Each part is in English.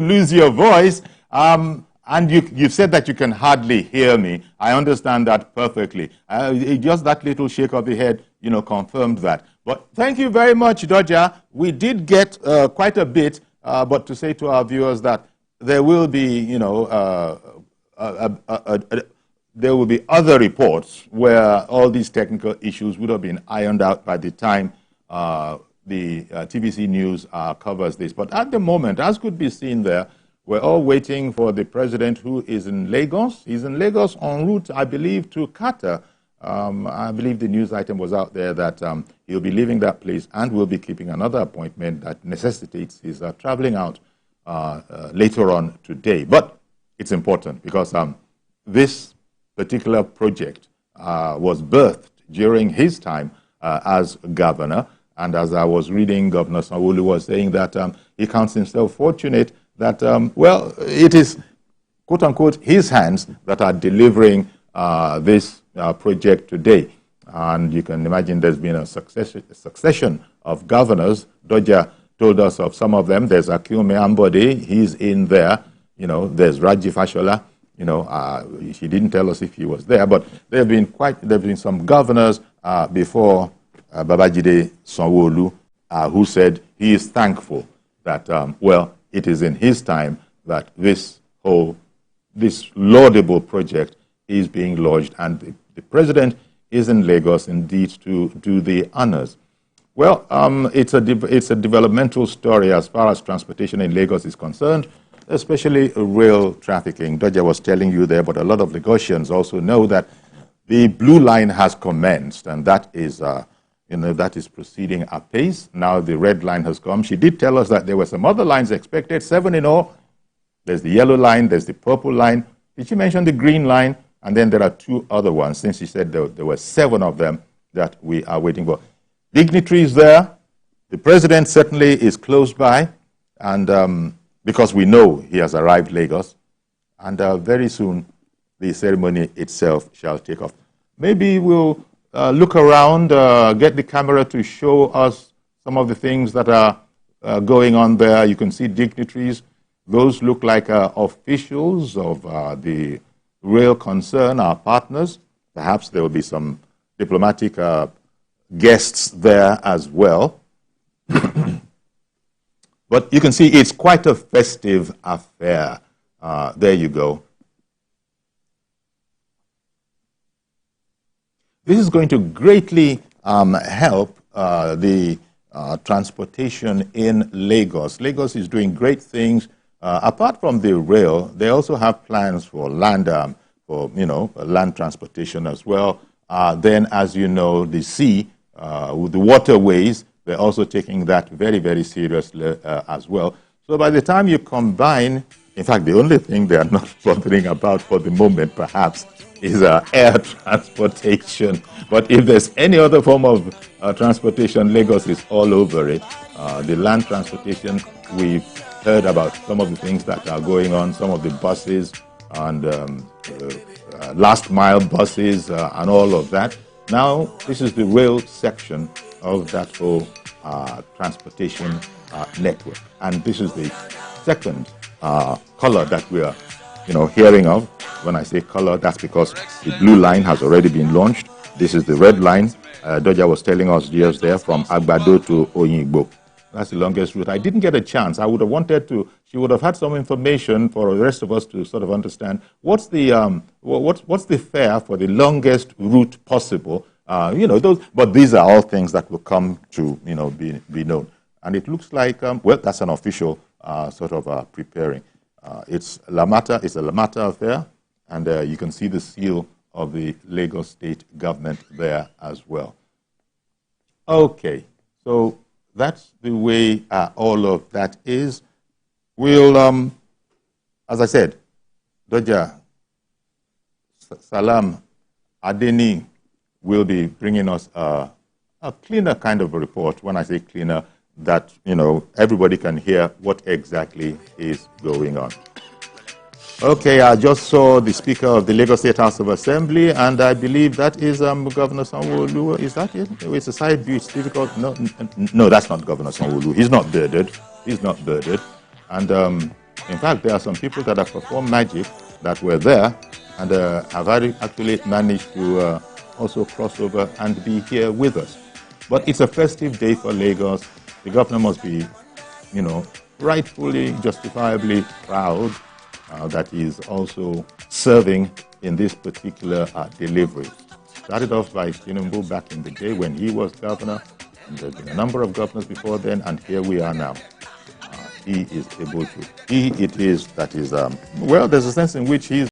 lose your voice. And you've said that you can hardly hear me. I understand that perfectly. Just that little shake of the head, confirmed that. But thank you very much, Dodja. We did get quite a bit, but to say to our viewers that there will be, there will be other reports where all these technical issues would have been ironed out by the time the TVC News covers this. But at the moment, as could be seen there, we're all waiting for the president who is in Lagos. He's in Lagos en route, I believe, to Qatar. I believe the news item was out there that he'll be leaving that place and will be keeping another appointment that necessitates his traveling out later on today. But it's important because this particular project was birthed during his time as governor. And as I was reading, Governor Sanwo-Olu was saying that he counts himself fortunate that, well, it is, quote unquote, his hands that are delivering this project today. And you can imagine there's been a succession of governors. Dodja told us of some of them. There's Akinwumi Ambode, he's in there. There's Raji Fashola. He didn't tell us if he was there, but there have been some governors before Babajide Sanwo-Olu who said he is thankful that, well, it is in his time that this laudable project is being launched, and the president is in Lagos indeed to do the honors. Well, it's a developmental story as far as transportation in Lagos is concerned, especially rail trafficking. Dodja was telling you there, but a lot of Lagosians also know that the Blue Line has commenced, and that is that is proceeding apace. Now the Red Line has come. She did tell us that there were some other lines expected, 7 in all. There's the Yellow Line, there's the Purple Line. Did she mention the Green Line? And then there are 2 other ones, since she said there were 7 of them that we are waiting for. Dignitaries there. The president certainly is close by, and because we know he has arrived Lagos, and very soon the ceremony itself shall take off. Maybe we'll look around, get the camera to show us some of the things that are going on there. You can see dignitaries. Those look like officials of the rail concern, our partners. Perhaps there will be some diplomatic guests there as well. But you can see it's quite a festive affair. There you go. This is going to greatly help the transportation in Lagos. Lagos is doing great things. Apart from the rail, they also have plans for land, land transportation as well. Then, as you know, the sea, with the waterways, they're also taking that very, very seriously as well. So by the time you combine, in fact, the only thing they are not bothering about for the moment, perhaps, is air transportation. But if there's any other form of transportation, Lagos is all over it. The land transportation, we've heard about some of the things that are going on, some of the buses and last mile buses and all of that. Now, this is the rail section of that whole transportation network. And this is the second color that we are hearing of. When I say color, that's because the Blue Line has already been launched. This is the Red Line. Dodja was telling us just there from Agbado to Oyingbo. That's the longest route. I didn't get a chance. I would have wanted to. She would have had some information for the rest of us to sort of understand what's the fare for the longest route possible. But these are all things that will come to be known. And it looks like well, that's an official sort of preparing. It's a Lamata affair, and you can see the seal of the Lagos State government there as well. Okay, so that's the way all of that is. We'll, as I said, Dodja Salam Adeni will be bringing us a cleaner kind of a report. When I say cleaner, that everybody can hear what exactly is going on. Okay, I just saw the Speaker of the Lagos State House of Assembly, and I believe that is Governor Sanwo-Olu. Is that it? It's a side view. It's difficult. No, that's not Governor Sanwo-Olu. He's not bearded. And In fact, there are some people that have performed magic that were there and have actually managed to also cross over and be here with us. But it's a festive day for Lagos. The governor must be, rightfully, justifiably proud that he's also serving in this particular delivery. Started off by Tinubu back in the day when he was governor, and there's been a number of governors before then, and here we are now. He is able to. There's a sense in which he's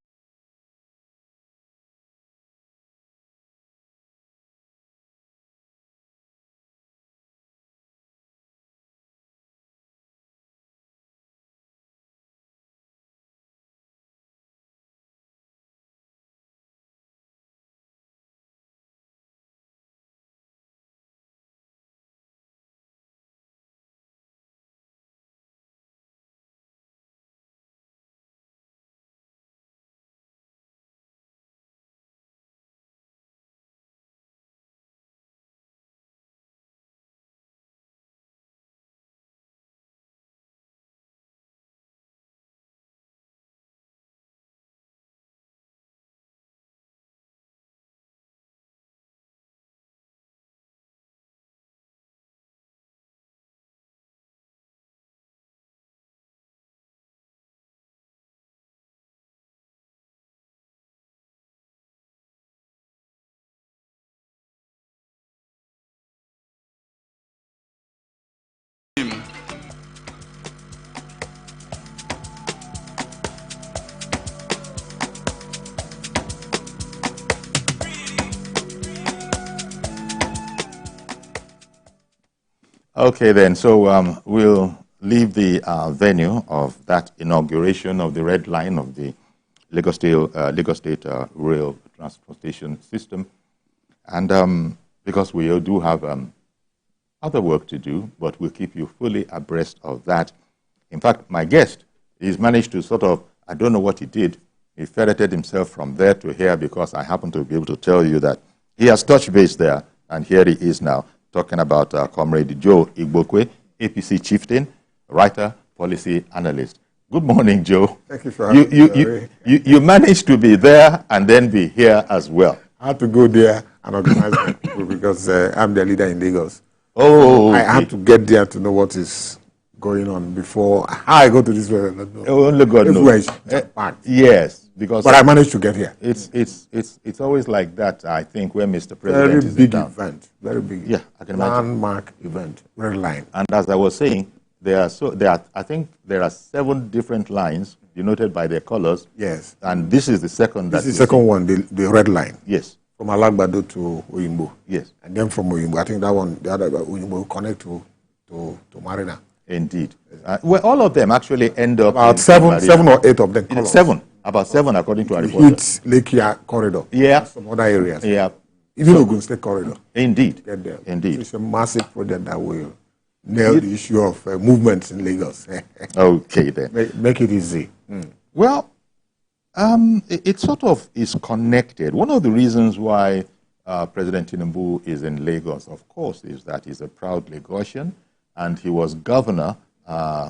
okay then. So we'll leave the venue of that inauguration of the red line of the Lagos State rail transportation system, and because we do have other work to do, but we'll keep you fully abreast of that. In fact, my guest, he's managed to sort of, I don't know what he did, he ferreted himself from there to here because I happen to be able to tell you that he has touched base there, and here he is now talking about Comrade Joe Igbokwe, APC chieftain, writer, policy analyst. Good morning, Joe. Thank you for having me. You managed to be there and then be here as well. I had to go there and organize my people because I'm the leader in Lagos. Oh, okay. I had to get there to know what is going on before I go to this way. Only God knows. Yes, because but I managed to get here. It's always like that. I think where Mr. President is in town. Very big. Yeah, I can imagine. Landmark event, red line. And as I was saying, I think there are 7 different lines denoted by their colors. Yes. And this is the second. This is the second one, the red line. Yes. From Alagbado to Oyimbo. Yes. And then from Oyimbo, I think that one, the other Oyimbo will connect to Marina. Indeed. Well, all of them actually end up about seven or eight of them. Colors. 7. About 7 according to our report. Hit Lake corridor. Yeah. Some other areas. Yeah. Even Ogun State corridor. Indeed. Get there. Indeed. So it's a massive project that will nail the issue of movements in Lagos. Okay then. Make it easy. Well, it sort of is connected. One of the reasons why President Tinubu is in Lagos, of course, is that he's a proud Lagosian, and he was governor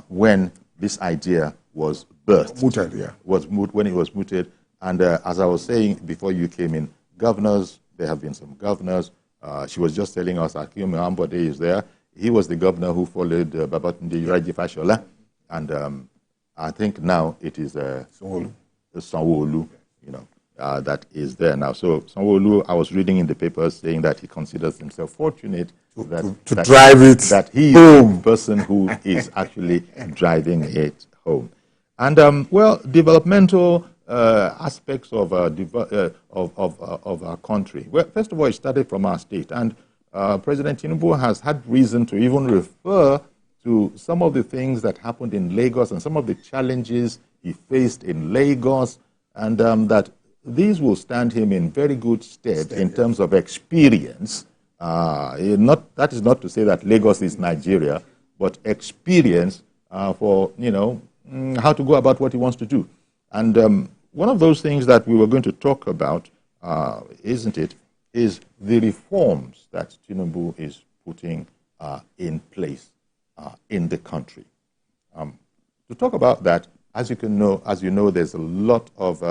when this idea was birthed. Mooted, yeah. When it was mooted. And as I was saying before you came in, governors, there have been some governors. She was just telling us, Akim Ambode is there. He was the governor who followed Babatunde Raji Fashola. And I think now it is Sanwo-Olu, that is there now. So Sanwo-Olu, I was reading in the papers saying that he considers himself fortunate to drive it that he is the person who is actually driving it home. And developmental aspects of our country. Well, first of all, it started from our state, and President Tinubu has had reason to even refer to some of the things that happened in Lagos and some of the challenges he faced in Lagos, and that these will stand him in very good stead in terms of experience. That is not to say that Lagos is Nigeria, but experience for how to go about what he wants to do. And one of those things that we were going to talk about, isn't it, is the reforms that Tinubu is putting in place in the country. To talk about that, as you know, there's a lot of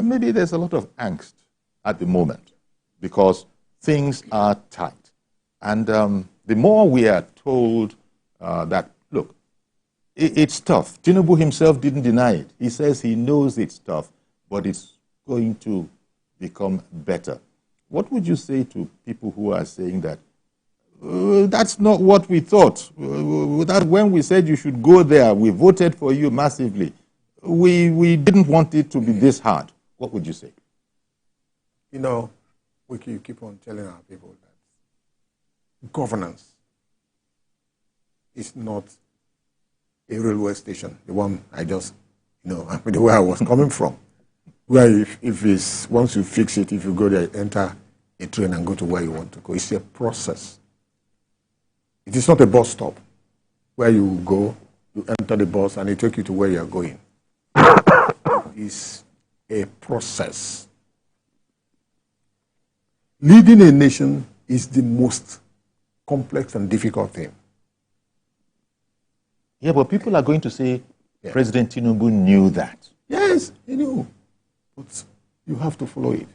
maybe there's a lot of angst at the moment because things are tight, and the more we are told that, look, it's tough. Tinubu himself didn't deny it. He says he knows it's tough, but it's going to become better. What would you say to people who are saying that that's not what we thought? That when we said you should go there, we voted for you massively. We didn't want it to be this hard. What would you say? You know, we keep on telling our people that governance is not a railway station, the one I just, the way I was coming from, where if it's, once you fix it, if you go there, enter a train and go to where you want to go. It's a process. It is not a bus stop where you go, you enter the bus and they take you to where you're going. It's a process. Leading a nation is the most complex and difficult thing. Yeah, but people are going to say President Tinubu knew that. Yes, he knew. But you have to follow it.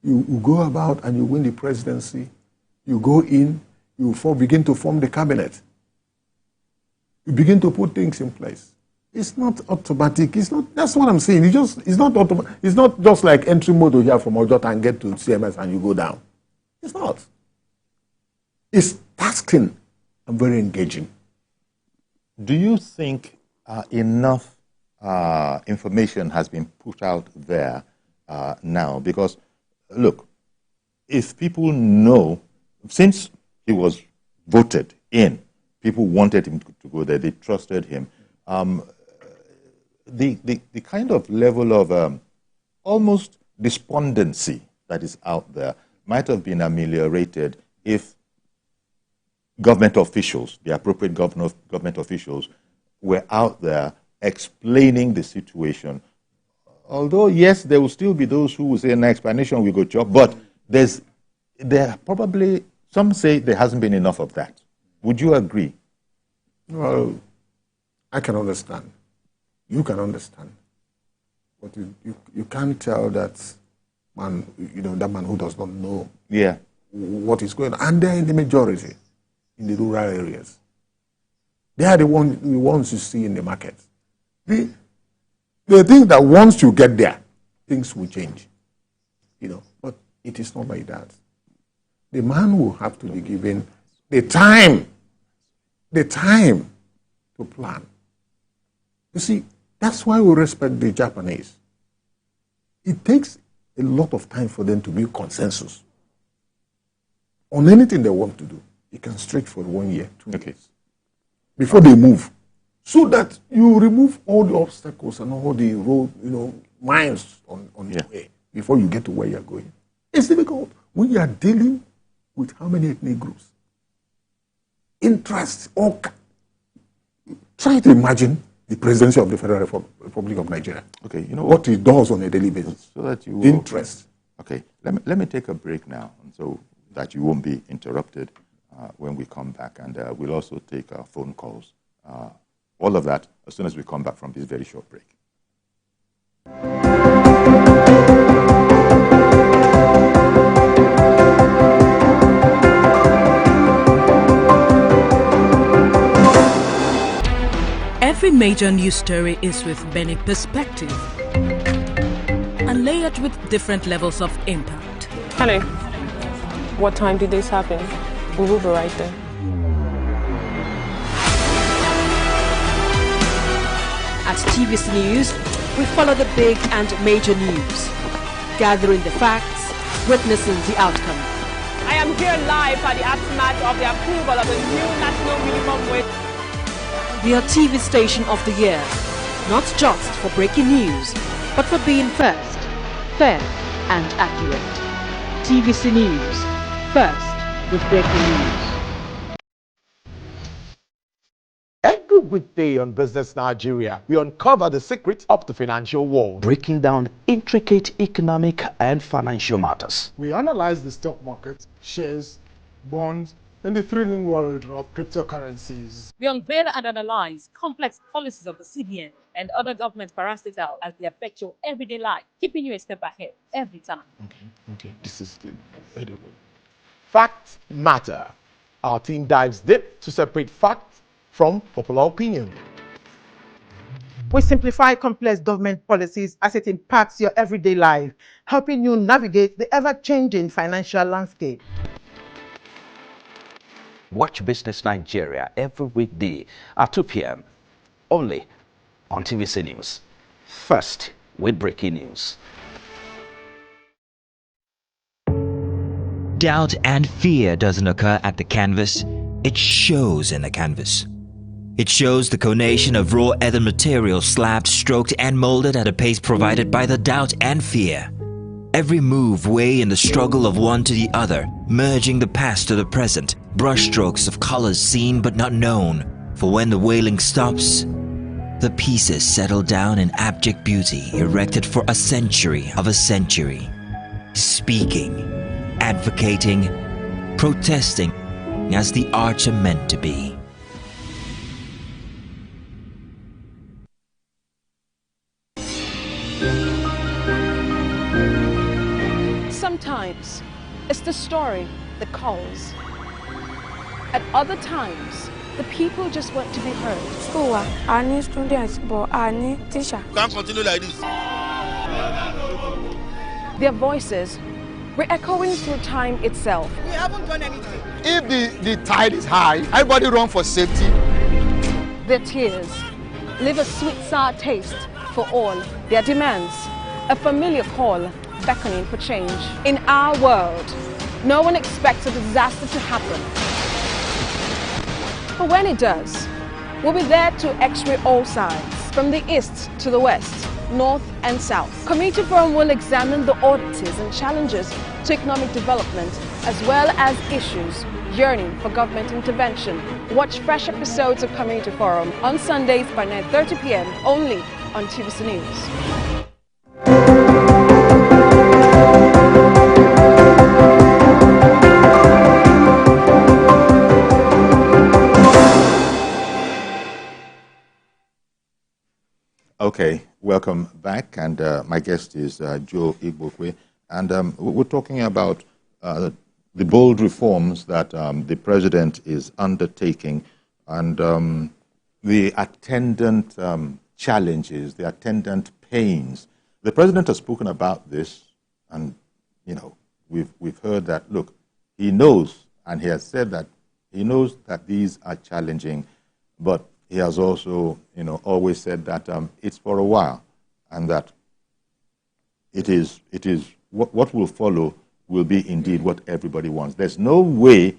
You go about and you win the presidency. You go in, you begin to form the cabinet. You begin to put things in place. It's not automatic. It's not. That's what I'm saying. It's not automatic. It's not just like entry mode here from Ojota and get to CMS and you go down. It's not. It's tasking and very engaging. Do you think enough information has been put out there now? Because, look, if people know, since he was voted in, people wanted him to go there, they trusted him. The kind of level of almost despondency that is out there might have been ameliorated if government officials, the appropriate government officials, were out there explaining the situation. Although, yes, there will still be those who will say an explanation will go chop, but there probably, some say there hasn't been enough of that. Would you agree? Well, I can understand. You can understand. But you can't tell that man, that man who does not know what is going on. And they're in the majority, in the rural areas. They are the ones you see in the market. They think that once you get there, things will change. But it is not like that. The man will have to be given the time to plan. You see, that's why we respect the Japanese. It takes a lot of time for them to build consensus on anything they want to do. It can stretch for 1 year, 2 years before they move, so that you remove all the obstacles and all the road, mines on the way before you get to where you're going. It's difficult when you are dealing with how many ethnic groups, interests, or try to imagine the presidency of the Federal Republic of Nigeria. Okay, what it does on a daily basis. So that you will, interest. Okay, let me take a break now, so that you won't be interrupted when we come back, and we'll also take phone calls. All of that as soon as we come back from this very short break. Every major news story is with many perspectives and layered with different levels of impact. Hello. What time did this happen? We will be right there. At TVC News, we follow the big and major news, gathering the facts, witnessing the outcome. I am here live at the aftermath of the approval of the new national minimum wage. We are TV Station of the Year, not just for breaking news, but for being first, fair and accurate. TVC News, first with breaking news. Every weekday on Business Nigeria, we uncover the secrets of the financial world, breaking down intricate economic and financial matters. We analyze the stock market, shares, bonds, in the thrilling world of cryptocurrencies. We unveil and analyze complex policies of the CBN and other government parastatals as they affect your everyday life, keeping you a step ahead every time. Okay, this is good. Facts matter. Our team dives deep to separate facts from popular opinion. We simplify complex government policies as it impacts your everyday life, helping you navigate the ever-changing financial landscape. Watch Business Nigeria every weekday at 2 p.m. only on TVC News. First with breaking news. Doubt and fear doesn't occur at the canvas, it shows in the canvas. It shows the conation of raw earthen material slabbed, stroked and molded at a pace provided by the doubt and fear. Every move weigh in the struggle of one to the other, merging the past to the present, brushstrokes of colors seen but not known. For when the wailing stops, the pieces settle down in abject beauty erected for a century of a century. Speaking, advocating, protesting as the arts are meant to be. Sometimes it's the story that calls. At other times, the people just want to be heard. School, I need students, but I need teacher. Can't continue like this. Their voices re-echoing through time itself. We haven't done anything. If the tide is high, everybody run for safety. Their tears leave a sweet sour taste for all their demands. A familiar call beckoning for change. In our world, no one expects a disaster to happen. But when it does, we'll be there to x-ray all sides, from the east to the west, north and south. Community Forum will examine the oddities and challenges to economic development, as well as issues yearning for government intervention. Watch fresh episodes of Community Forum on Sundays by 9:30 p.m. only on TVC News. Okay, welcome back, and my guest is Joe Igbokwe, and we're talking about the bold reforms that the president is undertaking, and the attendant challenges, the attendant pains. The president has spoken about this, and we've heard that. Look, he knows, and he has said that he knows that these are challenging, but he has also, always said that it's for a while, and that it is what will follow will be indeed what everybody wants. There's no way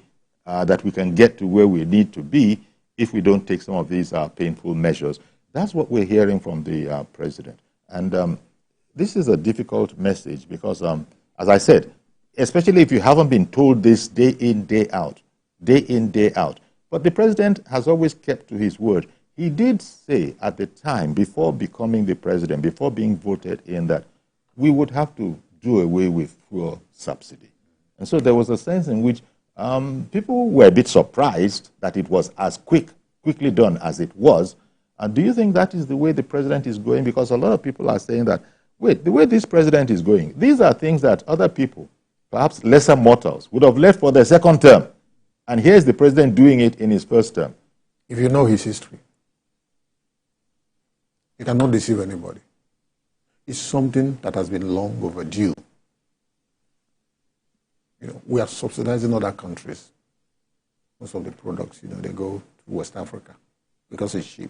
that we can get to where we need to be if we don't take some of these painful measures. That's what we're hearing from the president, and this is a difficult message because, as I said, especially if you haven't been told this day in, day out. But the president has always kept to his word. He did say at the time, before becoming the president, before being voted in, that we would have to do away with fuel subsidy. And so there was a sense in which people were a bit surprised that it was as quickly done as it was. Do you think that is the way the president is going? Because a lot of people are saying that, wait, the way this president is going, these are things that other people, perhaps lesser mortals, would have left for their second term. And here's the president doing it in his first term. If you know his history, you cannot deceive anybody. It's something that has been long overdue. We are subsidizing other countries. Most of the products, they go to West Africa because it's cheap.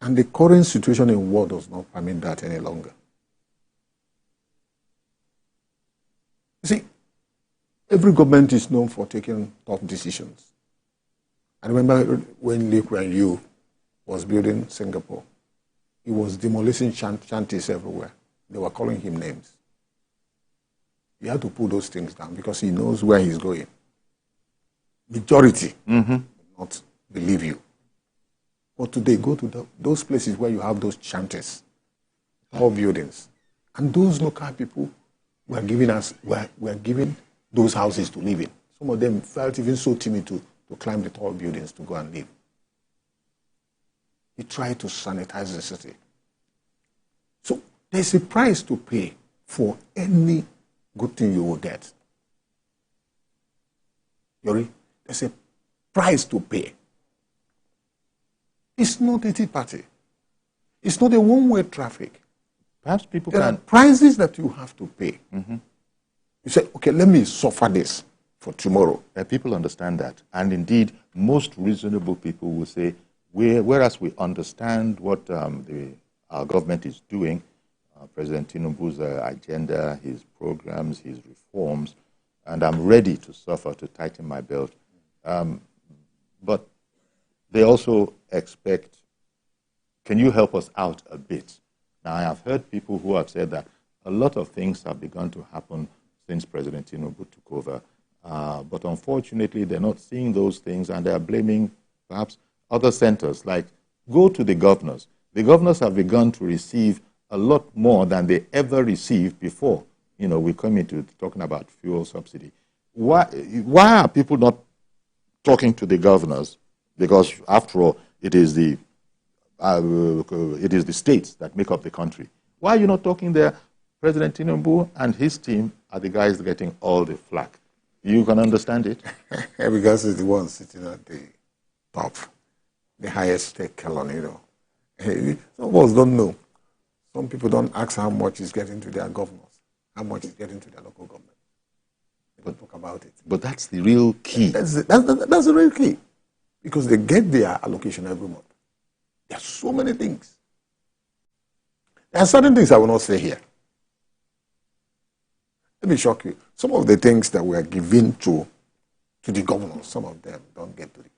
And the current situation in the world does not permit that any longer. You see, every government is known for taking tough decisions. I remember when Lee Kuan Yew was building Singapore, he was demolishing shanties everywhere. They were calling him names. He had to put those things down because he knows where he's going. Majority will not believe you. But today, go to those places where you have those shanties, tall buildings, and those local people were giving those houses to live in. Some of them felt even so timid to climb the tall buildings to go and live. He tried to sanitize the city. So there's a price to pay for any good thing you will get. Yori, there's a price to pay. It's not a tea party. It's not a one-way traffic. Perhaps people there are prices that you have to pay. Mm-hmm. You say, okay, let me suffer this for tomorrow. People understand that. And indeed, most reasonable people will say, whereas we understand what our government is doing, President Tinubu's agenda, his programs, his reforms, and I'm ready to suffer, to tighten my belt. But they also expect, can you help us out a bit? Now, I have heard people who have said that a lot of things have begun to happen since President Tinubu took over. But unfortunately, they're not seeing those things, and they're blaming perhaps other centers. Like, go to the governors. The governors have begun to receive a lot more than they ever received before. You know, we come into talking about fuel subsidy. Why are people not talking to the governors? Because after all, it is the states that make up the country. Why are you not talking there? President Tinubu and his team are the guys getting all the flack. You can understand it? Because it's the one sitting at the top, the highest stake, you know. Some of us don't know. Some people don't ask how much is getting to their governors, how much is getting to their local government. They don't talk about it. But that's the real key. That's the real key. Because they get their allocation every month. There are so many things. There are certain things I will not say here. Let me shock you. Some of the things that were given to the governors, some of them don't get to the people.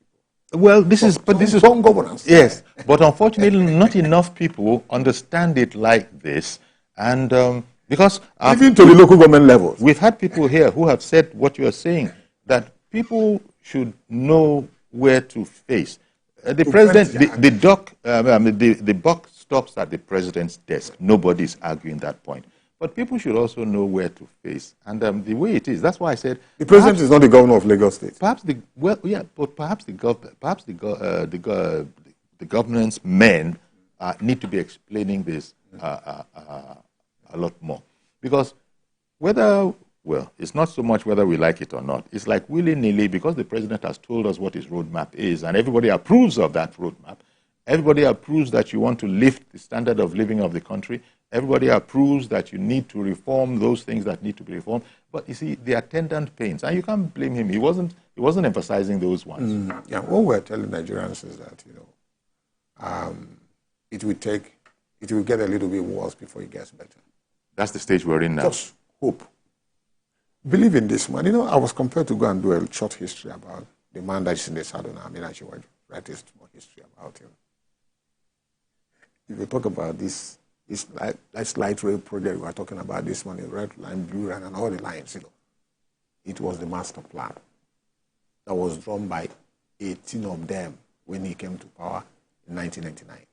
Well, this is wrong governance. Yes, but unfortunately, not enough people understand it like this, and because even to the local government level, we've had people here who have said what you are saying, that people should know where to face. The president, the buck stops at the president's desk. Nobody's arguing that point. But people should also know where to face. And the way it is, that's why I said the president is not the governor of Lagos State. Perhaps the government's men need to be explaining this a lot more. Because it's not so much whether we like it or not. It's like willy-nilly, because the president has told us what his roadmap is, and everybody approves of that roadmap. Everybody approves that you want to lift the standard of living of the country. Everybody approves that you need to reform those things that need to be reformed. But you see, the attendant pains, and you can't blame him. He wasn't emphasizing those ones. Yeah, what we're telling Nigerians is that, it will get a little bit worse before it gets better. That's the stage we're in now. Just hope. Believe in this man. I was compelled to go and do a short history about the man that's in the Southern Army, and I should write a small history about him. If you talk about this light rail project we are talking about, this one, the red line, blue line, and all the lines, it was the master plan that was drawn by 18 of them when he came to power in 1999.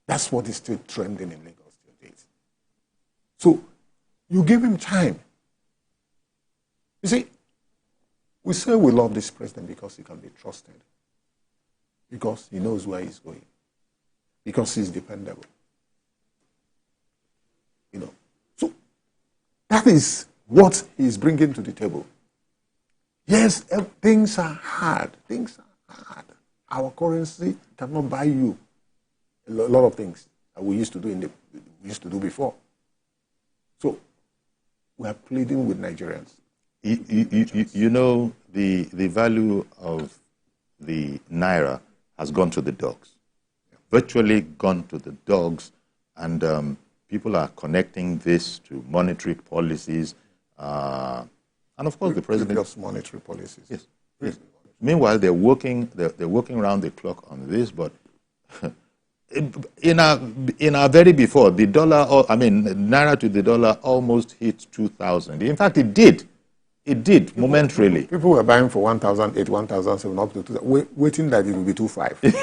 That's what is still trending in Lagos State. So you give him time. You see, we say we love this president because he can be trusted, because he knows where he's going, because he's dependable. So that is what he's bringing to the table. Yes, things are hard. Our currency cannot buy you a lot of things that we used to do before. So we are pleading with Nigerians. The value of the naira has gone to the dogs. Virtually gone to the dogs, and people are connecting this to monetary policies, and of course the president. Just monetary policies. Yes. Meanwhile, they're working around the clock on this, but in our very before, the dollar, naira to the dollar almost hit 2,000. In fact, it did. It did momentarily. People were buying for 1,008, 1,007, up to 2,000, waiting that it will be 2,500.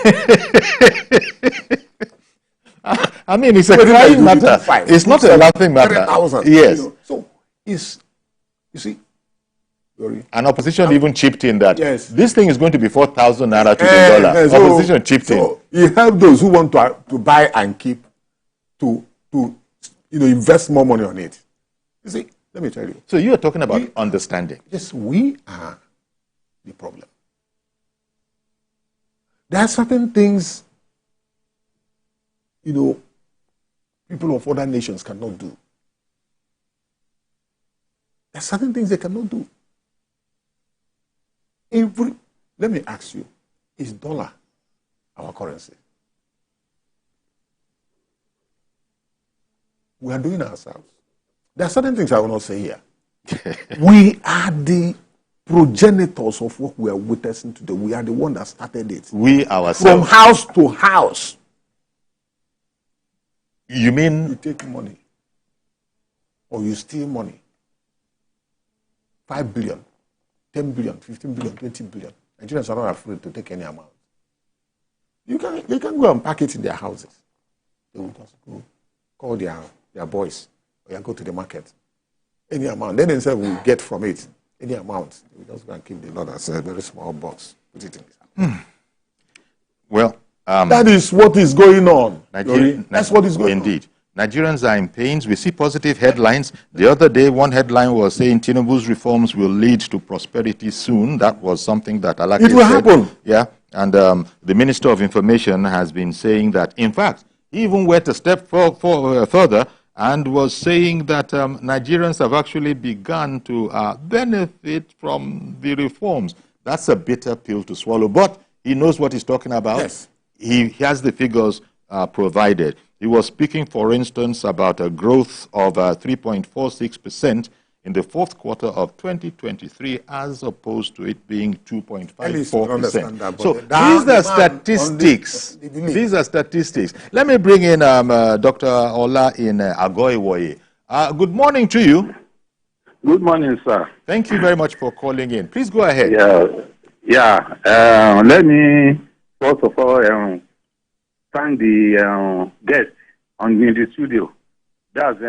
It's a crying matter. It's not a laughing matter. 3,000. Yes. So you see, And opposition even chipped in that this thing is going to be 4,000 naira to the dollar. So, opposition chipped in. You help those who want to buy and keep to invest more money on it. You see, let me tell you. So you are talking about understanding. Yes, we are the problem. There are certain things, people of other nations cannot do. There are certain things they cannot do. Let me ask you, is dollar our currency? We are doing ourselves. There are certain things I will not say here. We are the progenitors of what we are witnessing today. We are the one that started it. We ourselves. From house to house. You mean? You take money. Or you steal money. 5 billion, 10 billion, 15 billion, 20 billion. Nigerians are not afraid to take any amount. They can go and pack it in their houses. They will just go, call their boys, or go to the market. Any amount. Then themselves will get from it. Any amount. They will just go and keep the lot as a very small box. Put it in his house. Well, that is what is going on. That's what is going on. Indeed. Nigerians are in pains. We see positive headlines. The other day, one headline was saying Tinubu's reforms will lead to prosperity soon. That was something that Alake said. It will happen. Yeah. And the Minister of Information has been saying that, in fact, he even went a step further and was saying that Nigerians have actually begun to benefit from the reforms. That's a bitter pill to swallow. But he knows what he's talking about. Yes. He has the figures provided. He was speaking, for instance, about a growth of 3.46% in the fourth quarter of 2023, as opposed to it being 2.54%. So these are statistics. These are statistics. Let me bring in Dr. Ola in Agoiwoye. Good morning to you. Good morning, sir. Thank you very much for calling in. Please go ahead. Let me, first of all, thank the guest in the studio. That's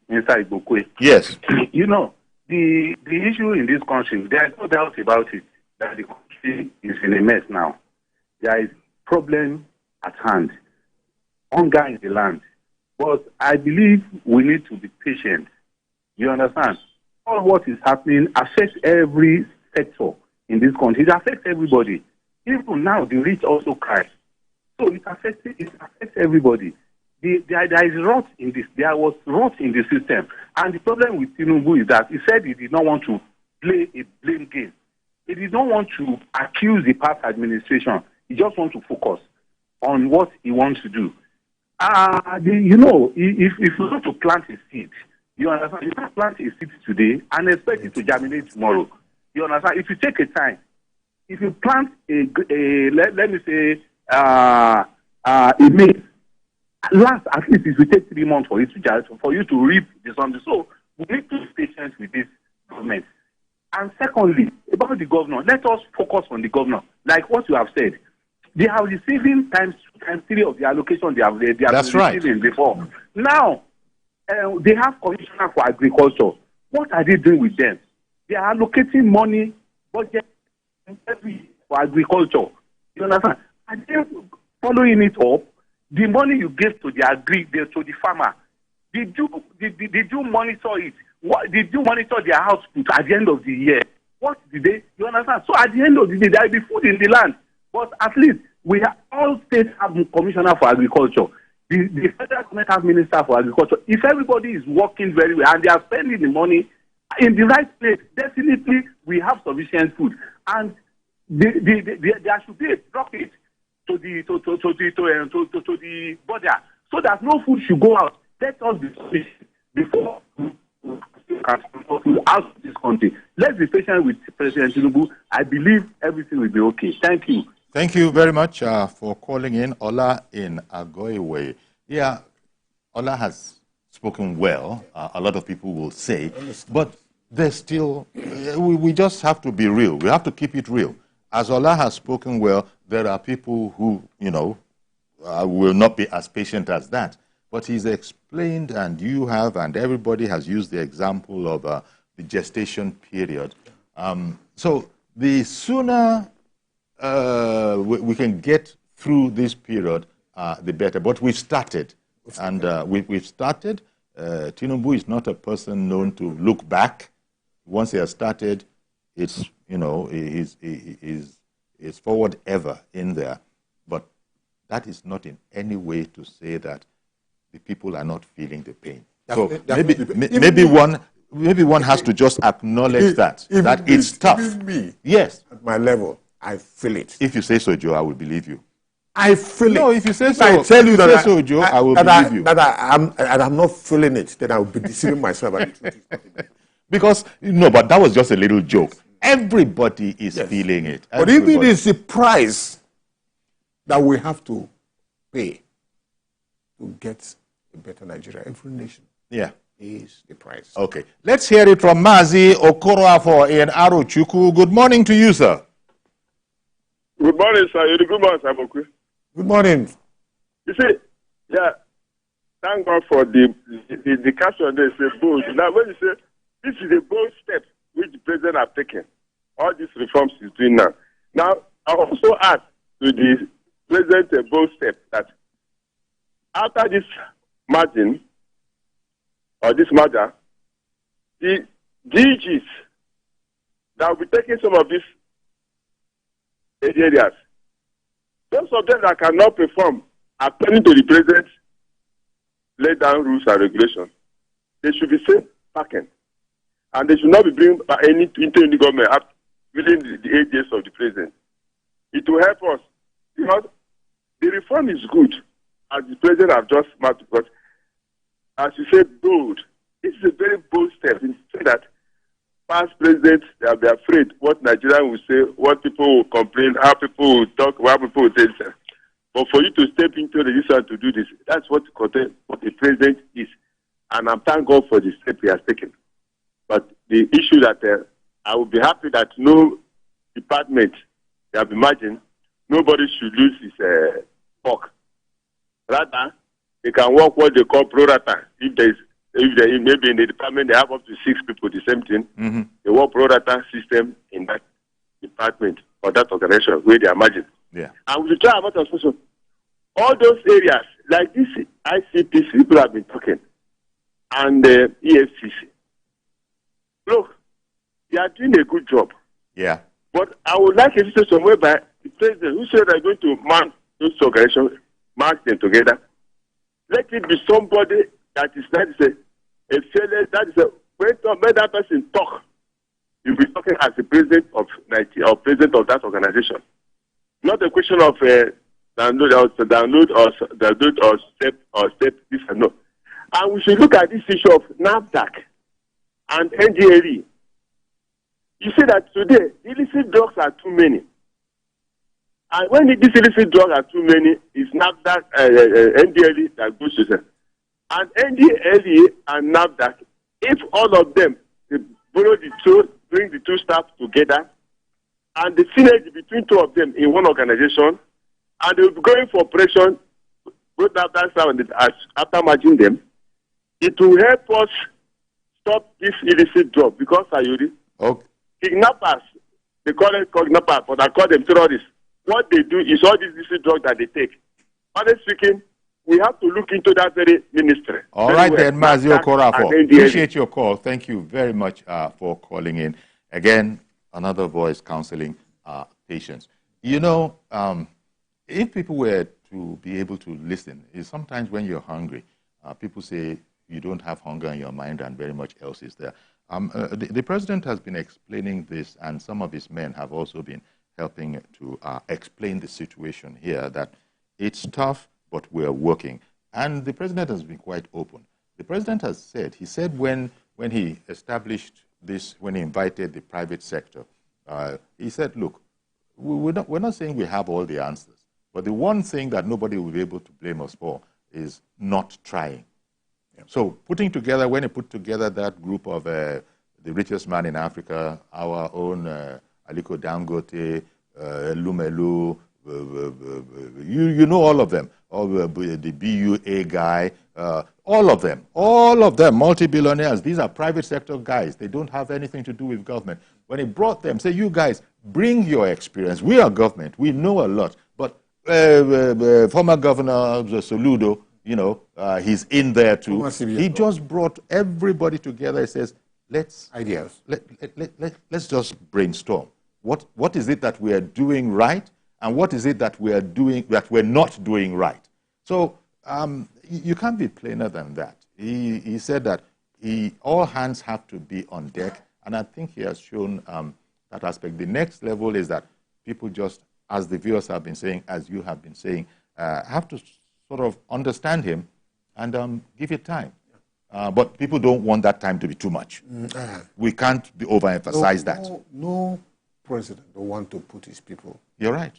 inside Bokwe. Yes. The issue in this country, there is no doubt about it, that the country is in a mess now. There is problem at hand. Hunger in the land. But I believe we need to be patient. You understand? All what is happening affects every sector in this country. It affects everybody. Even now, the rich also cry. So it affects everybody. There is rot in this. There was rot in the system. And the problem with Tinubu is that he said he did not want to play a blame game. He did not want to accuse the past administration. He just wants to focus on what he wants to do. If you want to plant a seed, you understand, you can't plant a seed today and expect it to germinate tomorrow. You understand? If you take a time, if you plant let me say, a maize, last at least it will take 3 months for it for you to reap the something. So we need to be patient with this government. And secondly, about the governor, let us focus on the governor. Like what you have said, they are receiving times 3 of the allocation they have receiving before. Now they have commissioner for agriculture. What are they doing with them? They are allocating money, budget every for agriculture. You understand? Are they following it up? The money you gave to the farmer, did you monitor it? Did you monitor their output at the end of the year? What did they? You understand? So at the end of the day, there will be food in the land. But at least all states have commissioner for agriculture. The federal government have minister for agriculture. If everybody is working very well and they are spending the money in the right place, definitely we have sufficient food. And there should be a profit to the border, so that no food should go out. Let us be patient before out of this country. Let's be patient with President Tinubu. I believe everything will be okay. Thank you. Thank you very much for calling in. Ola in Agoiwe. Yeah, Ola has spoken well. A lot of people will say, but there's still, we just have to be real. We have to keep it real. As Ola has spoken well, there are people who, will not be as patient as that. But he's explained, and you have, and everybody has used the example of the gestation period. So the sooner we can get through this period, the better. But we've started, and we've started. Tinubu is not a person known to look back. Once he has started, it's, you know, he's forward ever in there. But that is not in any way to say that the people are not feeling the pain. So maybe one has to just acknowledge that it's tough. Even me, yes, at my level, I feel it. If you say so, Joe, I will believe you. I feel it. No, if you say so, I tell you that so, Joe, I will believe you. That I'm not feeling it, then I will be deceiving myself. Because, no, but that was just a little joke. Everybody is feeling it. But if it is the price that we have to pay to get a better Nigeria, every nation is the price. Okay. Let's hear it from Mazi Okoroafo in Arochukwu. Good morning to you, sir. Good morning, sir. Good morning, sir. Good morning. You see, thank God for the caption there, say bold. Now, when you say this is a bold step which the president has taken, all these reforms he's doing now. Now, I also add to the president a bold step that after this margin, or this matter, the DGs that will be taking some of these areas, those of them that cannot perform according to the president's laid down rules and regulations, they should be sent packing. And they should not be bring any into the government within the 8 years of the president. It will help us because the reform is good, as the president has just marked, because as you said, bold. This is a very bold step in saying that past presidents, they'll be afraid what Nigerians will say, what people will complain, how people will talk, what people will say. But for you to step into the decision to do this, that's what the president is. And I'm thank God for the step he has taken. But the issue that I would be happy that no department, they have imagined, nobody should lose his work. Rather, they can work what they call pro rata. If they maybe in the department they have up to 6 people, the same thing, they work pro rata system in that department or that organization where they imagine. Yeah. And we try about also all those areas like this ICPC people have been talking and the EFCC. Look, they are doing a good job. Yeah. But I would like a situation whereby the president who said they're going to man those organizations, march them together. Let it be somebody that is a failure, when that person talk, you'll be talking as the president of Nigeria or president of that organization. Not a question of download or step this and no. And we should look at this issue of NAFDAC and NDLE. You see that today illicit drugs are too many. And when these illicit drugs are too many, it's NAFDAC, NDLE that goes to them. And NDLE and NAFDAC, if all of them borrow the two, bring the two staff together, and the synergy between two of them in one organization, and they'll be going for operation, both after merging them, it will help us stop this illicit drug because kidnappers, they call it kidnappers, but I call them terrorists. What they do is all these illicit drugs that they take. Honestly speaking, we have to look into that very ministry. All right then, Mazio Korafo. Appreciate your call. Thank you very much for calling in. Again, another voice counseling patients. You know, if people were to be able to listen, sometimes when you're hungry, people say you don't have hunger in your mind and very much else is there. The president has been explaining this, and some of his men have also been helping to explain the situation here, that it's tough, but we're working. And the president has been quite open. The president has said, he said when he established this, when he invited the private sector, he said, look, we're not saying we have all the answers, but the one thing that nobody will be able to blame us for is not trying. Yeah. So putting together, when he put together that group of the richest man in Africa, our own Aliko Dangote, Lumelu, you know all of them, the BUA guy, all of them, multi-billionaires. These are private sector guys. They don't have anything to do with government. when he brought them, say, you guys, bring your experience. We are government. We know a lot. But former Governor Soludo, you know, he's in there too. He just brought everybody together. He says, let's just brainstorm. What is it that we are doing right, and what is it that we are doing that we're not doing right? So you can't be plainer than that. He said that all hands have to be on deck, and I think he has shown that aspect. The next level is that people just, as the viewers have been saying, as you have been saying, have to sort of understand him and give it time. But people don't want that time to be too much. We can't overemphasize that. No president don't want to put his people. You're right.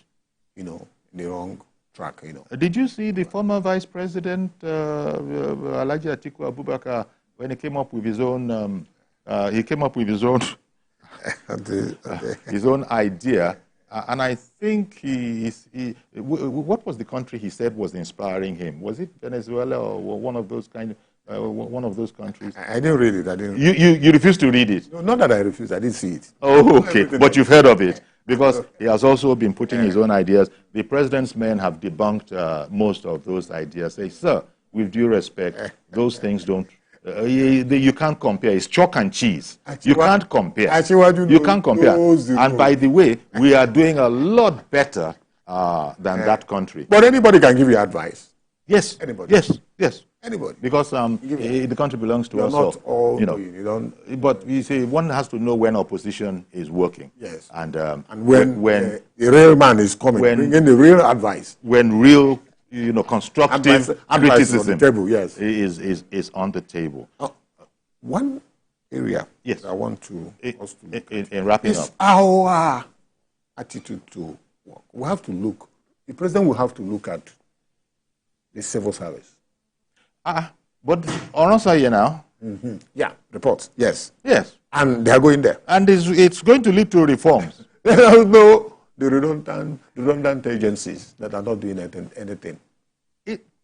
You know, in the wrong track. You know. Did you see the former Vice President Alhaji Atiku Abubakar when he came up with his own? His own idea. And I think what was the country he said was inspiring him? Was it Venezuela or one of those countries? I didn't read it. You refused to read it? No, not that I refused. I didn't see it. Oh, okay. But you've heard of it because he has also been putting his own ideas. The president's men have debunked most of those ideas. Say, sir, with due respect, those things don't. You can't compare. It's chalk and cheese. You can't compare. You can't compare. And by the way, we are doing a lot better than that country. But anybody can give you advice. Yes. Anybody. Yes. Anybody. Because the country belongs to us. Not all. You know. But you see, one has to know when opposition is working. Yes. And when the real man is coming, bring in the real advice. When real, constructive criticism on the table, yes, is on the table. One area I want to in wrapping up, our attitude to work. We have to look. The president will have to look at the civil service. But Oronsa here now. Yeah, reports. Yes. And they are going there. And it's going to lead to reforms. No. The redundant agencies that are not doing anything.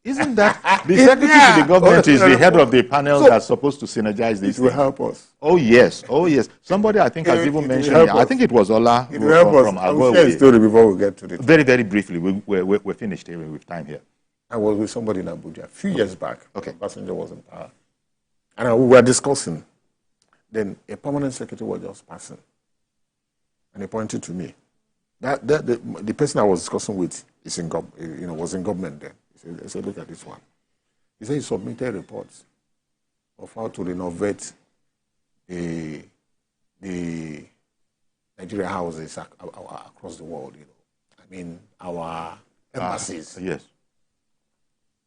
Isn't that the secretary to the government is the head of the panel that's supposed to synergize these things? It will help us. Oh yes. Somebody I think has even mentioned it. I think it was Ola from Agua. I will share a story before we get to it. Very, very briefly. We're finished here with time here. I was with somebody in Abuja a few years back. Okay. Passenger was in power. And we were discussing. Then a permanent secretary was just passing. And he pointed to me. The person I was discussing with was in government then. He said, look at this one. He said he submitted reports of how to renovate the Nigeria houses across the world. I mean, our embassies. Yes.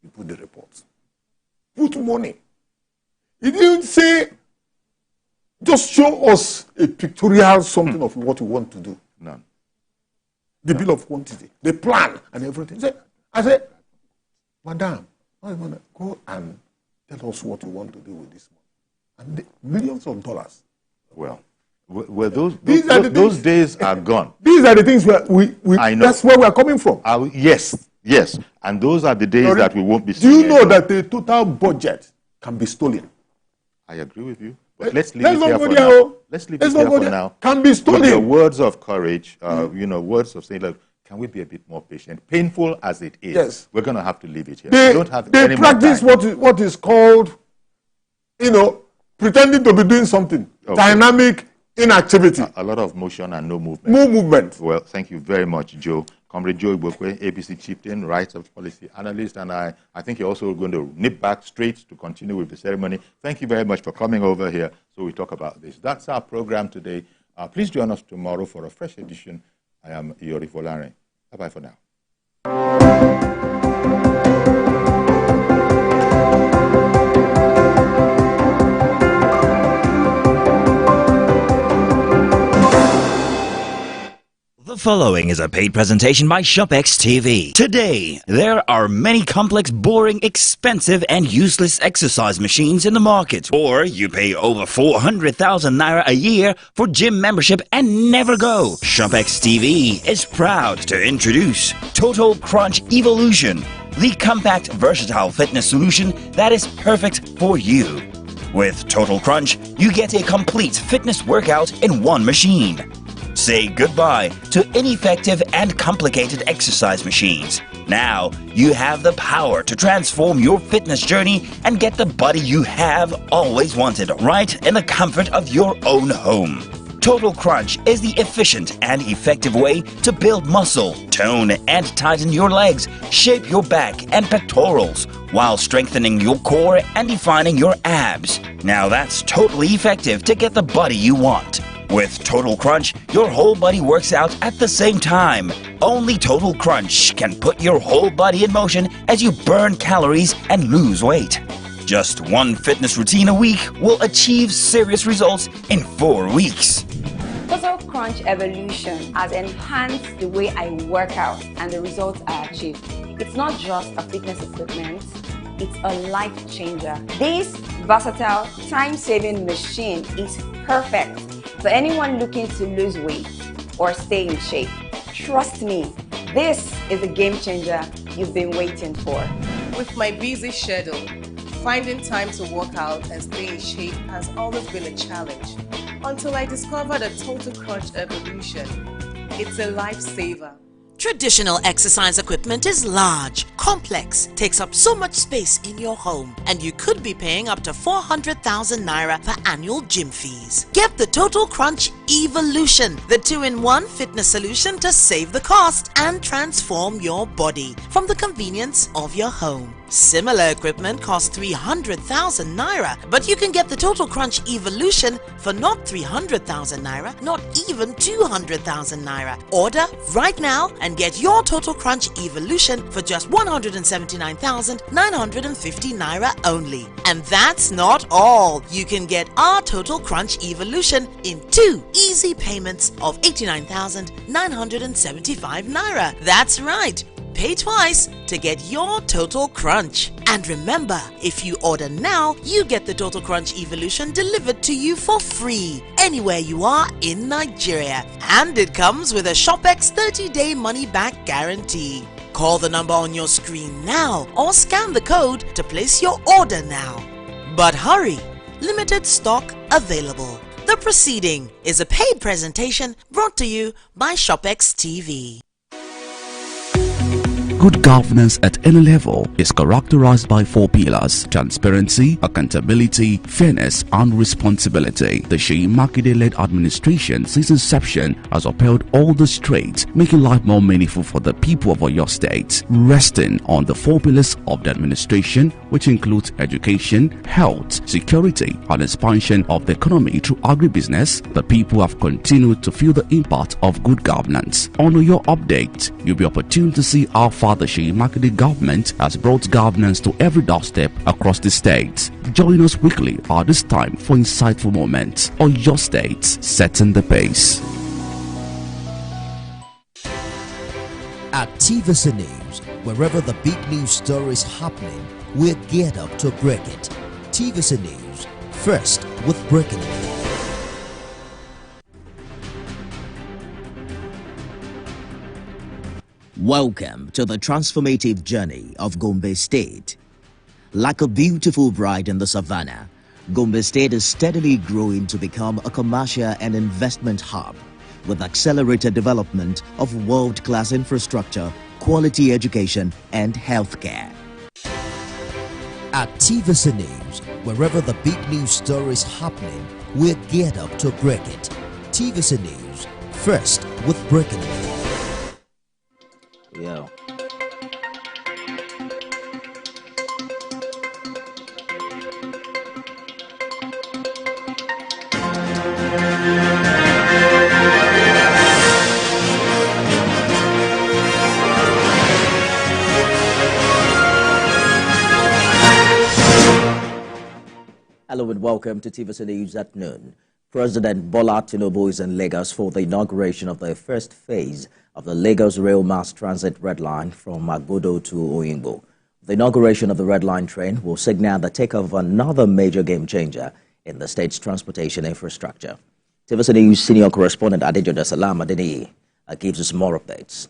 He put the reports. Put money. He didn't say, just show us a pictorial something of what we want to do. None. The bill of quantity, the plan, and everything. I said, Madam, go and tell us what you want to do with this money. And millions of dollars. Well, those days are gone. These are the things I know. That's where we are coming from. Yes. And those are the days that we won't be seeing. Do you know that the total budget can be stolen? I agree with you. But let's leave it here for now. Let's leave it here for now. Can be stolen. With your words of courage, words of saying, look, can we be a bit more patient? Painful as it is, we're going to have to leave it here. They don't have any practice more time. what is called, pretending to be doing something. Okay. Dynamic inactivity. A lot of motion and no movement. No movement. Well, thank you very much, Joe. Comrade Joe Ibokwe, ABC Chieftain, Rights of Policy Analyst, and I think you're also going to nip back straight to continue with the ceremony. Thank you very much for coming over here so we talk about this. That's our program today. Please join us tomorrow for a fresh edition. I am Iyori Folare. Bye-bye for now. The following is a paid presentation by ShopX TV. Today, there are many complex, boring, expensive, and useless exercise machines in the market. Or you pay over 400,000 naira a year for gym membership and never go. ShopX TV is proud to introduce Total Crunch Evolution, the compact, versatile fitness solution that is perfect for you. With Total Crunch, you get a complete fitness workout in one machine. Say goodbye to ineffective and complicated exercise machines. Now, you have the power to transform your fitness journey and get the body you have always wanted right in the comfort of your own home. Total Crunch is the efficient and effective way to build muscle, tone and tighten your legs, shape your back and pectorals, while strengthening your core and defining your abs. Now that's totally effective to get the body you want. With Total Crunch, your whole body works out at the same time. Only Total Crunch can put your whole body in motion as you burn calories and lose weight. Just one fitness routine a week will achieve serious results in 4 weeks. Total Crunch Evolution has enhanced the way I work out and the results I achieve. It's not just a fitness equipment, it's a life changer. This versatile, time-saving machine is perfect for anyone looking to lose weight or stay in shape. Trust me, this is a game changer you've been waiting for. With my busy schedule, finding time to work out and stay in shape has always been a challenge until I discovered a Total Crunch Evolution. It's a lifesaver. Traditional exercise equipment is large, complex, takes up so much space in your home, and you could be paying up to 400,000 naira for annual gym fees. Get the Total Crunch Evolution, the 2-in-1 fitness solution to save the cost and transform your body from the convenience of your home. Similar equipment costs 300,000 naira, but you can get the Total Crunch Evolution for not 300,000 naira, not even 200,000 naira. Order right now and get your Total Crunch Evolution for just 179,950 naira only. And that's not all. You can get our Total Crunch Evolution in 2 easy payments of 89,975 naira. That's right. Pay twice to get your Total Crunch. And remember, if you order now, you get the Total Crunch Evolution delivered to you for free anywhere you are in Nigeria. And it comes with a ShopEx 30-day money-back guarantee. Call the number on your screen now or scan the code to place your order now. But hurry, limited stock available. The proceeding is a paid presentation brought to you by ShopEx TV. Good governance at any level is characterized by 4 pillars: transparency, accountability, fairness, and responsibility. The Seyi Makinde-led administration since inception has upheld all these traits, making life more meaningful for the people of Oyo State. Resting on the 4 pillars of the administration, which includes education, health, security, and expansion of the economy through agribusiness, the people have continued to feel the impact of good governance. On your update, you'll be opportune to see how far the Seyi Makinde government has brought governance to every doorstep across the state. Join us weekly at this time for insightful moments. Oyo State, setting the pace. At TVC News, wherever the big news story is happening, we're geared up to break it. TVC News, first with breaking it. Welcome to the transformative journey of Gombe State. Like a beautiful bride in the savannah, Gombe State is steadily growing to become a commercial and investment hub with accelerated development of world-class infrastructure, quality education, and healthcare. At TVC News, wherever the big news story is happening, we're geared up to break it. TVC News, first with breaking it. Yeah. Hello and welcome to TVC News at noon. President Bola Tinubu is in Lagos for the inauguration of the first phase of the Lagos Rail Mass Transit Red Line from Magbodo to Oyingbo. The inauguration of the Red Line train will signal the takeoff of another major game changer in the state's transportation infrastructure. TVC News senior correspondent Adejoda Salam Adeni gives us more updates.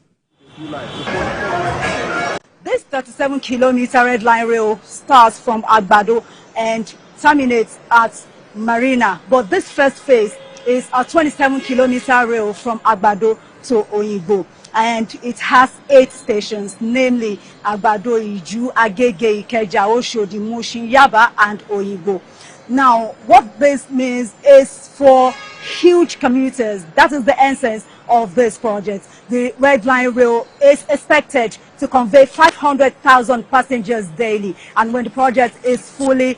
This 37-kilometer Red Line rail starts from Agbado and terminates at Marina. But this first phase is a 27-kilometer rail from Agbado to Oyigbo. And it has 8 stations, namely Agbado, Iju, Agege, Ikeja, Oshodi, Mushin, Yaba, and Oyigbo. Now, what this means is for huge commuters, that is the essence of this project. The Red Line Rail is expected to convey 500,000 passengers daily. And when the project is fully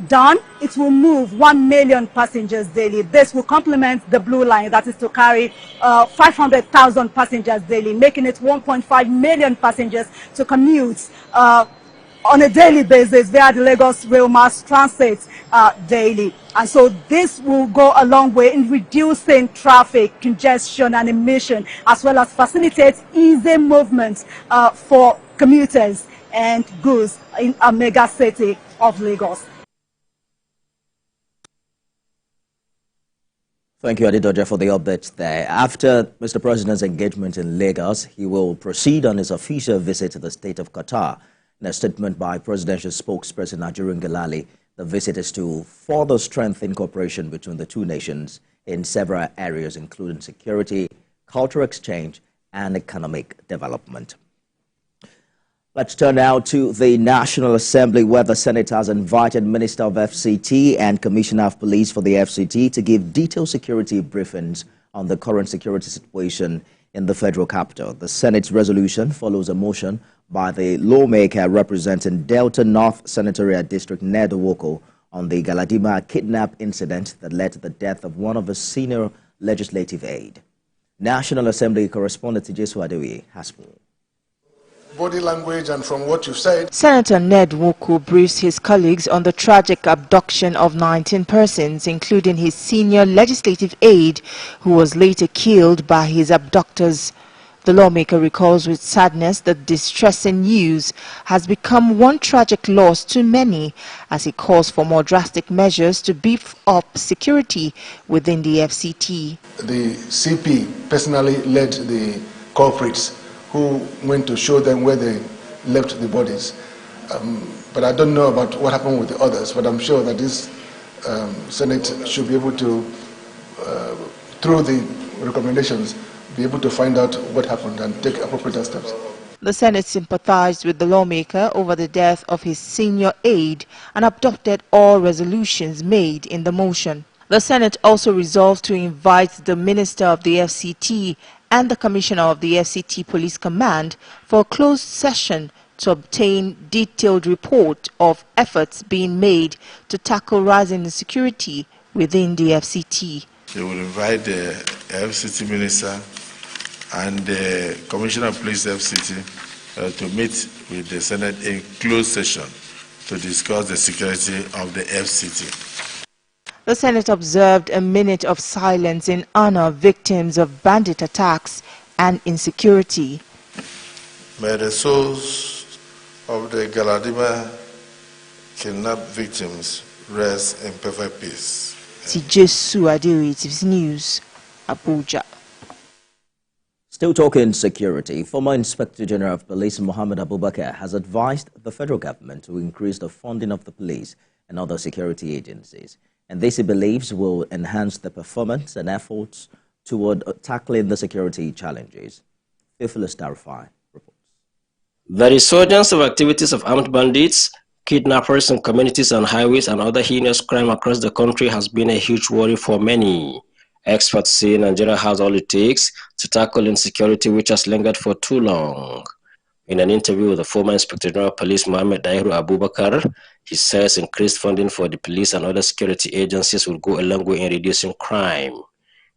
done, it will move 1 million passengers daily. This will complement the Blue Line, that is to carry 500,000 passengers daily, making it 1.5 million passengers to commute on a daily basis via the Lagos Rail Mass Transit daily. And so this will go a long way in reducing traffic, congestion and emission, as well as facilitate easy movement for commuters and goods in a mega city of Lagos. Thank you, Adedoja, for the updates there. After Mr. President's engagement in Lagos, he will proceed on his official visit to the state of Qatar. In a statement by presidential spokesperson Najurun Galali, the visit is to further strengthen cooperation between the two nations in several areas, including security, cultural exchange, and economic development. Let's turn now to the National Assembly, where the Senate has invited Minister of FCT and Commissioner of Police for the FCT to give detailed security briefings on the current security situation in the federal capital. The Senate's resolution follows a motion by the lawmaker representing Delta North Senatorial District Ned Owoko on the Galadima kidnap incident that led to the death of one of his senior legislative aide. National Assembly correspondent Jesu Adewi has more. Body language and from what you said. Senator Ned Owoko briefs his colleagues on the tragic abduction of 19 persons, including his senior legislative aide, who was later killed by his abductors. The lawmaker recalls with sadness that distressing news has become one tragic loss to many, as he calls for more drastic measures to beef up security within the FCT. The CP personally led the culprits who went to show them where they left the bodies. But I don't know about what happened with the others, but I'm sure that this Senate should be able to, through the recommendations, be able to find out what happened and take appropriate steps. The Senate sympathized with the lawmaker over the death of his senior aide and adopted all resolutions made in the motion. The Senate also resolved to invite the Minister of the FCT and the Commissioner of the FCT Police Command for a closed session to obtain detailed report of efforts being made to tackle rising insecurity within the FCT. They will invite the FCT Minister and the Commissioner of Police FCT to meet with the Senate in closed session to discuss the security of the FCT. The Senate observed a minute of silence in honor of victims of bandit attacks and insecurity. May the souls of the Galadima kidnapped victims rest in perfect peace. Jesu Adewi, TVC News, Abuja. Still talking security, former Inspector General of Police Mohammed Abubakar has advised the federal government to increase the funding of the police and other security agencies. And this, he believes, will enhance the performance and efforts toward tackling the security challenges. Theophilus Tarifai reports. The resurgence of activities of armed bandits, kidnappers in communities and highways and other heinous crime across the country has been a huge worry for many. Experts say Nigeria has all it takes to tackle insecurity, which has lingered for too long. In an interview with the former Inspector General of Police Mohammed Dahiru Abubakar, he says increased funding for the police and other security agencies will go a long way in reducing crime.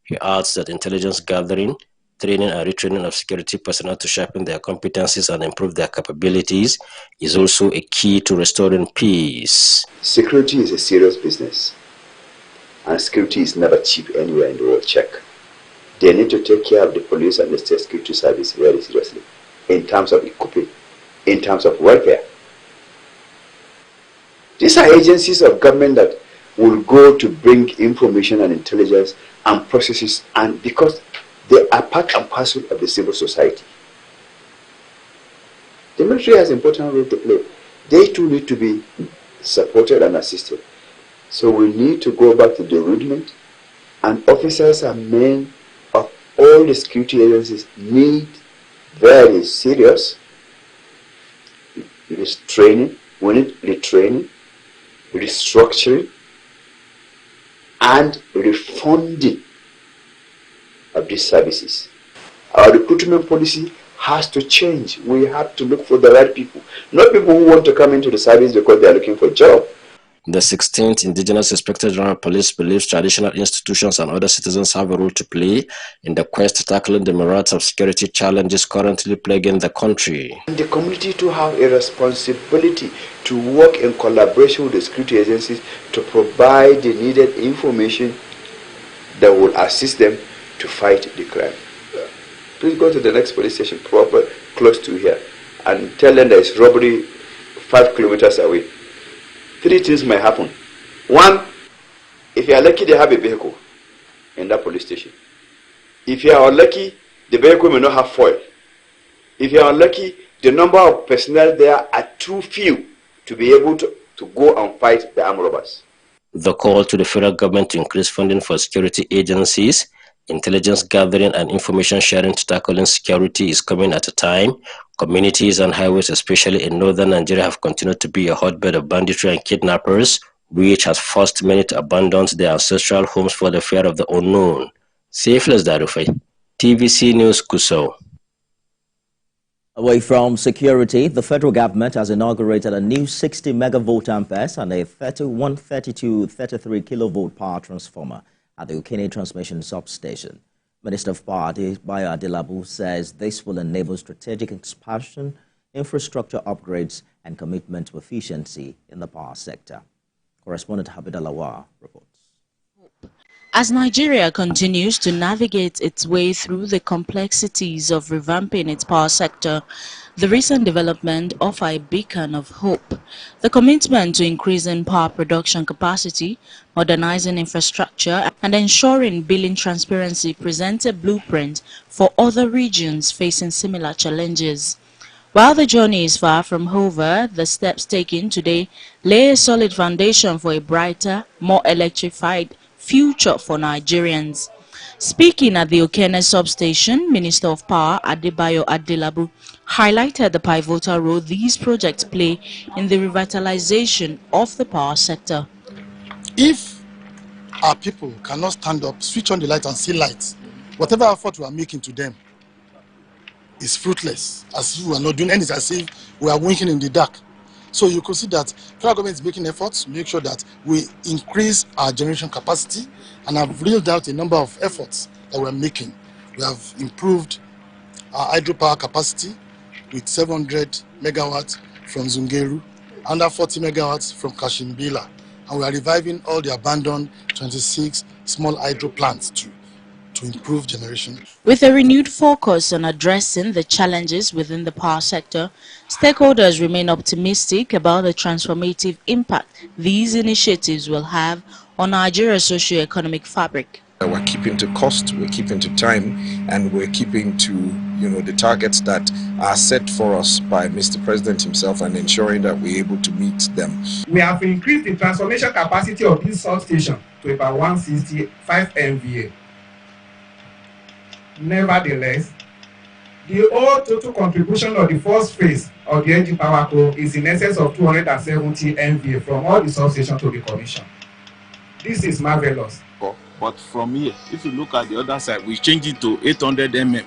He adds that intelligence gathering, training and retraining of security personnel to sharpen their competencies and improve their capabilities is also a key to restoring peace. Security is a serious business, and security is never cheap anywhere in the world. Check. They need to take care of the police and the state security service very seriously, in terms of equipping, in terms of welfare. These are agencies of government that will go to bring information and intelligence and processes, and because they are part and parcel of the civil society. The military has an important role to play. They too need to be supported and assisted. So we need to go back to the rudiment, and officers and men of all the security agencies need very serious training. We need retraining, restructuring, and refunding of these services. Our recruitment policy has to change. We have to look for the right people, not people who want to come into the service because they are looking for a job. The 16th Indigenous Inspector General of Police believes traditional institutions and other citizens have a role to play in the quest to tackling the myriad of security challenges currently plaguing the country. And the community to have a responsibility to work in collaboration with the security agencies to provide the needed information that will assist them to fight the crime. Please go to the next police station close to here and tell them there is robbery 5 kilometers away. 3 things may happen. 1, if you are lucky, they have a vehicle in that police station. If you are unlucky, the vehicle may not have foil. If you are unlucky, the number of personnel there are too few to be able to go and fight the armed robbers. The call to the federal government to increase funding for security agencies, intelligence gathering and information sharing to tackle insecurity is coming at a time communities and highways, especially in northern Nigeria, have continued to be a hotbed of banditry and kidnappers, which has forced many to abandon their ancestral homes for the fear of the unknown. Safely Darufai, TVC News Kuso. Away from security, the federal government has inaugurated a new 60 megavolt amperes and a 132-33 kilovolt power transformer at the Ukene Transmission Substation. Minister of Power Bayo Adelabu says this will enable strategic expansion, infrastructure upgrades, and commitment to efficiency in the power sector. Correspondent Habib Alawa reports. As Nigeria continues to navigate its way through the complexities of revamping its power sector, the recent development offers a beacon of hope. The commitment to increasing power production capacity, modernizing infrastructure, and ensuring billing transparency presents a blueprint for other regions facing similar challenges. While the journey is far from over, the steps taken today lay a solid foundation for a brighter, more electrified future for Nigerians. Speaking at the Ukene substation, Minister of Power Bayo Adelabu highlighted the pivotal role these projects play in the revitalization of the power sector. If our people cannot stand up, switch on the light and see light, whatever effort we are making to them is fruitless, as if we are not doing anything, as if we are winking in the dark. So you could see that federal government is making efforts to make sure that we increase our generation capacity, and have reeled out a number of efforts that we're making. We have improved our hydropower capacity with 700 megawatts from Zungeru, under 40 megawatts from Kashimbila, and we are reviving all the abandoned 26 small hydro plants to improve generation. With a renewed focus on addressing the challenges within the power sector, stakeholders remain optimistic about the transformative impact these initiatives will have on Nigeria's socio-economic fabric. We're keeping to cost, we're keeping to time, and we're keeping to the targets that are set for us by Mr. President himself, and ensuring that we're able to meet them. We have increased the transformation capacity of this substation to about 165 MVA. Nevertheless, the whole total contribution of the first phase of the NG Power Co is in excess of 270 MVA from all the substations to be commissioned. This is marvelous. But from here, if you look at the other side, we change it to 800 mm.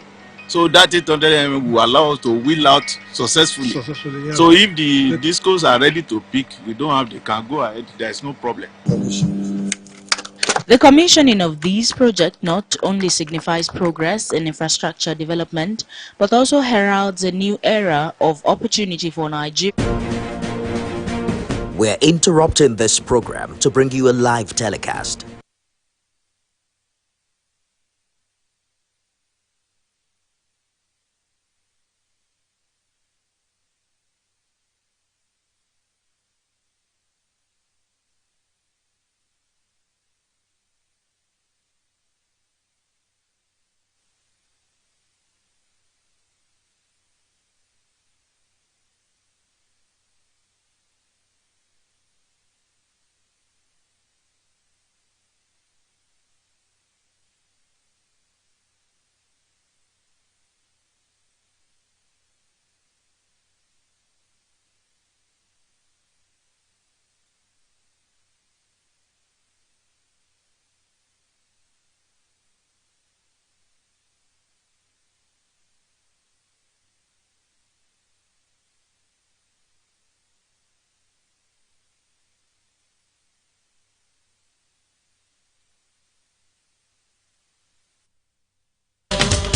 So that 800 mm will allow us to wheel out successfully. Yeah. So if the discos are ready to pick, we don't have, they can go ahead, there is no problem. The commissioning of these projects not only signifies progress in infrastructure development, but also heralds a new era of opportunity for Nigeria. We're interrupting this program to bring you a live telecast.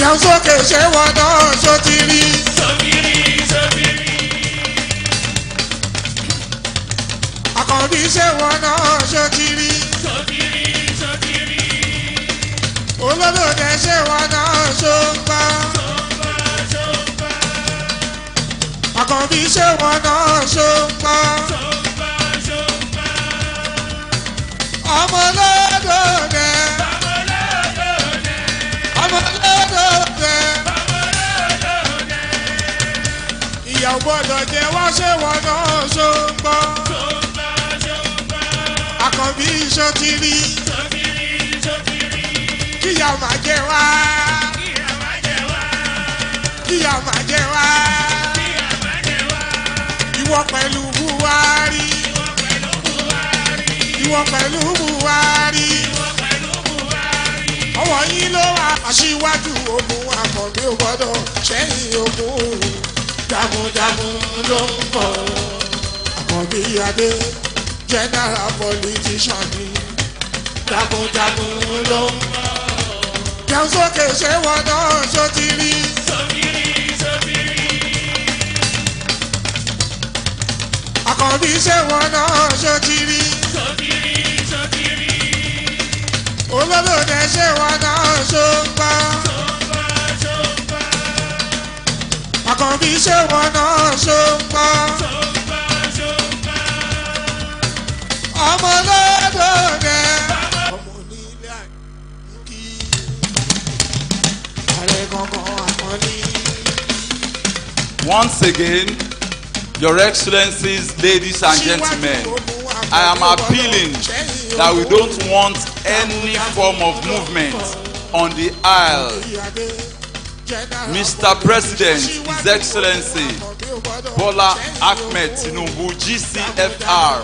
jẹun sókè ṣé wọn náà ṣó ti rí. Àkànbí ṣé wọn náà ṣó ti rí. Olólùdẹ ṣé wọn náà ṣó ń gbá. Àkànbí ṣé wọn náà ṣó ń gbá. Ọmọ lọ́dọ̀ọ́dẹ. Ọmọ lọ́dọ̀ọ́dẹ. Ìyá ò gbọ́dọ̀ jẹ wá ṣé wọn náà ṣó ń gbá. Àkànbí ṣó ti rí. Kíyà máa jẹ wá. Kíyà máa jẹ wá. Ìwọ pẹ̀lú Buhari. Ìwọ pẹ̀lú Buhari. Ọwọ́ yín ló wà aṣíwájú ogun Àkànbí ò gbọ́dọ̀ ṣẹ́yìn ogun. Jagunjagun ló ń bọ̀. Àkànbí Adé general politician ni. Jagunjagun ló ń bọ̀. Jẹun sókè ṣé wọn náà ṣó ti rí. Àkànbí ṣé wọn náà ṣó ti rí. Olólùdẹ ṣé wọn náà ṣó ń gbá. Àkànbí ṣé wọn náà ṣó ń gbá. Ọmọ lọ́dọ̀ọ́dẹ. Ọmọ onílé àìkí. Ààrẹ gangan Àkànbí. Once again, Your Excellencies, ladies and gentlemen, I am appealing that we don't want any form of movement on the aisle. Mr. President, His Excellency, Bola Ahmed Tinubu, GCFR,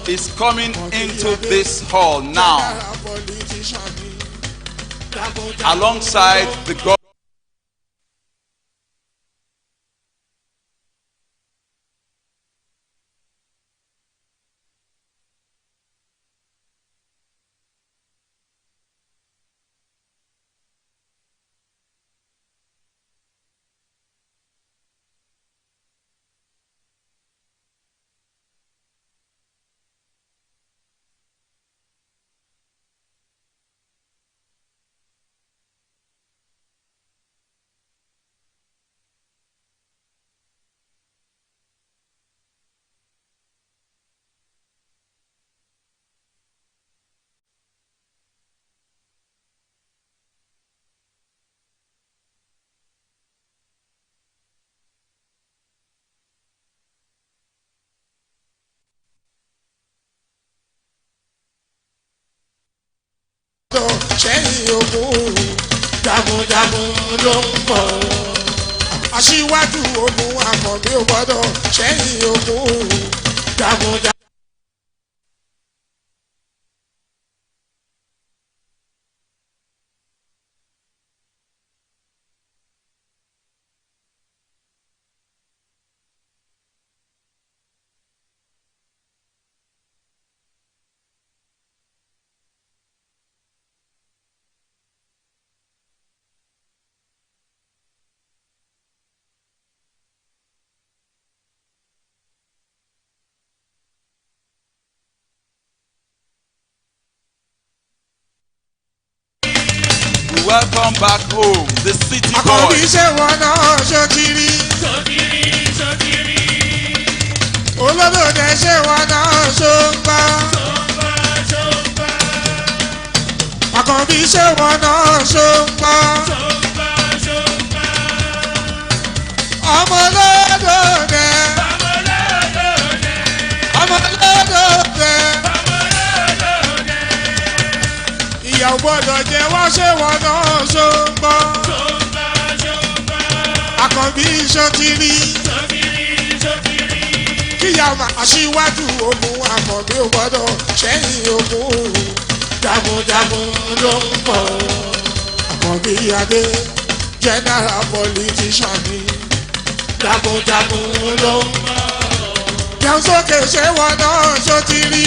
is coming into this hall now alongside the government. Ṣẹ́yìn ogun jagunjagun ló ń bọ̀. Aṣíwájú ogun Àkànbí ò gbọ́dọ̀ ṣẹ́yìn ogun jagunjagun. Welcome back home, the city boy. Àkànbí ṣé wọn náà ṣó ti rí. Olólùdẹ ṣé wọn náà ṣó ń gbá. Àkànbí ṣé wọn náà ṣó ń gbá. Ọmọ lọ́dọ̀ọ́dẹ. Ọmọ lọ́dọ̀ọ́dẹ. Ìyá ò gbọ́dọ̀ jẹ wá ṣé wọn náà ṣó ń gbọ́. Àkànbí ṣó ti rí. Kíyà máa aṣíwájú ogun Àkànbí ò gbọ́dọ̀ ṣẹ́yìn ogun. Jagunjagun ló ń bọ̀. Àkànbí Adé general politician ni. Jagunjagun ló ń bọ̀. Jẹun sókè ṣé wọn náà ṣó ti rí.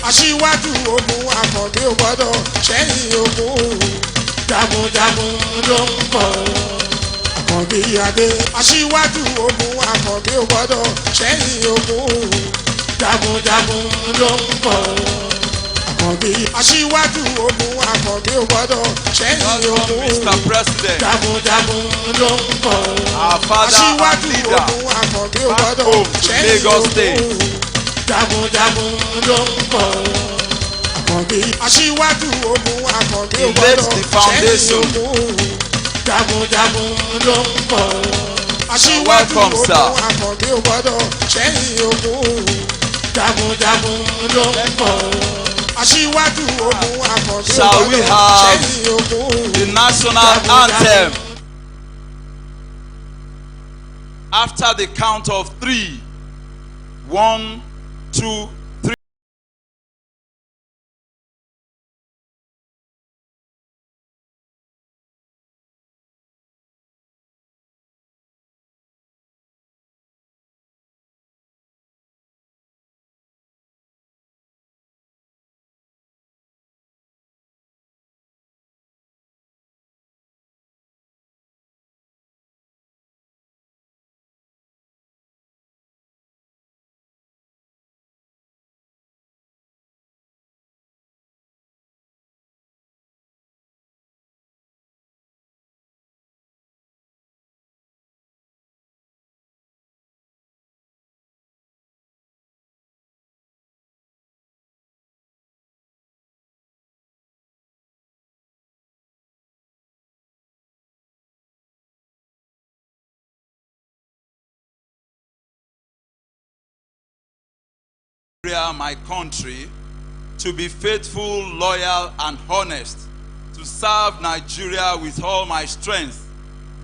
aṣíwájú ogun àkàndé ò gbọ́dọ̀ ṣẹ́yìn ogun jagunjagun ló ń bọ̀ àkàndé adé aṣíwájú ogun àkàndé ò gbọ́dọ̀ ṣẹ́yìn ogun jagunjagun ló ń bọ̀ àkàndé aṣíwájú ogun àkàndé ò gbọ́dọ̀ ṣẹ́yìn ogun jagunjagun ló ń bọ̀ aṣíwájú ogun àkàndé ò gbọ́dọ̀ ṣẹ́yìn ogun jagunjagun ló ń bọ̀ àkàndé aṣíwájú ogun àkàndé ò gbọ́dọ̀ ṣẹ́yìn ogun jagunjagun ló ń bọ̀ aṣíwájú ogun àkàndé ò gbọ́dọ̀ ṣẹ́yìn ogun jagunjagun ló ń bọ̀ aṣíwájú ogun àkàndé ò gbọ́dọ̀ ṣẹ́yìn ogun the national anthem after the count of 3. 1, 2, 3. My country, to be faithful, loyal, and honest, to serve Nigeria with all my strength,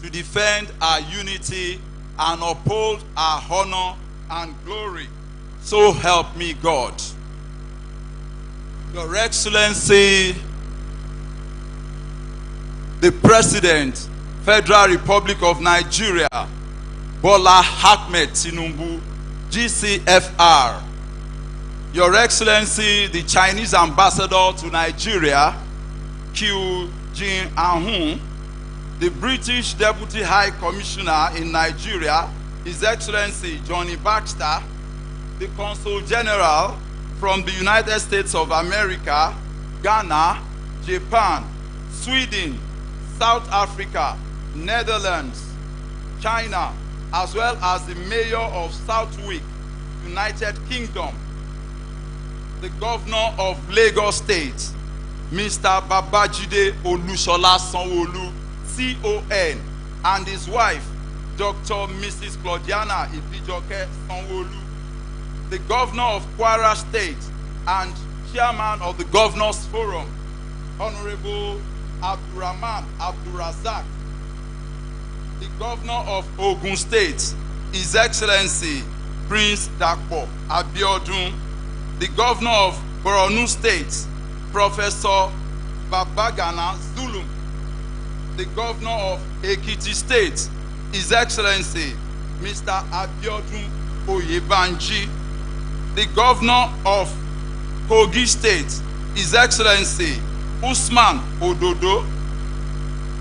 to defend our unity and uphold our honor and glory. So help me God. Your Excellency, the President, Federal Republic of Nigeria, Bola Ahmed Tinubu, GCFR. Your Excellency, the Chinese Ambassador to Nigeria, Q Jin Ahun, the British Deputy High Commissioner in Nigeria, His Excellency Johnny Baxter, the Consul General from the United States of America, Ghana, Japan, Sweden, South Africa, Netherlands, China, as well as the Mayor of Southwick, United Kingdom, the Governor of Lagos State, Mr. Babajide Olusola Sanwo-Olu, CON, and his wife, Dr. Mrs. Claudiana Ibijoke Sanwo-Olu, the Governor of Kwara State and Chairman of the Governors Forum, Honorable Abdurrahman Abdurazak, the Governor of Ogun State, His Excellency Prince Dakpo Abiodun, the Governor of Borno State, Professor Babagana Zulum, the Governor of Ekiti State, His Excellency Mr. Abiodun Oyebanji, the Governor of Kogi State, His Excellency Usman Ododo,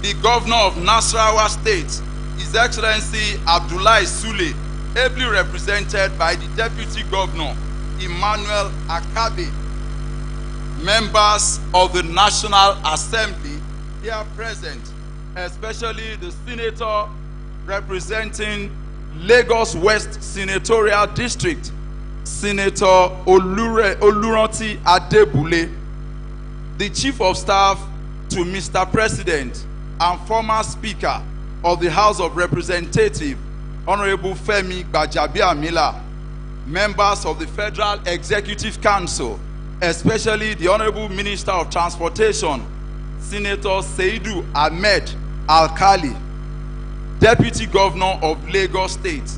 the Governor of Nasarawa State, His Excellency Abdullahi Sule, ably represented by the Deputy Governor Emmanuel Akabe, members of the National Assembly here present, especially the Senator representing Lagos West Senatorial District, Senator Oluranti Adebule, the Chief of Staff to Mr. President and former Speaker of the House of Representatives, Honorable Femi Gbajabiamila, members of the Federal Executive Council, especially the Honorable Minister of Transportation, Senator Seidu Ahmed Alkali, Deputy Governor of Lagos State,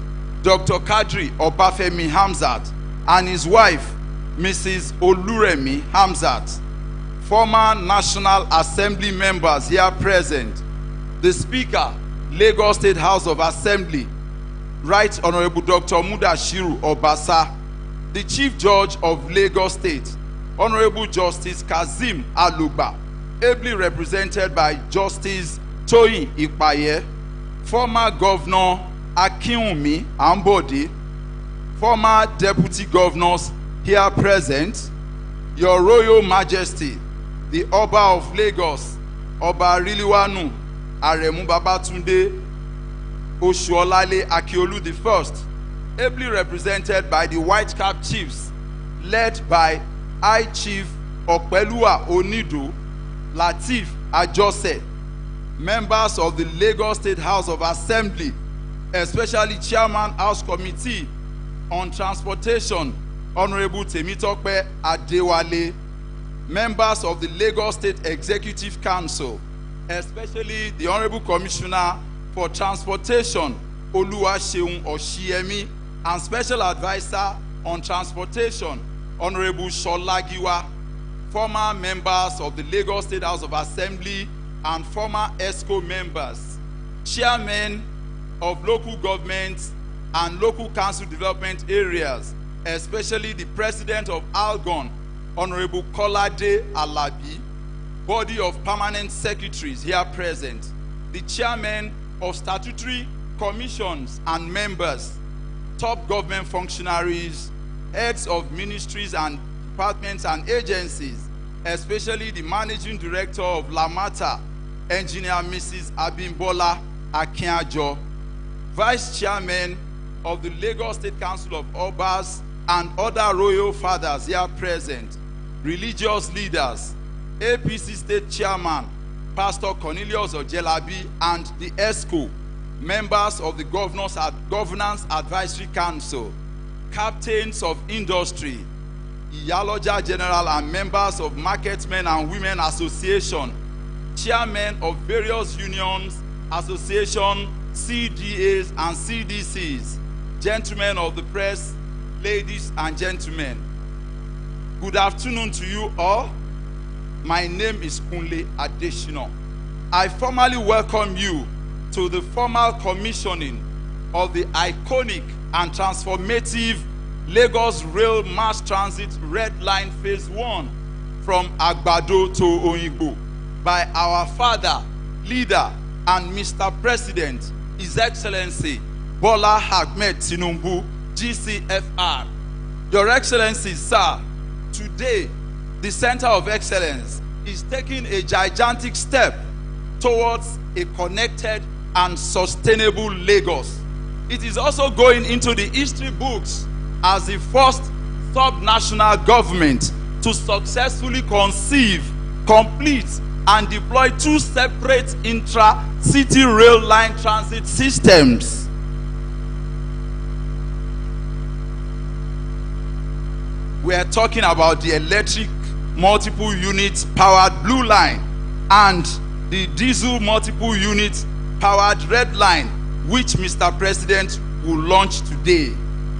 Dr. Kadri Obafemi Hamzat, and his wife, Mrs. Oluremi Hamzat, former National Assembly members here present, the Speaker, Lagos State House of Assembly, Right Honorable Dr. Mudashiru Obasa, the Chief Judge of Lagos State, Honorable Justice Kazeem Alugba, ably represented by Justice Toyin Ipaye, former Governor Akinwumi Ambode, former Deputy Governors here present, Your Royal Majesty, the Oba of Lagos, Oba Riliwanu Aremu Babatunde Oshuolale Akiolu I, ably represented by the White Cap Chiefs, led by High Chief Opelua Onido, Lateef Ajose, members of the Lagos State House of Assembly, especially Chairman House Committee on Transportation, Honorable Temitope Adewale, members of the Lagos State Executive Council, especially the Honorable Commissioner for Transportation, Oluwaseun Oshiemi, and Special Advisor on Transportation, Honorable Sholagiwa, former members of the Lagos State House of Assembly and former ESCO members, chairmen of local governments and local council development areas, especially the President of Algon, Honorable Kolade Alabi, body of permanent secretaries here present, the chairman of statutory commissions and members, top government functionaries, heads of ministries and departments and agencies, especially the managing director of Lamata, Engineer Mrs. Abimbola Akinjo, vice chairman of the Lagos State Council of Obas and other royal fathers here present, religious leaders, APC State Chairman, Pastor Cornelius Ojelabi, and the ESCO, members of the Governance Advisory Council, captains of industry, Iyaloja General and members of Marketmen and Women Association, chairmen of various unions, associations, CDAs and CDCs, gentlemen of the press, ladies and gentlemen. Good afternoon to you all. My name is Kunle Adeshino. I formally welcome you to the formal commissioning of the iconic and transformative Lagos Rail Mass Transit Red Line Phase 1 from Agbado to Oyingbo by our father, leader, and Mr. President, His Excellency Bola Ahmed Tinubu, GCFR. Your Excellency, sir, today the Center of Excellence is taking a gigantic step towards a connected and sustainable Lagos. It is also going into the history books as the first sub-national government to successfully conceive, complete, and deploy two separate intra-city rail line transit systems. We are talking about the electric multiple units powered blue line and the diesel multiple units powered red line, which Mr. President will launch today.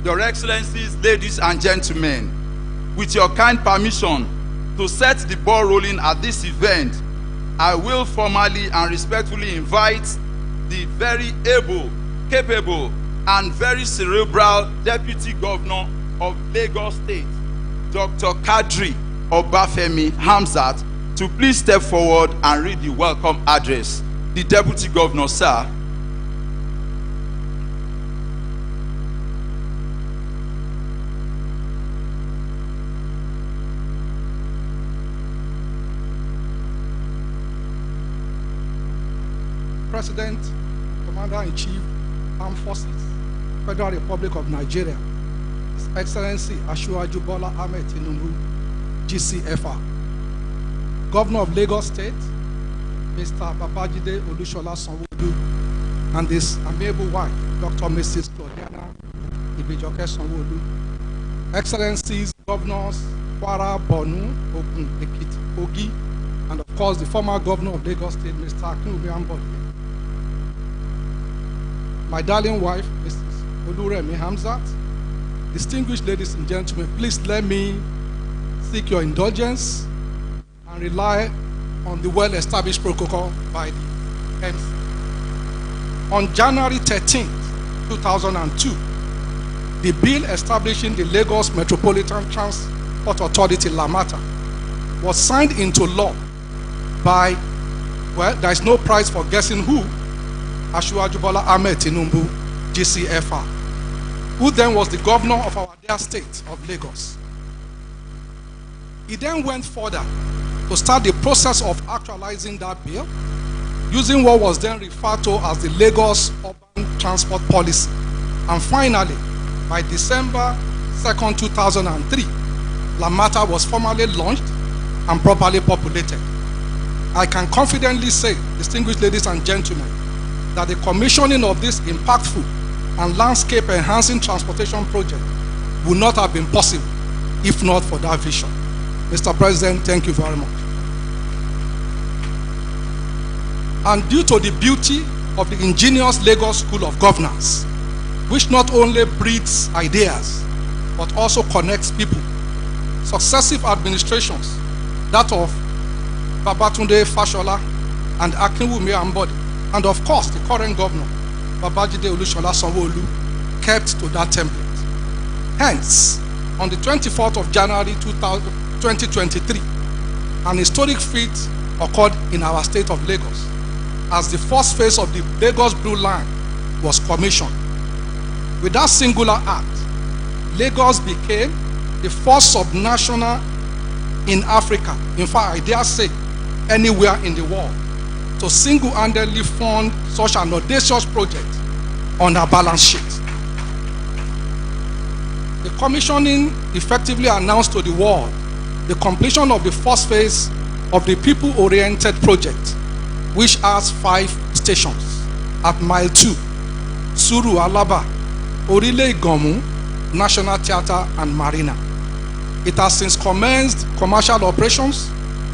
Your Excellencies, ladies and gentlemen, with your kind permission to set the ball rolling at this event, I will formally and respectfully invite the very able, capable, and very cerebral Deputy Governor of Lagos State, Dr. Kadri Obafemi Hamzat, to please step forward and read the welcome address. The Deputy Governor, sir. President, Commander-in-Chief, Armed Forces, Federal Republic of Nigeria, His Excellency Asiwaju Bola Ahmed Tinubu, GCFR, Governor of Lagos State, Mr. Babajide Olusola Sanwo-Olu, and his amiable wife, Dr. Mrs. Claudiana Ibijoke Sanwo-Olu, Excellencies, Governors, Kwara, Borno, Ogun, Ekiti, Kogi, and of course the former Governor of Lagos State, Mr. Akinwumi Ambode, my darling wife, Mrs. Oluremi Hamzat, distinguished ladies and gentlemen, please let me seek your indulgence and rely on the well-established protocol by the MC. On January 13, 2002, the bill establishing the Lagos Metropolitan Port Authority, Lamata, was signed into law by, well, there is no prize for guessing who, Asiwaju Bola Ahmed Tinubu, GCFR, who then was the governor of our dear state of Lagos. He then went further to start the process of actualizing that bill, using what was then referred to as the Lagos Urban Transport Policy. And finally, by December 2nd, 2003, Lamata was formally launched and properly populated. I can confidently say, distinguished ladies and gentlemen, that the commissioning of this impactful and landscape-enhancing transportation project would not have been possible if not for that vision. Mr. President, thank you very much. And due to the beauty of the ingenious Lagos School of Governance, which not only breeds ideas, but also connects people, successive administrations, that of Babatunde Fashola and Akinwumi Ambode, and of course the current governor, Babajide Olusola Sanwo-Olu, kept to that template. Hence, on the 24th of January 2023, an historic feat occurred in our state of Lagos as the first phase of the Lagos Blue Line was commissioned. With that singular act, Lagos became the first subnational in Africa, in fact I dare say anywhere in the world, to single-handedly fund such an audacious project on a balance sheet. The commissioning effectively announced to the world the completion of the first phase of the people-oriented project, which has 5 stations at Mile 2, Suru Alaba, Orile Igomu, National Theatre and Marina. It has since commenced commercial operations,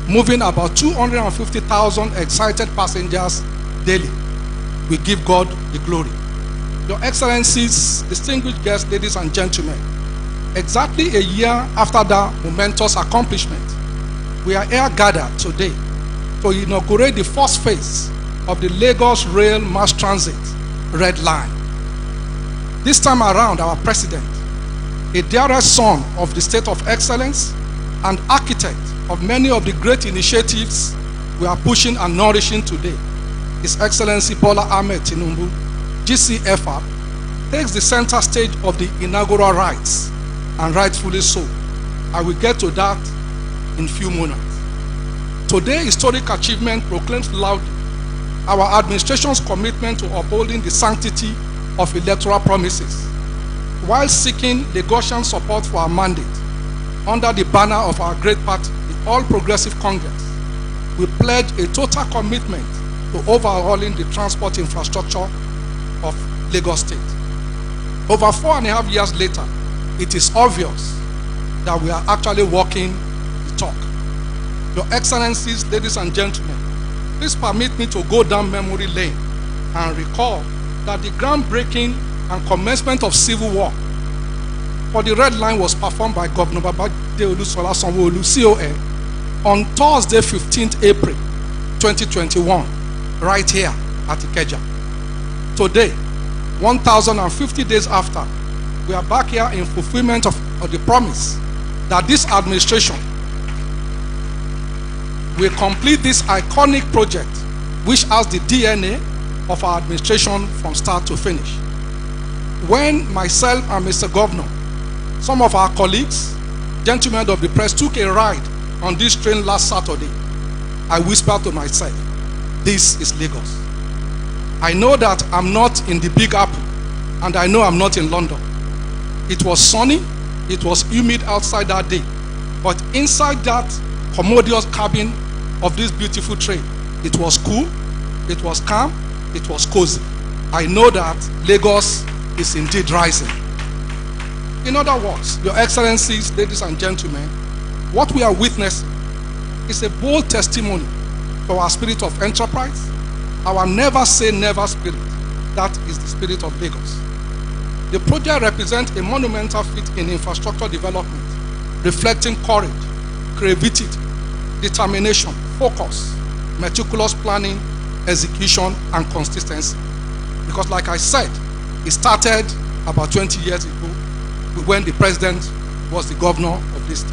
moving about 250,000 excited passengers daily. We give God the glory. Your Excellencies, distinguished guests, ladies and gentlemen, exactly a year after that momentous accomplishment, we are here gathered today to inaugurate the first phase of the Lagos Rail Mass Transit Red Line. This time around, our president, a dearest son of the state of excellence and architect of many of the great initiatives we are pushing and nourishing today, His Excellency Bola Ahmed Tinubu, GCFR, takes the center stage of the inaugural rites, and rightfully so. I will get to that in a few moments. Today's historic achievement proclaims loudly our administration's commitment to upholding the sanctity of electoral promises, while seeking Lagosian support for our mandate under the banner of our great party, the All Progressive Congress. We pledge a total commitment to overhauling the transport infrastructure of Lagos State. Over 4.5 years later, it is obvious that we are actually walking the talk. Your Excellencies, ladies and gentlemen, please permit me to go down memory lane and recall that the groundbreaking and commencement of civil work for the Red Line was performed by Governor Babajide Olusola Sanwo-Olu, CON, on Thursday, 15th April 2021, right here at Ikeja. Today, 1,050 days after, we are back here in fulfillment of the promise that this administration will complete this iconic project, which has the DNA of our administration from start to finish. When myself and Mr. Governor, some of our colleagues, gentlemen of the press, took a ride on this train last Saturday, I whispered to myself, this is Lagos. I know that I'm not in the Big Apple, and I know I'm not in London. It was sunny, it was humid outside that day, but inside that commodious cabin of this beautiful train, it was cool, it was calm, it was cozy. I know that Lagos is indeed rising. In other words, Your Excellencies, ladies and gentlemen, what we are witnessing is a bold testimony to our spirit of enterprise, our never say never spirit. That is the spirit of Lagos. The project represents a monumental feat in infrastructure development, reflecting courage, creativity, determination, focus, meticulous planning, execution, and consistency. Because like I said, it started about 20 years ago when the president was the governor of this state.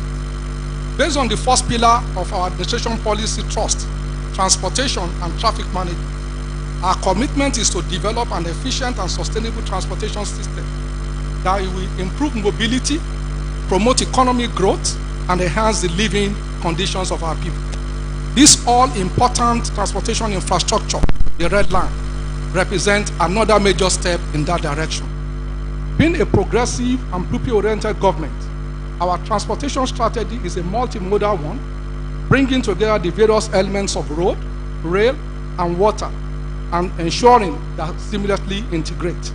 Based on the first pillar of our administration policy trust, transportation and traffic management, our commitment is to develop an efficient and sustainable transportation system that will improve mobility, promote economic growth, and enhance the living conditions of our people. This all-important transportation infrastructure, the Red Line, represents another major step in that direction. Being a progressive and people-oriented government, our transportation strategy is a multimodal one, bringing together the various elements of road, rail, and water, and ensuring that seamlessly integrate.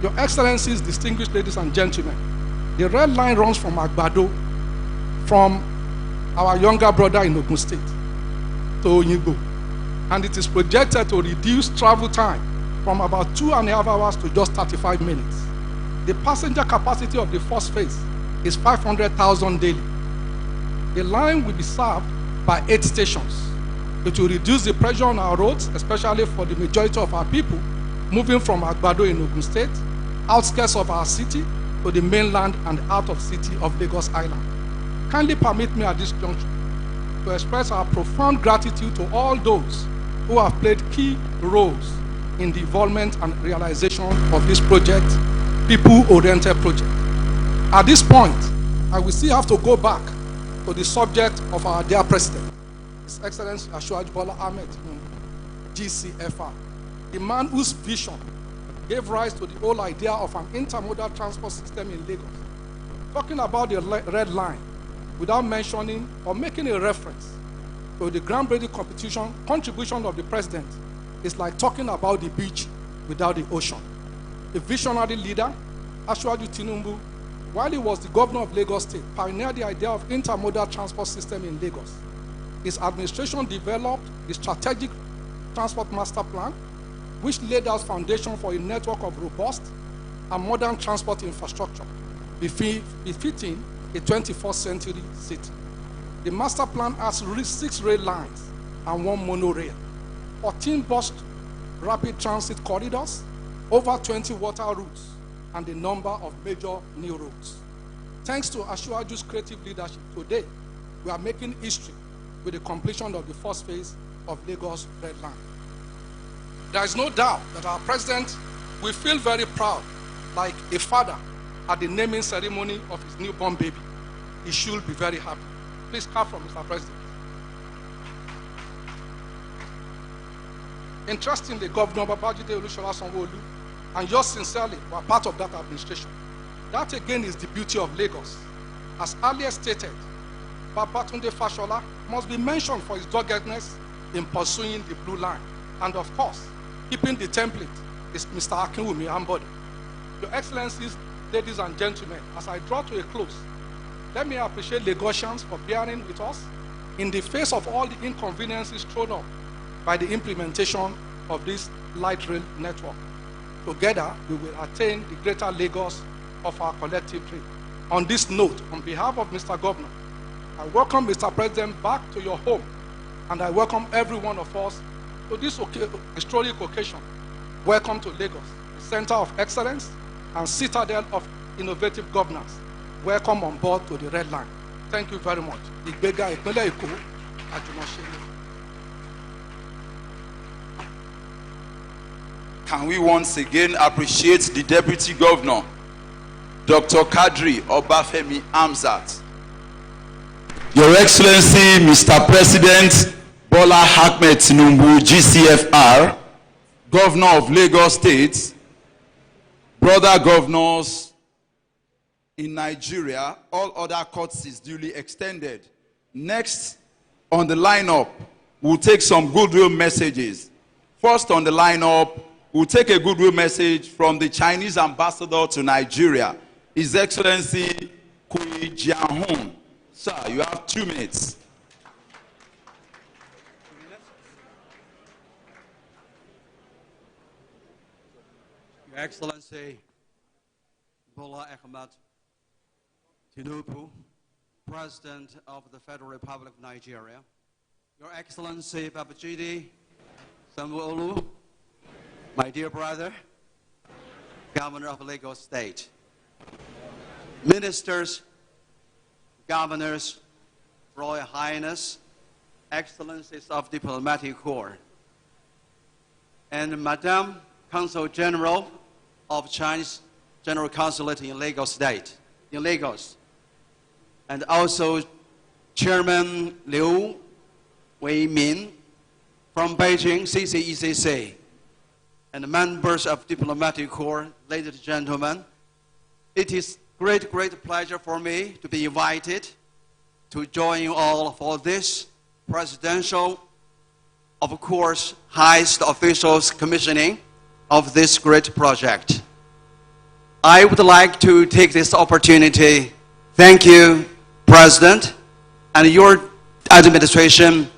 Your Excellencies, distinguished ladies and gentlemen, the Red Line runs from Agbado, from our younger brother in Ogun State, to Oyingbo, and it is projected to reduce travel time from about 2.5 hours to just 35 minutes. The passenger capacity of the first phase is 500,000 daily. The line will be served by 8 stations. It will reduce the pressure on our roads, especially for the majority of our people moving from Agbado in Ogun State, outskirts of our city, to the mainland and out of city of Lagos Island. Kindly permit me at this juncture to express our profound gratitude to all those who have played key roles in the involvement and realization of this project, people-oriented project. At this point, I will still have to go back to the subject of our dear President, His Excellency Asiwaju Bola Ahmed Tinubu, GCFR, the man whose vision gave rise to the whole idea of an intermodal transport system in Lagos. Talking about the Red Line without mentioning or making a reference to the groundbreaking contribution of the President is like talking about the beach without the ocean. The visionary leader, Asiwaju Tinubu, while he was the governor of Lagos State, pioneered the idea of intermodal transport system in Lagos. His administration developed the strategic transport master plan, which laid out foundation for a network of robust and modern transport infrastructure befitting a 21st century city. The master plan has 6 rail lines and 1 monorail, 14 bus rapid transit corridors, over 20 water routes, and a number of major new roads. Thanks to Asiwaju's creative leadership, today we are making history with the completion of the first phase of Lagos Red Line. There is no doubt that our president will feel very proud, like a father at the naming ceremony of his newborn baby. He should be very happy. Please clap for Mr. President. Interestingly, Governor Babajide Olusola Sanwo-Olu and yours sincerely were part of that administration. That again is the beauty of Lagos. As earlier stated, Babatunde Fashola must be mentioned for his doggedness in pursuing the Blue Line. And of course, keeping the template is Mr. Akinwumi Ambode. Your Excellencies, ladies and gentlemen, as I draw to a close, let me appreciate Lagosians for bearing with us in the face of all the inconveniences thrown up by the implementation of this light rail network. Together, we will attain the greater Lagos of our collective dream. On this note, on behalf of Mr. Governor, I welcome Mr. President back to your home, and I welcome every one of us to this historic occasion. Welcome to Lagos, the center of excellence and citadel of innovative governance. Welcome on board to the Red Line. Thank you very much. Ìgbéga ìpínlẹ̀ Èkó, àjùmọ̀ṣe. Can we once again appreciate the Deputy Governor, Dr. Kadri Obafemi Amzat. Your Excellency, Mr. President Bola Ahmed Tinubu, GCFR, Governor of Lagos State, brother governors in Nigeria, all other courtesies duly extended. Next on the lineup, we'll take some goodwill messages. First on the lineup, we'll take a goodwill message from the Chinese ambassador to Nigeria, His Excellency Kui Jianhong. Sir, you have 2 minutes. Your Excellency Bola Ahmed Tinubu, President of the Federal Republic of Nigeria, Your Excellency Babajide Sanwo-Olu, my dear brother, Governor of Lagos State, ministers, governors, Royal Highness, Excellencies of Diplomatic Corps, and Madam Consul General of Chinese General Consulate in Lagos, and also Chairman Liu Weimin from Beijing CCECC, and members of Diplomatic Corps, ladies and gentlemen. It is great pleasure for me to be invited to join you all for this presidential, of course, highest officials commissioning of this great project. I would like to take this opportunity, thank you, President, and your administration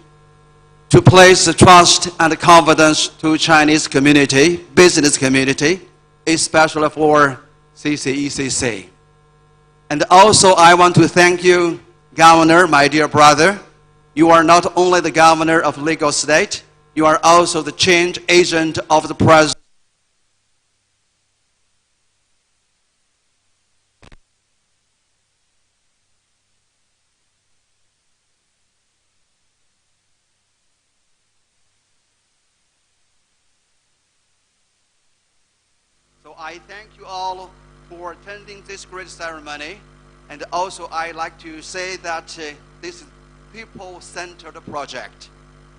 to place the trust and confidence to Chinese community, business community, especially for CCECC. And also I want to thank you, Governor, my dear brother. You are not only the governor of Lagos State, you are also the change agent of the President. So I thank you all for attending this great ceremony. And also I'd like to say that this is people-centered project.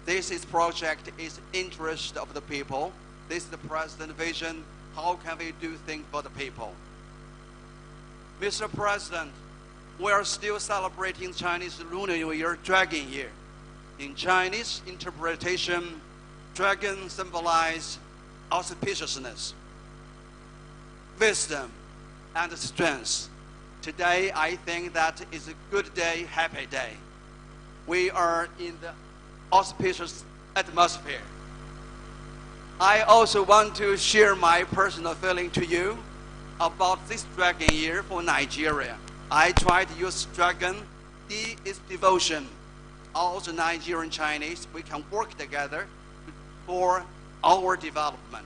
This project is interest of the people. This is the President's vision. How can we do things for the people? Mr. President, we are still celebrating Chinese Lunar New Year, Dragon Year. In Chinese interpretation, dragon symbolizes auspiciousness, wisdom, and strength. Today, I think that is a good day, happy day. We are in the auspicious atmosphere. I also want to share my personal feeling to you about this Dragon Year for Nigeria. I try to use dragon, its devotion. All the Nigerian Chinese, we can work together for our development.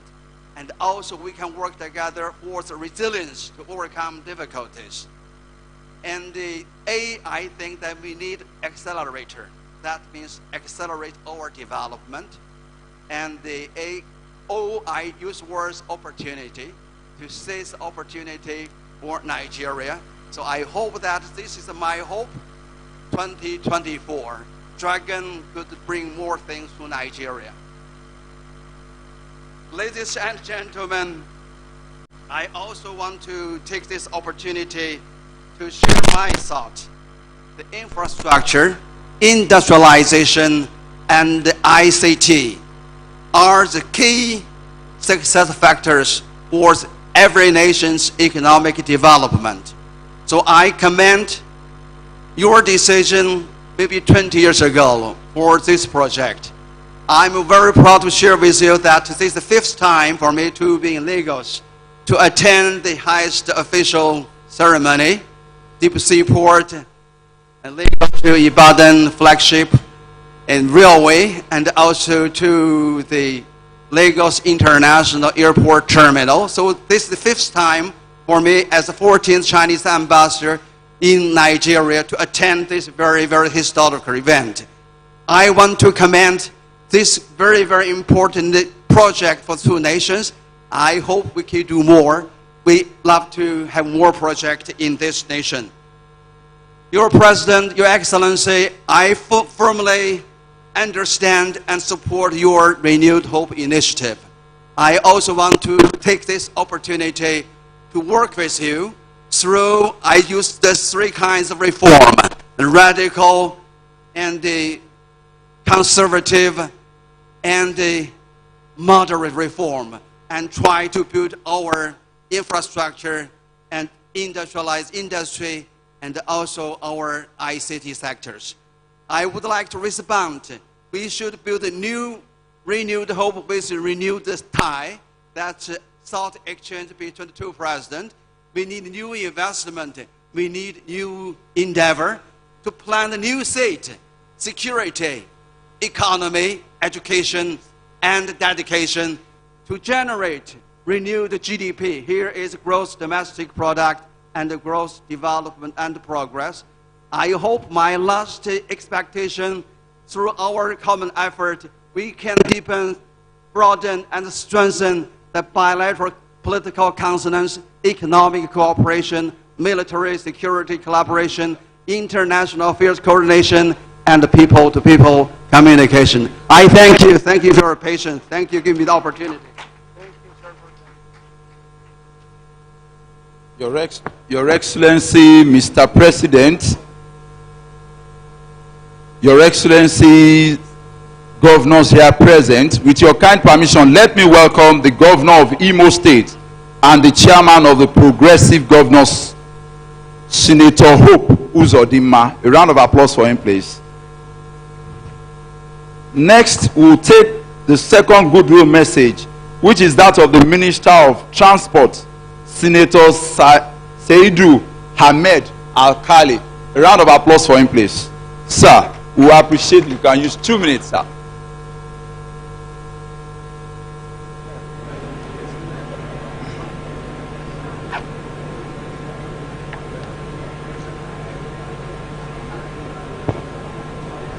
And also we can work together for the resilience to overcome difficulties. And the A, I think that we need accelerator. That means accelerate our development. And the O, I use words opportunity to seize opportunity for Nigeria. So I hope that this is my hope. 2024, Dragon could bring more things to Nigeria. Ladies and gentlemen, I also want to take this opportunity to share my thought. The infrastructure, industrialization, and the ICT are the key success factors for every nation's economic development. So I commend your decision maybe 20 years ago for this project. I'm very proud to share with you that this is the 5th time for me to be in Lagos to attend the highest official ceremony, Deep Sea Port, and Lagos to Ibadan flagship and railway, and also to the Lagos International Airport Terminal. So this is the 5th time for me as the 14th Chinese ambassador in Nigeria to attend this very, very historical event. I want to commend this very, very important project for two nations. I hope we can do more. We love to have more projects in this nation. Your President, Your Excellency, I firmly understand and support your Renewed Hope initiative. I also want to take this opportunity to work with you through, I use the 3 kinds of reform, the radical and the conservative and the moderate reform, and try to build our infrastructure and industrialize industry and also our ICT sectors. I would like to respond. We should build a new renewed hope with renewed tie. That's thought exchange between the 2 presidents. We need new investment. We need new endeavor to plan a new state, security, economy, education, and dedication to generate renewed GDP. Here is gross domestic product and the gross development and progress. I hope my last expectation, through our common effort, we can deepen, broaden, and strengthen the bilateral political consonance, economic cooperation, military security collaboration, international affairs coordination, and people-to-people communication. I thank you. Thank you for your patience. Thank you for giving me the opportunity. Your Excellency, Mr. President, Your Excellency, governors here present, with your kind permission, let me welcome the governor of Imo State and the chairman of the Progressive Governors, Senator Hope Uzodinma. A round of applause for him, please. Next, we'll take the second goodwill message, which is that of the Minister of Transport, Senator Saidu Hamed Al-Khali. A round of applause for him, please. Sir, we appreciate you can use 2 minutes, sir.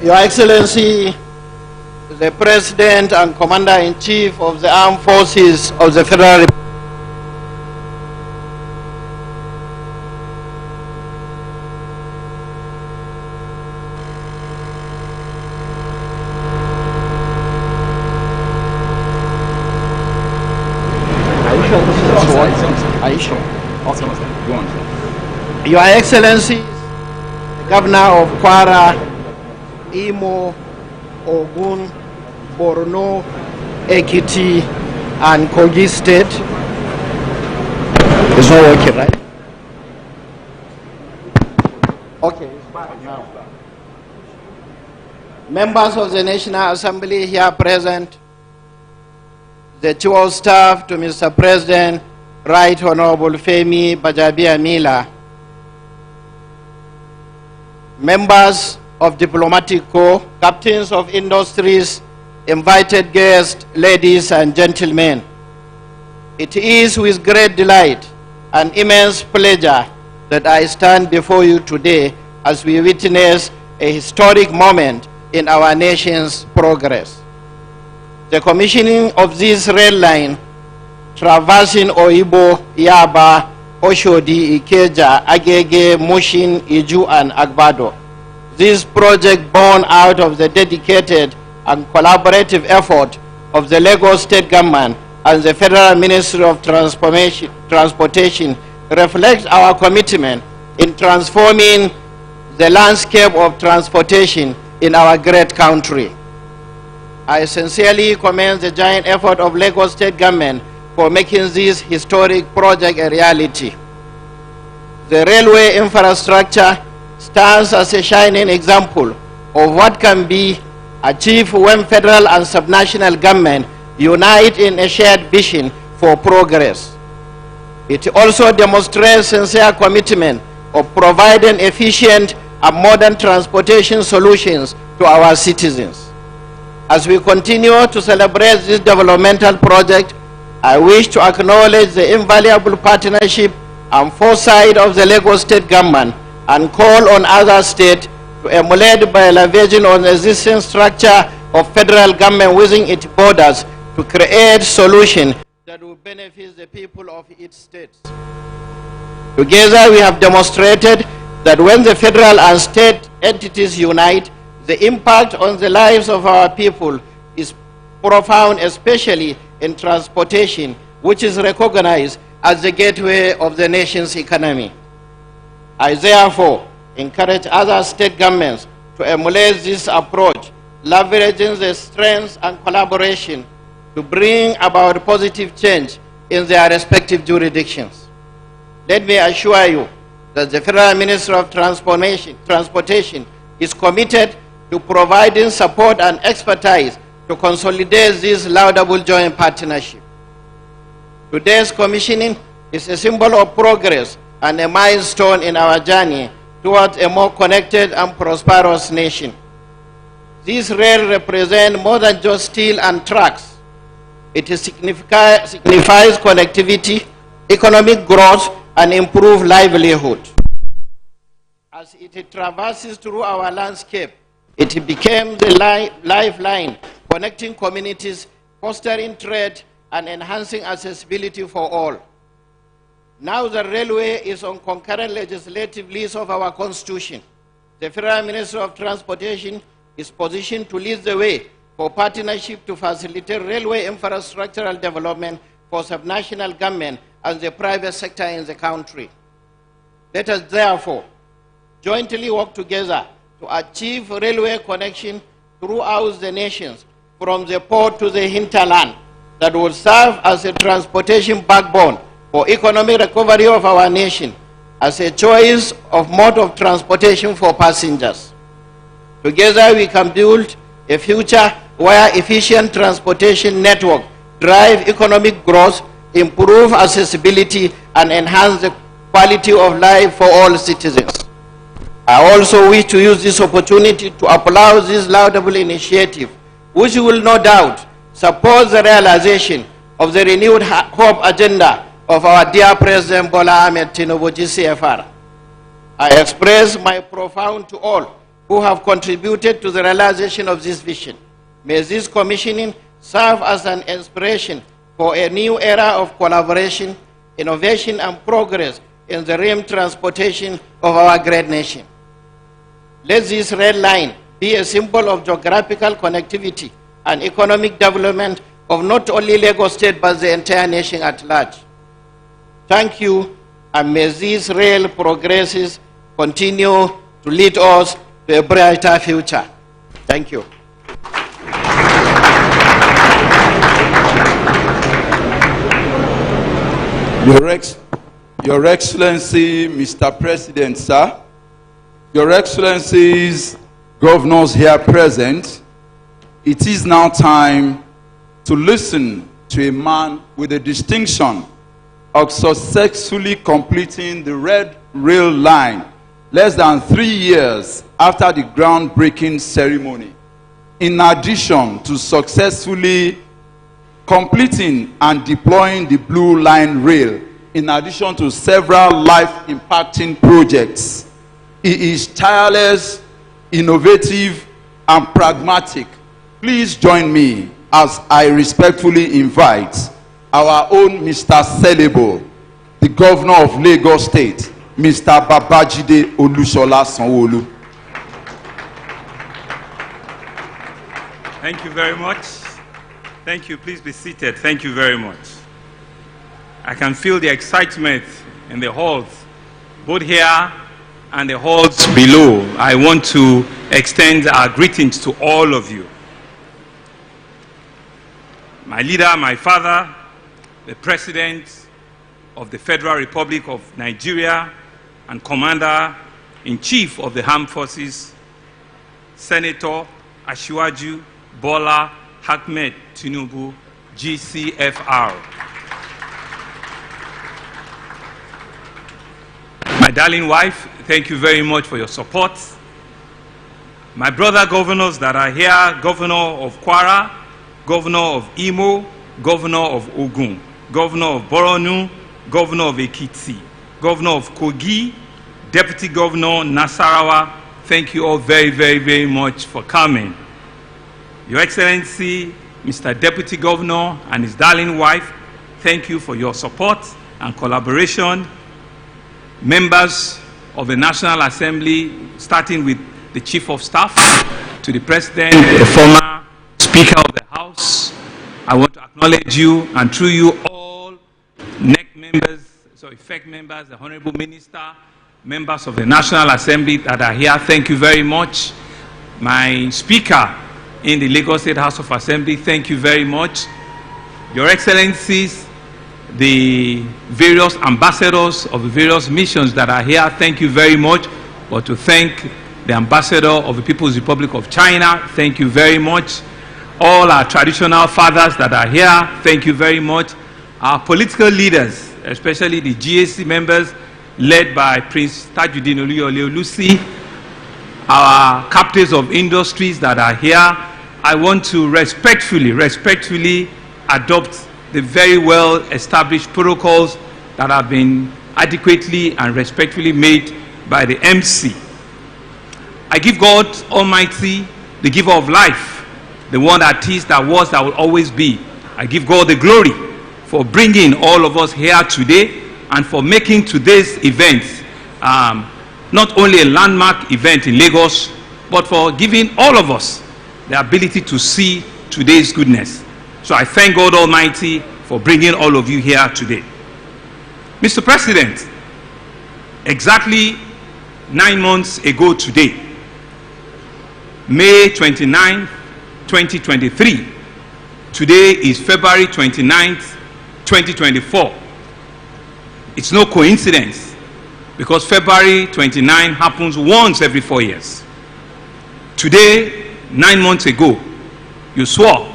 Your Excellency, the President and Commander-in-Chief of the Armed Forces of the Federal Republic, Your Excellency, the Governor of Kwara, Imo, Ogun, Borno, Ekiti, and Kogi State. It's not working, right? Okay, it's back now. Members of the National Assembly here present, the Chief of Staff to Mr. President, Right Honorable Femi Bajabiamila, members of Diplomatic Corps, captains of industries, invited guests, ladies and gentlemen. It is with great delight and immense pleasure that I stand before you today as we witness a historic moment in our nation's progress. The commissioning of this rail line traversing Oibo, Yaba, Oshodi, Ikeja, Agege, Mushin, Iju, and Agbado. This project born out of the dedicated and collaborative effort of the Lagos State Government and the Federal Ministry of Transportation reflects our commitment in transforming the landscape of transportation in our great country. I sincerely commend the giant effort of Lagos State Government for making this historic project a reality. The railway infrastructure stands as a shining example of what can be achieved when federal and subnational government unite in a shared vision for progress. It also demonstrates sincere commitment of providing efficient and modern transportation solutions to our citizens. As we continue to celebrate this developmental project, I wish to acknowledge the invaluable partnership and foresight of the Lagos State Government and call on other states to emulate by leveraging on the existing structure of federal government within its borders to create solutions that will benefit the people of its states. Together we have demonstrated that when the federal and state entities unite, the impact on the lives of our people is profound, especially in transportation, which is recognized as the gateway of the nation's economy. I therefore encourage other state governments to emulate this approach, leveraging the strengths and collaboration to bring about positive change in their respective jurisdictions. Let me assure you that the Federal Ministry of Transportation is committed to providing support and expertise to consolidate this laudable joint partnership. Today's commissioning is a symbol of progress and a milestone in our journey towards a more connected and prosperous nation. This rail represents more than just steel and tracks. It signifies connectivity, economic growth, and improved livelihood. As As it traverses through our landscape, it became the lifeline, connecting communities, fostering trade, and enhancing accessibility for all. Now the railway is on concurrent legislative list of our Constitution. The Federal Ministry of Transportation is positioned to lead the way for partnership to facilitate railway infrastructural development for subnational government and the private sector in the country. Let us therefore jointly work together to achieve railway connection throughout the nations, from the port to the hinterland, that will serve as a transportation backbone for economic recovery of our nation, as a choice of mode of transportation for passengers. Together we can build a future where efficient transportation network drive economic growth, improve accessibility, and enhance the quality of life for all citizens. I also wish to use this opportunity to applaud this laudable initiative, which will no doubt support the realization of the renewed hope agenda of our dear President Bola Ahmed Tinubu GCFR. I express my profound to all who have contributed to the realization of this vision. May this commissioning serve as an inspiration for a new era of collaboration, innovation, and progress in the rail transportation of our great nation. Let this red line be a symbol of geographical connectivity and economic development of not only Lagos State but the entire nation at large. Thank you, and may these rail progresses continue to lead us to a brighter future. Thank you. Your Excellency, Mr. President, sir, Your Excellencies, governors here present, it is now time to listen to a man with the distinction of successfully completing the Red Rail Line less than 3 years after the groundbreaking ceremony. In addition to successfully completing and deploying the Blue Line Rail, in addition to several life-impacting projects, he is tireless, innovative, and pragmatic. Please join me as I respectfully invite our own Mr. Celebo, the Governor of Lagos State, Mr. Babajide Olusola Sanwo-Olu. Thank you very much. Thank you. Please be seated. Thank you very much. I can feel the excitement in the halls, both here and the halls below. I want to extend our greetings to all of you. My leader, my father, the President of the Federal Republic of Nigeria and Commander-in-Chief of the Armed Forces, Senator Asiwaju Bola Ahmed Tinubu, GCFR. My darling wife, thank you very much for your support. My brother governors that are here, Governor of Kwara, Governor of Imo, Governor of Ogun, Governor of Borno, Governor of Ekiti, Governor of Kogi, Deputy Governor Nasarawa, thank you all very, very, very much for coming. Your Excellency, Mr. Deputy Governor and his darling wife, thank you for your support and collaboration. Members of the National Assembly, starting with the Chief of Staff, to the President, the former Speaker of the House, I want to acknowledge you, and through you all NEC members, FEC members, the Honorable Minister, members of the National Assembly that are here, thank you very much. My Speaker in the Lagos State House of Assembly, thank you very much. Your Excellencies, the various ambassadors of the various missions that are here, thank you very much. But to thank the ambassador of the People's Republic of China, thank you very much. All our traditional fathers that are here, thank you very much. Our political leaders, especially the GAC members led by Prince Tajuddin Oluyole Olusi, our captains of industries that are here, I want to respectfully adopt the very well established protocols that have been adequately and respectfully made by the MC. I give God Almighty, the giver of life, the one that is, that was, that will always be. I give God the glory for bringing all of us here today and for making today's event not only a landmark event in Lagos, but for giving all of us the ability to see today's goodness. So I thank God Almighty for bringing all of you here today. Mr. President, exactly 9 months ago today, May 29, 2023, today is February 29th, 2024. It's no coincidence because February 29 happens once every 4 years. Today, 9 months ago, you swore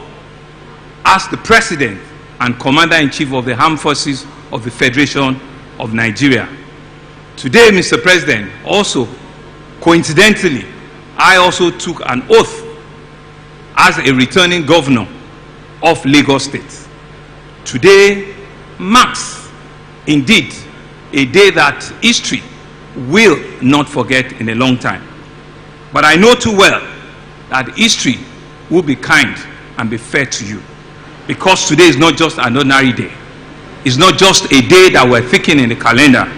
as the President and Commander-in-Chief of the Armed Forces of the Federation of Nigeria. Today, Mr. President, also, coincidentally, I also took an oath as a returning governor of Lagos State. Today marks, indeed, a day that history will not forget in a long time. But I know too well that history will be kind and be fair to you, because today is not just an ordinary day. It's not just a day that we're thinking in the calendar.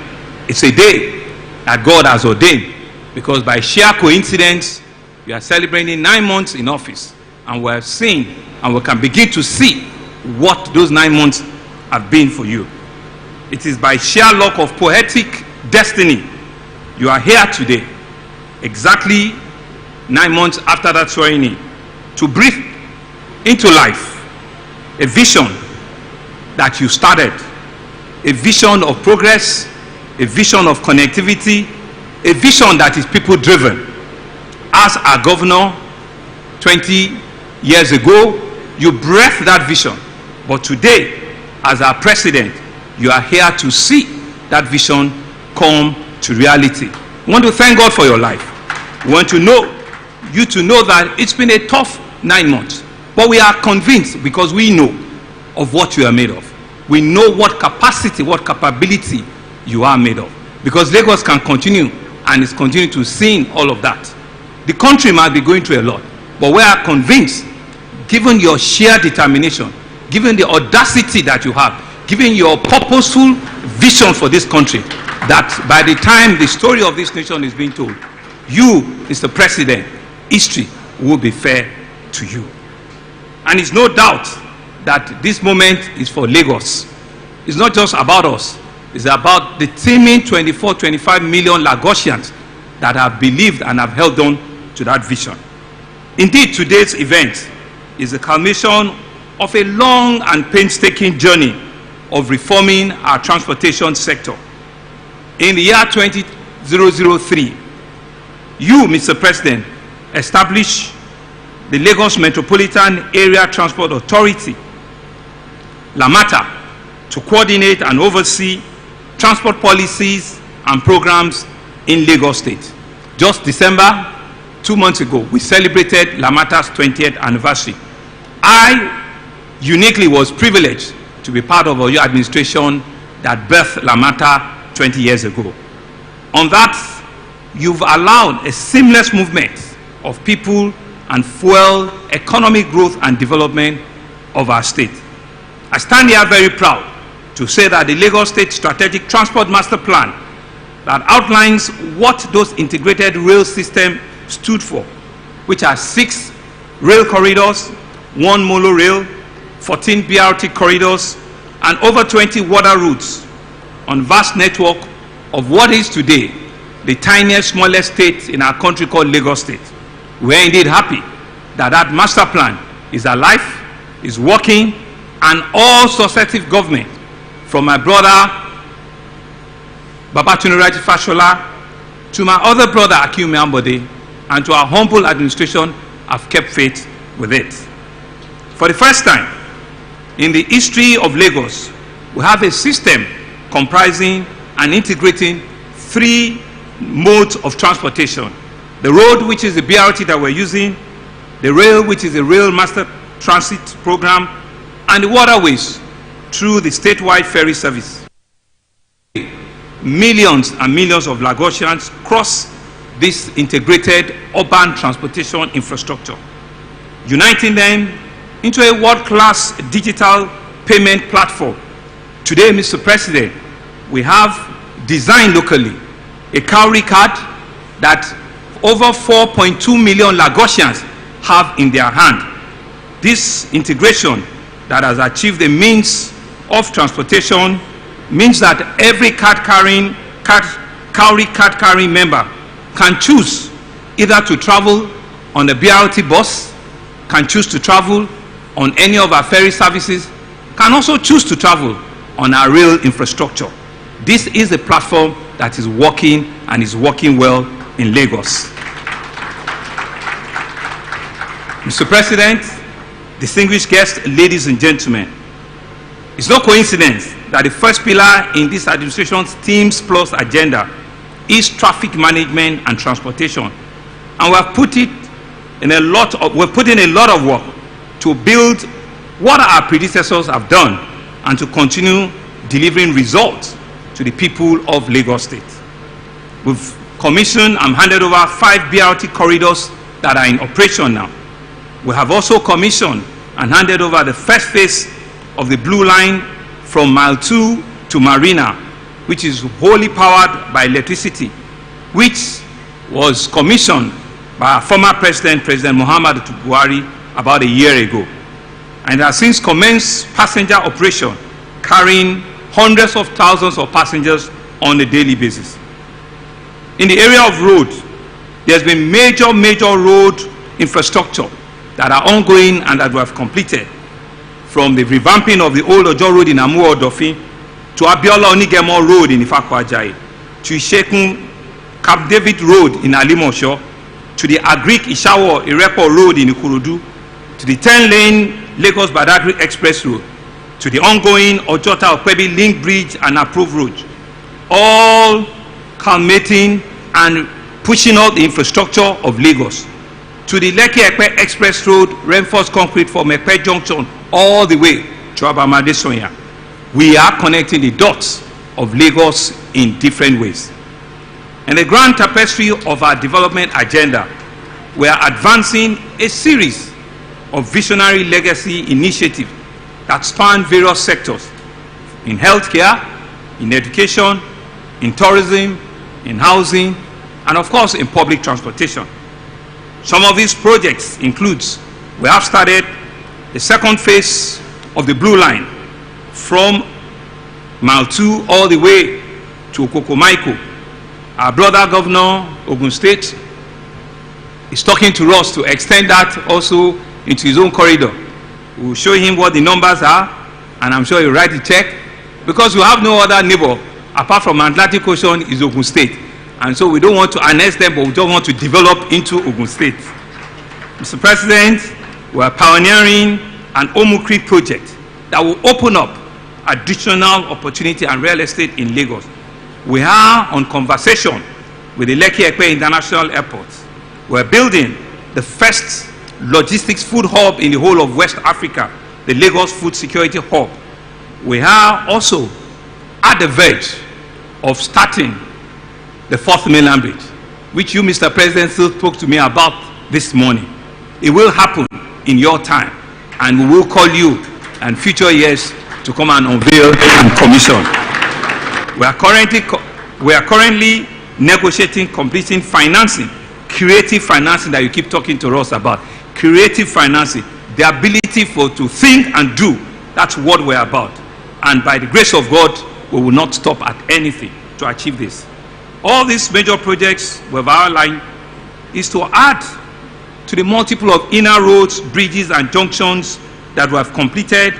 It's a day that God has ordained, because by sheer coincidence, we are celebrating 9 months in office, and we're seeing, and we can begin to see what those 9 months have been for you. It is by sheer luck of poetic destiny you are here today, exactly 9 months after that swearing in, to breathe into life a vision that you started, a vision of progress, a vision of connectivity, a vision that is people-driven. As our governor 20 years ago, you breathed that vision. But today, as our president, you are here to see that vision come to reality. We want to thank God for your life. We want to know you to know that it's been a tough 9 months. But we are convinced, because we know of what you are made of. We know what capacity, what capability you are made of. Because Lagos can continue and is continuing to sing all of that. The country might be going through a lot, but we are convinced, given your sheer determination, given the audacity that you have, given your purposeful vision for this country, that by the time the story of this nation is being told, you, Mr. President, history will be fair to you. And it's no doubt that this moment is for Lagos. It's not just about us. It's about the teeming 25 million Lagosians that have believed and have held on to that vision. Indeed, today's event is the culmination of a long and painstaking journey of reforming our transportation sector. In the year 2003, you, Mr. President, established the Lagos Metropolitan Area Transport Authority, LAMATA, to coordinate and oversee transport policies and programs in Lagos State. Just December, 2 months ago, we celebrated LAMATA's 20th anniversary. I uniquely was privileged to be part of your administration that birthed LAMATA 20 years ago. On that, you've allowed a seamless movement of people and fuel economic growth and development of our state. I stand here very proud to say that the Lagos State Strategic Transport Master Plan that outlines what those integrated rail system stood for, which are 6 rail corridors, 1 monorail, 14 BRT corridors, and over 20 water routes on vast network of what is today the tiniest, smallest state in our country called Lagos State. We are indeed happy that that master plan is alive, is working, and all successive government, from my brother Babatunde Fashola to my other brother Akinwumi Ambode, and to our humble administration, have kept faith with it. For the first time in the history of Lagos, we have a system comprising and integrating 3 modes of transportation. The road, which is the BRT that we're using, the rail, which is the Rail Master Transit Program, and the waterways through the statewide ferry service. Millions and millions of Lagosians cross this integrated urban transportation infrastructure, uniting them into a world-class digital payment platform. Today, Mr. President, we have designed locally a cowrie card that over 4.2 million Lagosians have in their hand. This integration that has achieved a means of transportation means that every cowrie card carrying member can choose either to travel on a BRT bus, can choose to travel on any of our ferry services, can also choose to travel on our rail infrastructure. This is a platform that is working and is working well in Lagos. Mr. President, distinguished guests, ladies and gentlemen, it's no coincidence that the first pillar in this administration's Teams Plus agenda is traffic management and transportation. And we have put in a lot of work to build what our predecessors have done and to continue delivering results to the people of Lagos State. We've commissioned and handed over 5 BRT corridors that are in operation now. We have also commissioned and handed over the first phase of the Blue Line from Mile 2 to Marina, which is wholly powered by electricity, which was commissioned by our former president, President Muhammadu Buhari, about a year ago. And has since commenced passenger operation, carrying hundreds of thousands of passengers on a daily basis. In the area of road, there's been major road infrastructure that are ongoing and that we have completed, from the revamping of the old Ojo Road in Amuwo Odofin to Abiola Onigemo Road in Ifako Ajayi, to Ishekun Cap David Road in Alimosho, to the Agric Ishawo Irepo Road in Ikorodu, to the 10-lane Lagos Badagry Express Road, to the ongoing Ojota Okpebi Link Bridge and Approved Road, all culminating and pushing out the infrastructure of Lagos, to the Lekki-Epe Express Road, reinforced concrete from Epe Junction all the way to Abamade Sonya. We are connecting the dots of Lagos in different ways. In the grand tapestry of our development agenda, we are advancing a series of visionary legacy initiatives that span various sectors: in healthcare, in education, in tourism, in housing, and of course in public transportation. Some of these projects includes, we have started the second phase of the Blue Line from Mile 2 all the way to Okokomaiko. Our brother governor, Ogun State, is talking to us to extend that also into his own corridor. We will show him what the numbers are, and I'm sure he'll write the check, because we have no other neighbor apart from Atlantic Ocean is Ogun State. And so we don't want to annex them, but we don't want to develop into Ogun State. Mr. President, we are pioneering an Omu Creek project that will open up additional opportunity and real estate in Lagos. We are on conversation with the Lekki-Epe International Airport. We're building the first logistics food hub in the whole of West Africa, the Lagos Food Security Hub. We are also at the verge of starting the 4th mainland bridge, which you, Mr. President, still spoke to me about this morning. It will happen in your time, and we will call you in future years to come and unveil and commission. We are currently negotiating, completing financing, creative financing that you keep talking to us about. Creative financing, the ability to think and do. That's what we're about. And by the grace of God, we will not stop at anything to achieve this. All these major projects we've outlined is to add to the multiple of inner roads, bridges, and junctions that we have completed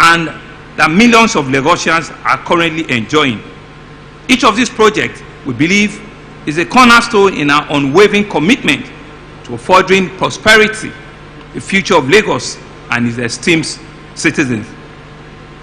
and that millions of Lagosians are currently enjoying. Each of these projects, we believe, is a cornerstone in our unwavering commitment to furthering prosperity, the future of Lagos and its esteemed citizens.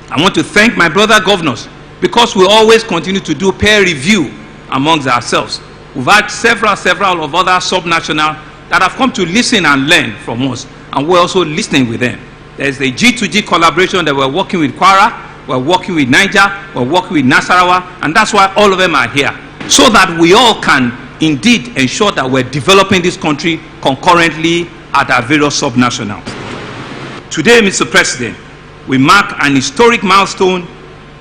I want to thank my brother governors, because we always continue to do peer review amongst ourselves. We've had several of other sub-national that have come to listen and learn from us, and we're also listening with them. There's the G2G collaboration that we're working with Kwara, we're working with Niger, we're working with Nasarawa, and that's why all of them are here, so that we all can indeed ensure that we're developing this country concurrently at our various subnationals. Today, Mr. President, we mark an historic milestone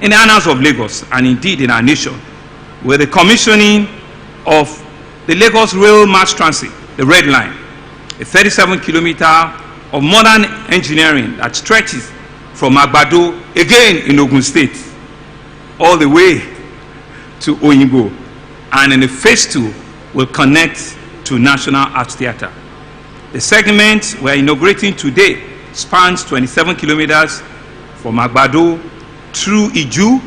in the annals of Lagos and indeed in our nation, with the commissioning of the Lagos Rail Mass Transit, the Red Line, a 37-kilometer of modern engineering that stretches from Agbado, again in Ogun State, all the way to Oyinbo, and in the phase 2 will connect to National Arts Theatre. The segment we're inaugurating today spans 27 kilometers from Agbado through Iju,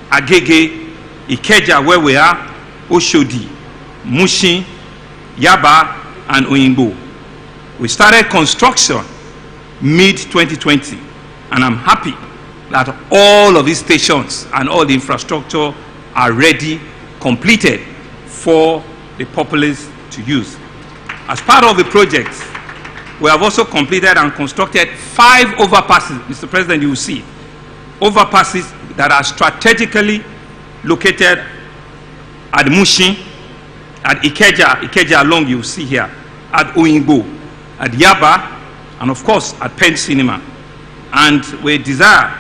Agege, Ikeja, where we are, Oshodi, Mushin, Yaba, and Oyinbo. We started construction mid-2020, and I'm happy that all of these stations and all the infrastructure are ready, completed for the populace to use. As part of the project, we have also completed and constructed 5 overpasses. Mr. President, you will see overpasses that are strategically located at Mushin, at Ikeja along, you will see here, at Oyinbo, at Yaba, and of course at Penn Cinema. And we desire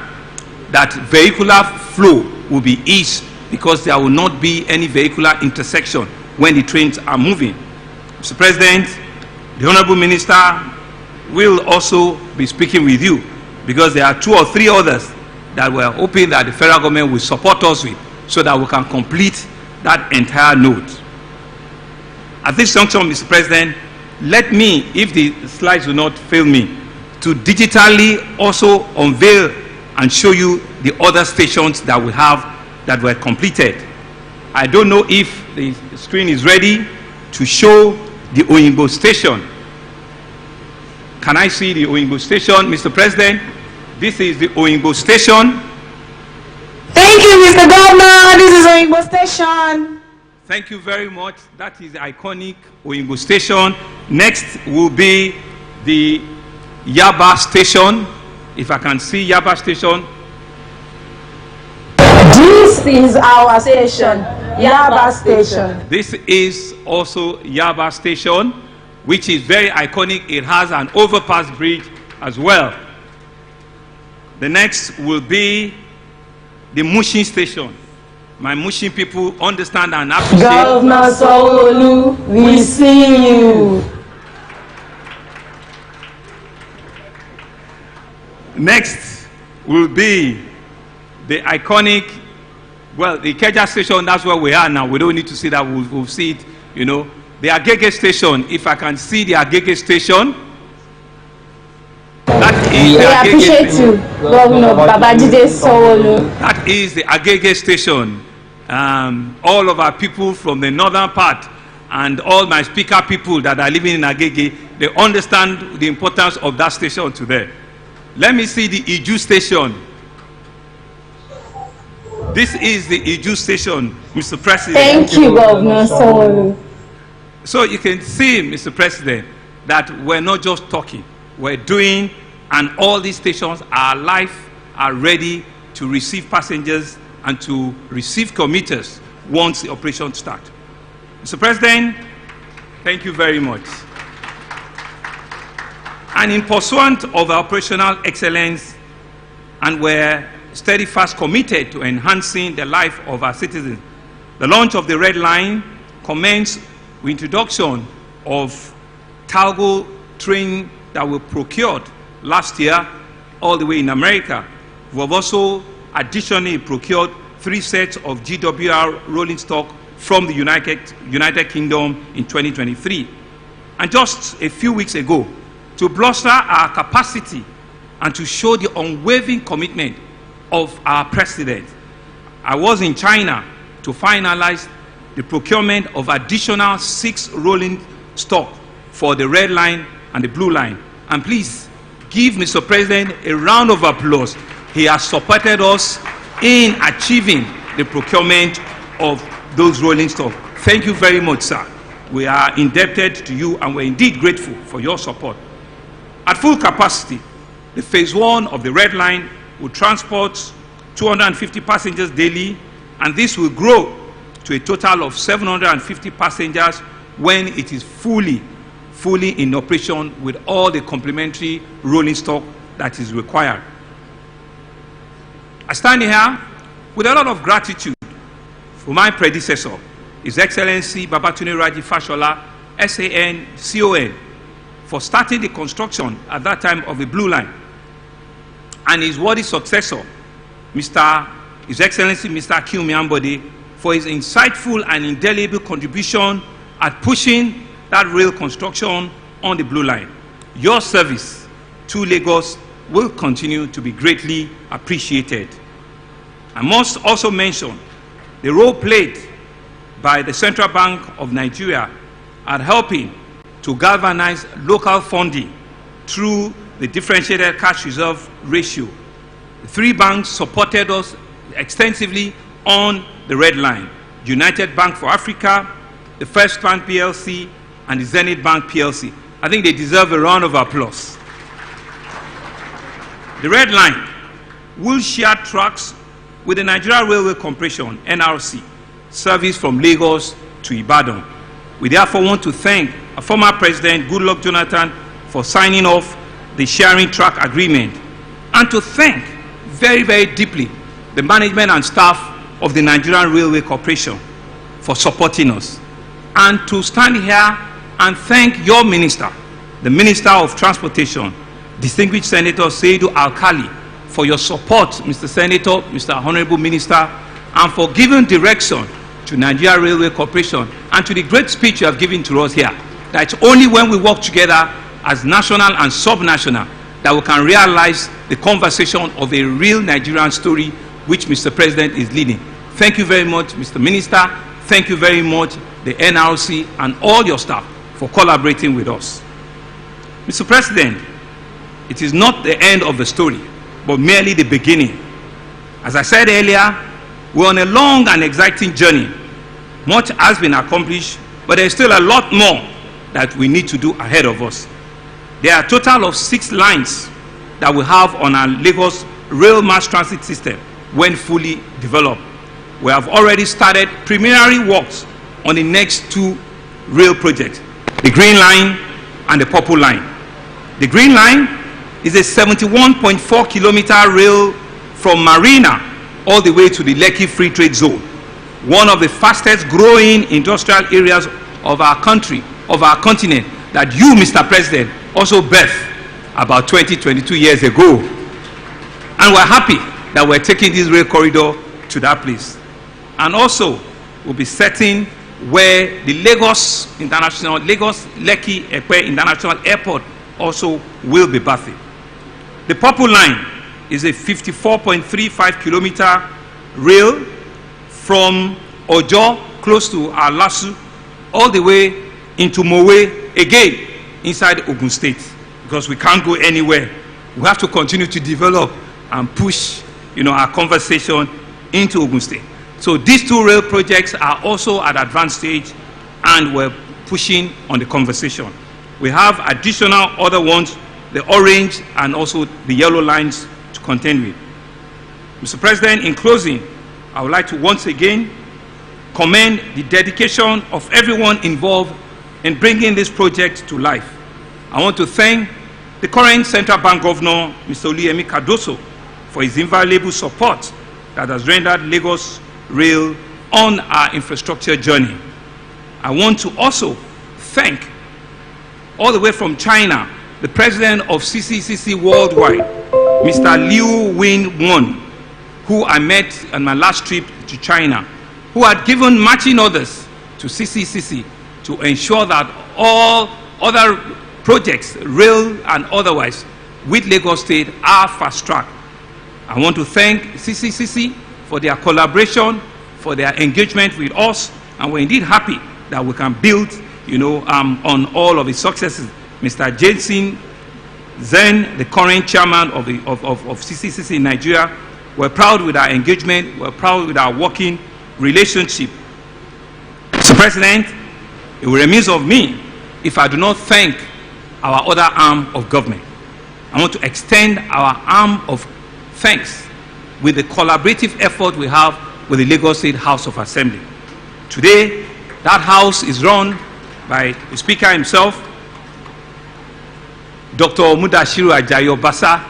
that vehicular flow will be eased because there will not be any vehicular intersection when the trains are moving. Mr. President, the Honorable Minister will also be speaking with you because there are 2 or 3 others that we're hoping that the federal government will support us with so that we can complete that entire node. At this juncture, Mr. President, let me, if the slides will not fail me, to digitally also unveil and show you the other stations that we have that were completed. I don't know if the screen is ready to show the Oyinbo station. Can I see the Oyinbo station, Mr. President? This is the Oyinbo station. Thank you, Mr. Governor. This is Oyinbo station. Thank you very much. That is the iconic Oyinbo station. Next will be the Yaba station. If I can see Yaba station. This is our station, Yaba station. This is also Yaba station, which is very iconic. It has an overpass bridge as well. The next will be the Mushin station. My Mushin people understand and appreciate. Governor Sanwo-Olu, we see you. Next will be the iconic, well, the Ikeja station. That's where we are now. We don't need to see that. We'll see it, you know. The Agege station. If I can see the Agege station. That is we appreciate you, Governor Babajide Sanwo-Olu. That is the Agege station. All of our people from the northern part and all my speaker people that are living in Agege, they understand the importance of that station today. Let me see the Iju station. This is the Iju station, Mr. President. Thank you, Governor Sanwo-Olu. So you can see, Mr. President, that we're not just talking, we're doing, and all these stations are live, are ready to receive passengers and to receive commuters once the operation starts. Mr. President, thank you very much. And in pursuant of our operational excellence, and we're steadfast committed to enhancing the life of our citizens, the launch of the Red Line commenced with introduction of cargo train that were procured last year all the way in America. We have also additionally procured 3 sets of GWR rolling stock from the United Kingdom in 2023. And just a few weeks ago, to bolster our capacity and to show the unwavering commitment of our president, I was in China to finalize the procurement of additional 6 rolling stock for the Red Line and the Blue Line. And please give Mr. President a round of applause. He has supported us in achieving the procurement of those rolling stock. Thank you very much, sir. We are indebted to you and we're indeed grateful for your support. At full capacity, the phase 1 of the Red Line will transport 250 passengers daily, and this will grow to a total of 750 passengers when it is fully in operation with all the complementary rolling stock that is required. I stand here with a lot of gratitude for my predecessor, His Excellency Babatunde Raji Fashola, SAN, CON, for starting the construction at that time of the Blue Line, and his worthy successor, His Excellency Mr. Akim Ambode, for his insightful and indelible contribution at pushing that rail construction on the Blue Line. Your service to Lagos will continue to be greatly appreciated. I must also mention the role played by the Central Bank of Nigeria at helping to galvanize local funding through the differentiated cash reserve ratio. The three banks supported us extensively on the red line: United Bank for Africa, the First Bank PLC, and the Zenith Bank PLC. I think they deserve a round of applause. The red line will share tracks with the Nigeria Railway Corporation, NRC, service from Lagos to Ibadan. We therefore want to thank our former President Goodluck Jonathan for signing off the sharing track agreement, and to thank very, very deeply the management and staff of the Nigerian Railway Corporation for supporting us, and to stand here and thank your minister, the Minister of Transportation, distinguished Senator Seidu Alkali, for your support, Mr. Senator, Mr. Honorable Minister, and for giving direction to Nigeria Railway Corporation, and to the great speech you have given to us here, that it's only when we work together as national and sub-national that we can realize the conversation of a real Nigerian story which Mr. President is leading. Thank you very much, Mr. Minister. Thank you very much, the NRC and all your staff, for collaborating with us. Mr. President, it is not the end of the story, but merely the beginning. As I said earlier, we're on a long and exciting journey. Much has been accomplished, but there's still a lot more that we need to do ahead of us. There are a total of 6 lines that we have on our Lagos rail mass transit system when fully developed. We have already started preliminary works on the next 2 rail projects, the Green Line and the Purple Line. The Green Line is a 71.4 kilometer rail from Marina all the way to the Lekki Free Trade Zone, one of the fastest growing industrial areas of our country, of our continent, that you, Mr. President, also birthed about 22 years ago. And we're happy that we're taking this rail corridor to that place. And also, we'll be setting where the Lagos Lekki Epe International Airport also will be birthing. The Purple Line is a 54.35 kilometer rail from Ojo, close to Alasu, all the way into Mowe, again inside Ogun State, because we can't go anywhere. We have to continue to develop and push, our conversation into Ogun State. So these 2 rail projects are also at advanced stage, and we're pushing on the conversation. We have additional other ones, the orange and also the yellow lines, to contend with. Mr. President, in closing, I would like to once again commend the dedication of everyone involved in bringing this project to life. I want to thank the current Central Bank Governor, Mr. Oluyemi Cardoso, for his invaluable support that has rendered Lagos Rail on our infrastructure journey. I want to also thank, all the way from China, the president of CCCC Worldwide, Mr. Liu Win-Won, who I met on my last trip to China, who had given marching orders to CCCC to ensure that all other projects, rail and otherwise, with Lagos State are fast-tracked. I want to thank CCCC for their collaboration, for their engagement with us, and we're indeed happy that we can build, on all of its successes. Mr. Jensen Zen, the current chairman of CCCC in Nigeria, we're proud with our engagement, we're proud with our working relationship. Mr. President, it will remain of me if I do not thank our other arm of government. I want to extend our arm of thanks with the collaborative effort we have with the Lagos State House of Assembly. Today, that house is run by the Speaker himself, Dr. Mudashiru Ajayi Obasa,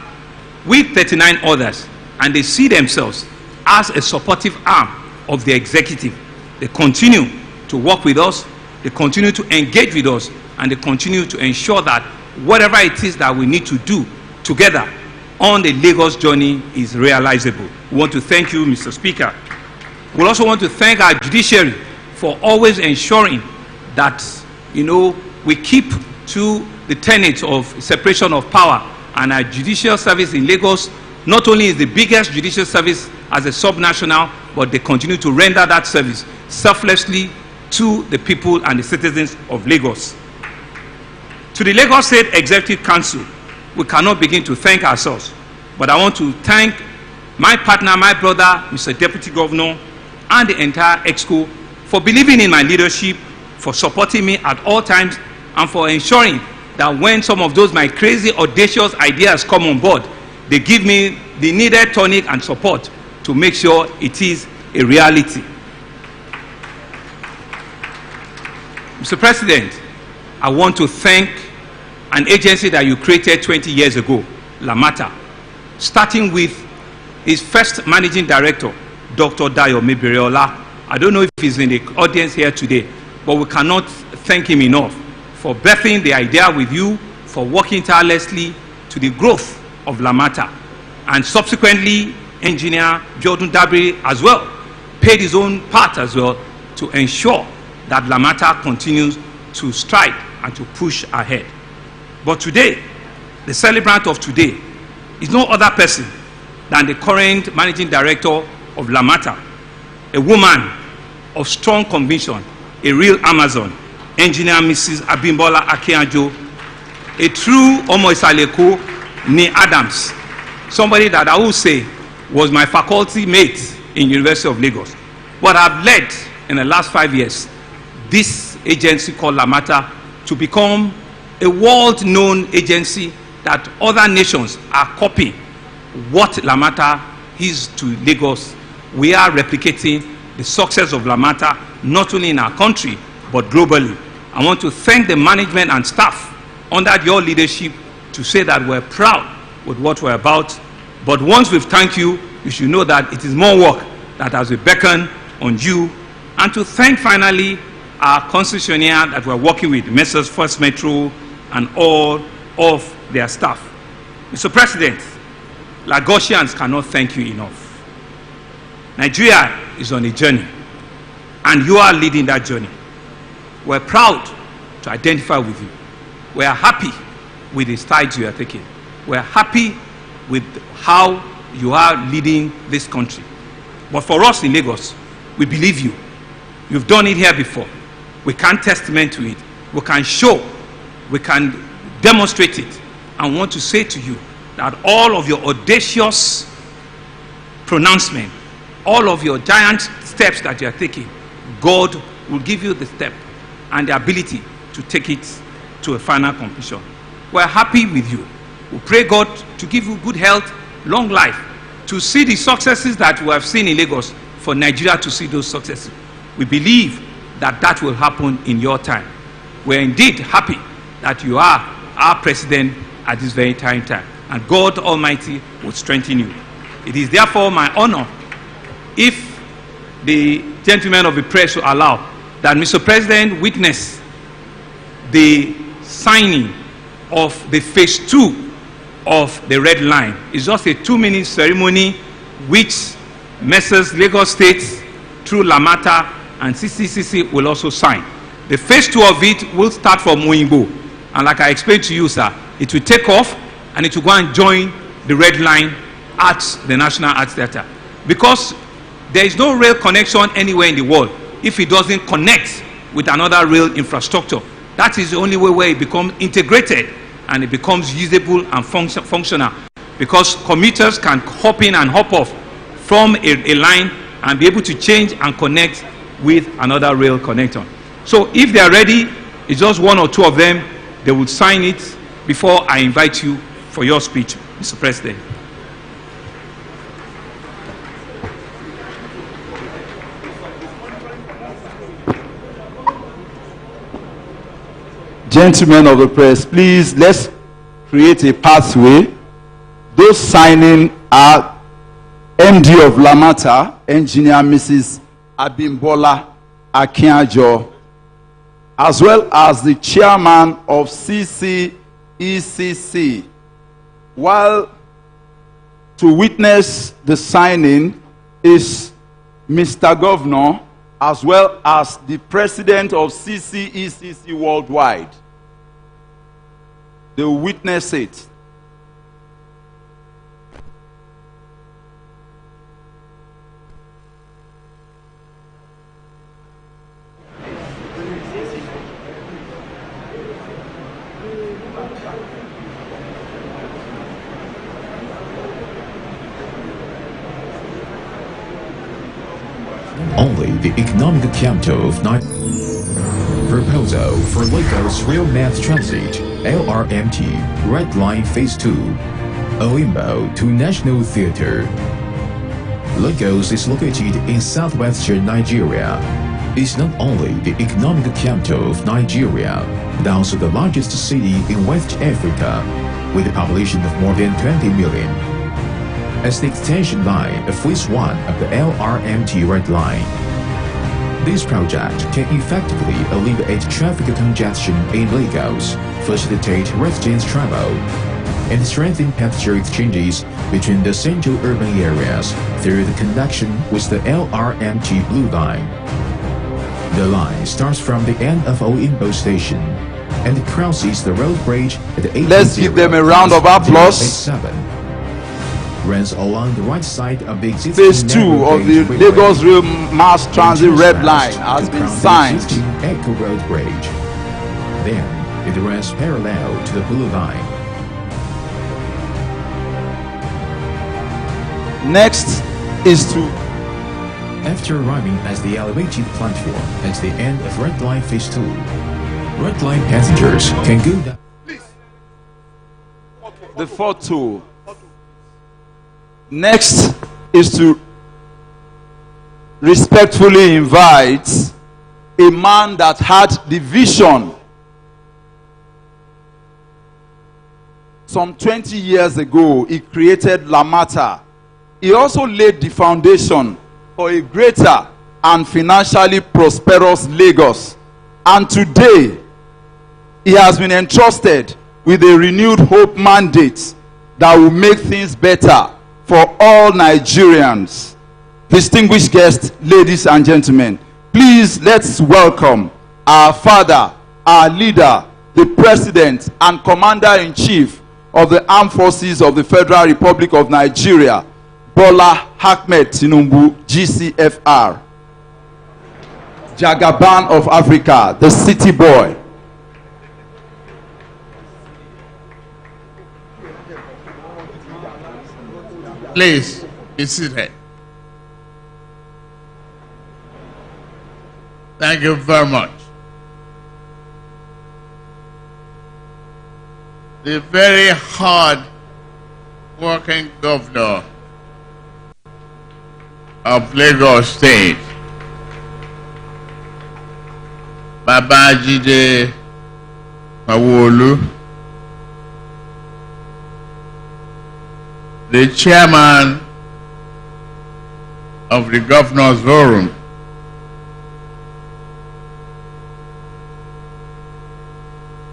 with 39 others, and they see themselves as a supportive arm of the executive. They continue to work with us, they continue to engage with us, and they continue to ensure that whatever it is that we need to do together on the Lagos journey is realizable. We want to thank you, Mr. Speaker. We also want to thank our judiciary for always ensuring that, we keep to the tenets of separation of power, and our judicial service in Lagos not only is the biggest judicial service as a subnational, but they continue to render that service selflessly to the people and the citizens of Lagos. To the Lagos State Executive Council, we cannot begin to thank ourselves, but I want to thank my partner, my brother, Mr. Deputy Governor, and the entire EXCO for believing in my leadership, for supporting me at all times, and for ensuring that when some of those my crazy, audacious ideas come on board, they give me the needed tonic and support to make sure it is a reality. Mr. President, I want to thank an agency that you created 20 years ago, Lamata, starting with its first managing director, Dr. Dayo Mebiriola. I don't know if he's in the audience here today, but we cannot thank him enough for birthing the idea with you, for working tirelessly to the growth of Lamata. And subsequently, Engineer Biodun Dabiri as well paid his own part as well to ensure that Lamata continues to stride and to push ahead. But today, the celebrant of today is no other person than the current managing director of Lamata, a woman of strong conviction, a real Amazon, Engineer Mrs. Abimbola Akinjo, a true Omo Isaleko Ni Adams, somebody that I will say was my faculty mate in University of Lagos. But I've led in the last 5 years this agency called Lamata to become a world-known agency that other nations are copying what Lamata is to Lagos. We are replicating the success of Lamata not only in our country but globally. I want to thank the management and staff under your leadership to say that we're proud with what we're about. But once we've thanked you, you should know that it is more work that has been beckoned on you. And to thank finally our concessionaire that we're working with, Messrs. First Metro and all of their staff. Mr. President, Lagosians cannot thank you enough. Nigeria is on a journey, and you are leading that journey. We're proud to identify with you. We are happy with the strides you are taking. We're happy with how you are leading this country. But for us in Lagos, we believe you. You've done it here before. We can testament to it. We can show. We can demonstrate it. And want to say to you that all of your audacious pronouncement, all of your giant steps that you are taking, God will give you the step and the ability to take it to a final completion. We're happy with you. We pray God to give you good health, long life, to see the successes that we have seen in Lagos, for Nigeria to see those successes. We believe that that will happen in your time. We're indeed happy that you are our president at this very time, and God Almighty will strengthen you. It is therefore my honor, if the gentlemen of the press will allow, that Mr. President witness the signing of the phase 2 of the red line. It's just a 2-minute ceremony which Messrs. Lagos State through Lamata and CCCC will also sign. The phase 2 of it will start from Oyingbo, and like I explained to you, sir, it will take off and it will go and join the red line at the National Arts Theatre, because there is no rail connection anywhere in the world if it doesn't connect with another rail infrastructure. That is the only way where it becomes integrated and it becomes usable and functional, because commuters can hop in and hop off from a line and be able to change and connect with another rail connector. So if they are ready, it's just 1 or 2 of them, they will sign it before I invite you for your speech, Mr. President. gentlemen of the press, please let's create a pathway. Those signing are MD of Lamata, Engineer Mrs. Abimbola Akinjo, as well as the chairman of CCECC. While to witness the signing is Mr. Governor, as well as the president of CCECC worldwide. They will witness it. Only the economic capital of Proposal for Lagos Rail Mass Transit LRMT Red Line Phase 2 Oimbo to National Theatre. Lagos is located in southwestern Nigeria. It's not only the economic capital of Nigeria, but also the largest city in West Africa, with a population of more than 20 million. As the extension line of Phase 1 of the LRMT Red Line, this project can effectively alleviate traffic congestion in Lagos, facilitate residents' travel, and strengthen passenger exchanges between the central urban areas through the connection with the LRMT Blue Line. The line starts from the end of Oimbo Station and crosses the road bridge at the 8. Let's give them a round of applause. Runs along the right side of the existing Phase 2 of the Lagos Rail Mass Transit Red Line has been signed. Echo Road Bridge. Then it runs parallel to the Blue Line. Next is to, after arriving at the elevated platform at the end of Red Line Phase 2, Red Line passengers can go down. The photo. Next is to respectfully invite a man that had the vision some 20 years ago. He created Lamata. He also laid the foundation for a greater and financially prosperous Lagos. And today, he has been entrusted with a renewed hope mandate that will make things better for all Nigerians. Distinguished guests, ladies and gentlemen, please let's welcome our father, our leader, the president and commander-in-chief of the Armed Forces of the Federal Republic of Nigeria, Bola Ahmed Tinubu, GCFR, Jagaban of Africa, the city boy. Please be seated. Thank you very much. The very hard working governor of Lagos State, Babajide Sanwo-Olu, the chairman of the governor's forum,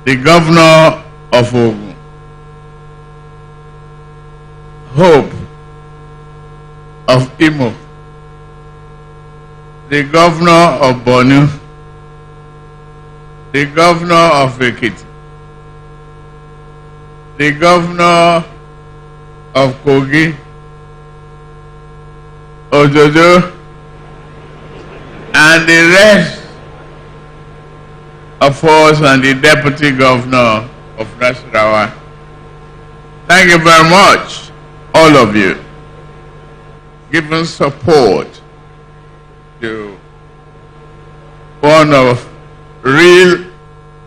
the governor of Ogun, Hope of Imo, the governor of Borno, the governor of Ekiti, the governor of Kogi, Ojojo, and the rest of us, and the deputy governor of Nasarawa. Thank you very much, all of you, giving support to one of real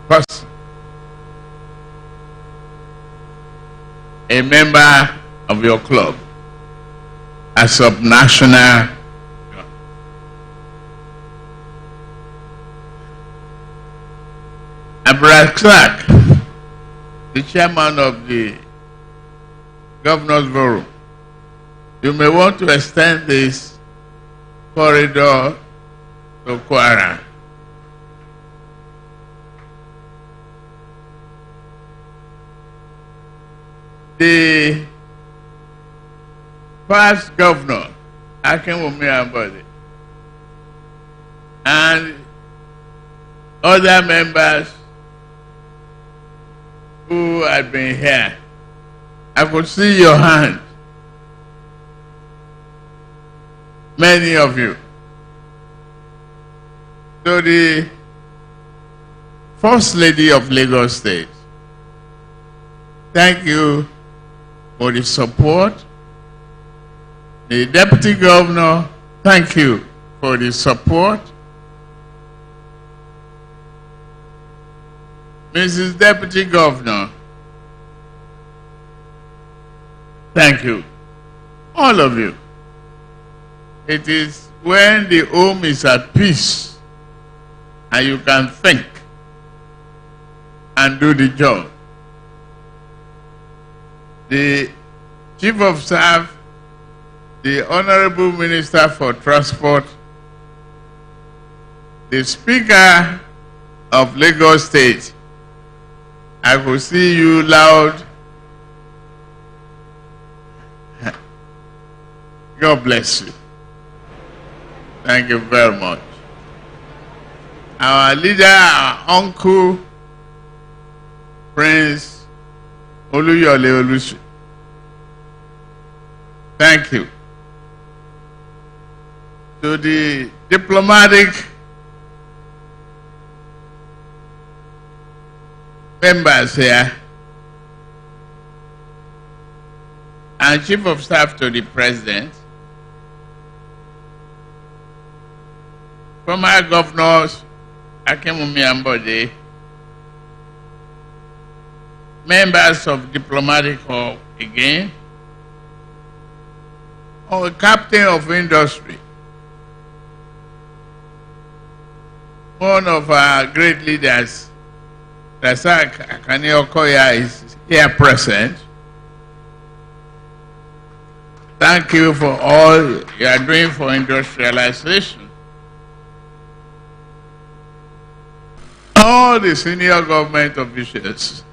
person, a member of your club, a subnational. I Brad Clark, the chairman of the Governor's Forum, you may want to extend this corridor to Kwara. The past governor, Akinwumi Ambode, and other members who had been here, I could see your hand. Many of you. So the First Lady of Lagos State, thank you for the support. The Deputy Governor, thank you for the support. Mrs. Deputy Governor, thank you. All of you. It is when the home is at peace and you can think and do the job. The Chief of Staff, the Honorable Minister for Transport, the Speaker of Lagos State, I could see you loud. God bless you. Thank you very much. Our leader, our uncle, Prince Oluyole Olusu. Thank you. To the diplomatic members here, and Chief of Staff to the President, former governors Akinwumi Ambode, members of diplomatic corps again, or captain of industry, one of our great leaders, Rasak Akani Okoya, is here present. Thank you for all you are doing for industrialization. All the senior government officials,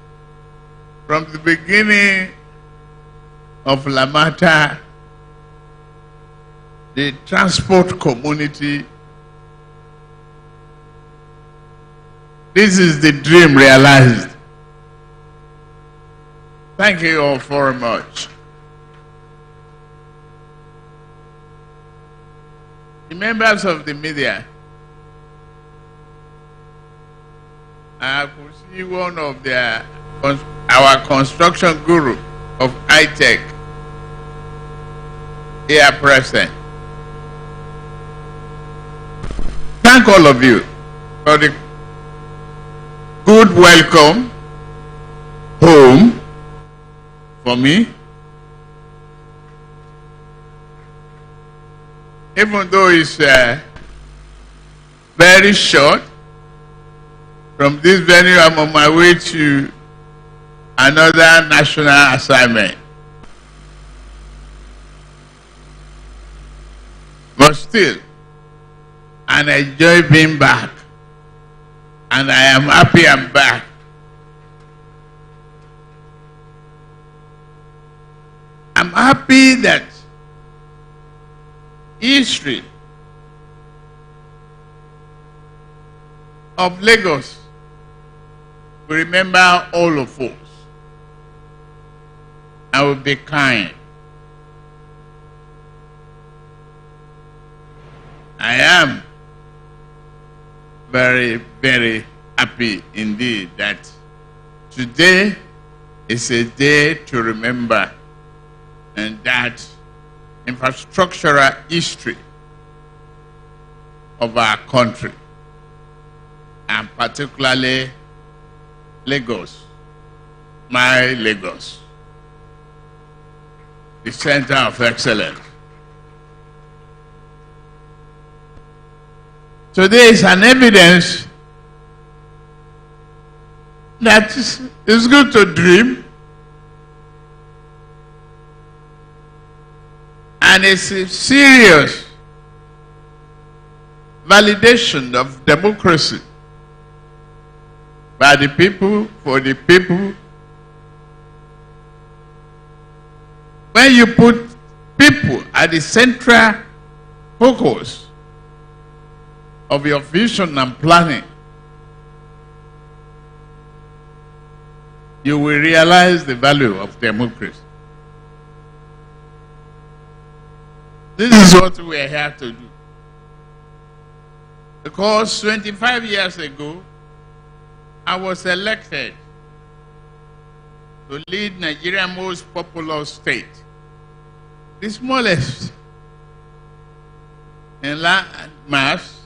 from the beginning of Lamata, the transport community, this is the dream realized. Thank you all very much. The members of the media, I could see one of our construction guru of high-tech here present. Thank all of you for the good welcome home for me. Even though it's very short, from this venue I'm on my way to another national assignment. But still, and I enjoy being back. And I am happy I'm back. I'm happy that history of Lagos will remember all of us. I will be kind. I am very, very happy indeed that today is a day to remember, and that infrastructural history of our country, and particularly Lagos, my Lagos, the center of excellence. Today is an evidence that it's good to dream, and it's a serious validation of democracy by the people, for the people. When you put people at the central focus of your vision and planning, you will realize the value of democracy. This is what we are here to do. Because 25 years ago, I was elected to lead Nigeria's most populous state, the smallest in land mass.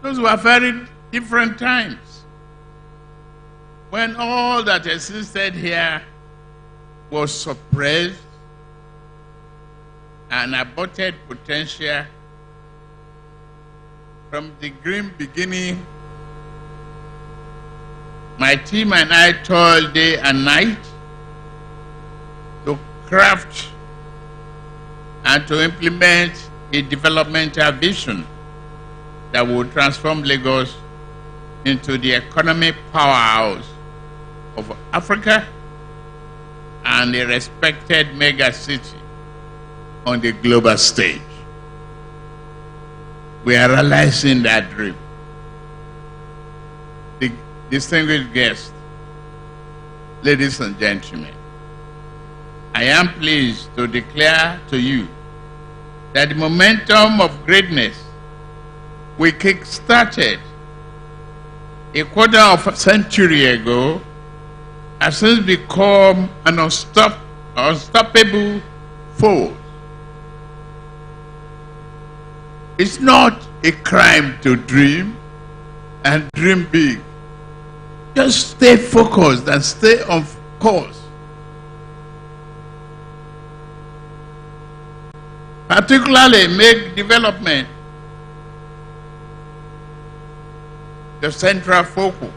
Those were very different times, when all that existed here was suppressed and aborted potential from the grim beginning. My team and I toiled day and night to craft and to implement a developmental vision that will transform Lagos into the economic powerhouse of Africa and a respected mega city on the global stage. We are realizing that dream. The distinguished guests, ladies and gentlemen, I am pleased to declare to you that the momentum of greatness we kick-started a quarter of a century ago has since become an unstoppable force. It's not a crime to dream and dream big. Just stay focused and stay on course. Particularly make development the central focus.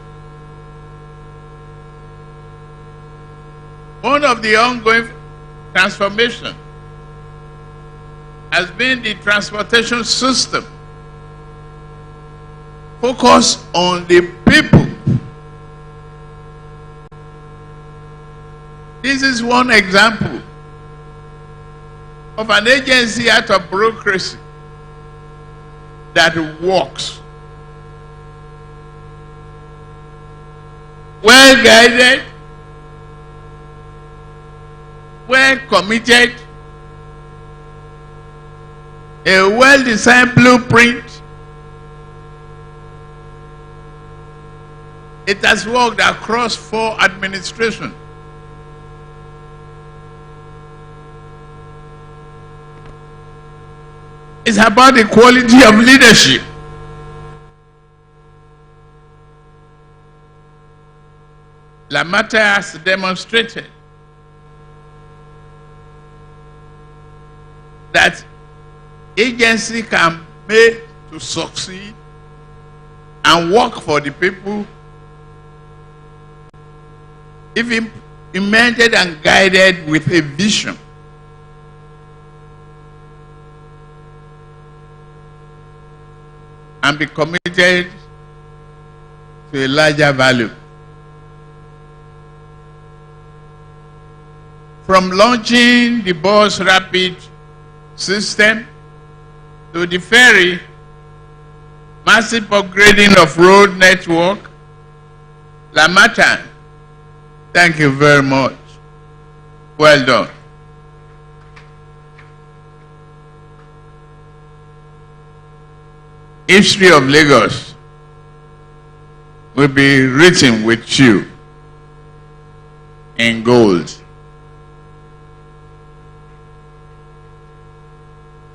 One of the ongoing transformations has been the transportation system. Focus on the people. This is one example of an agency out of bureaucracy that works. Well guided, well committed, a well-designed blueprint. It has worked across 4 administrations. It's about the quality of leadership. Lamata has demonstrated that agency can make to succeed and work for the people if implemented and guided with a vision. And be committed to a larger value. From launching the bus rapid system to the ferry, massive upgrading of road network, Lamata, thank you very much. Well done. History of Lagos will be written with you in gold.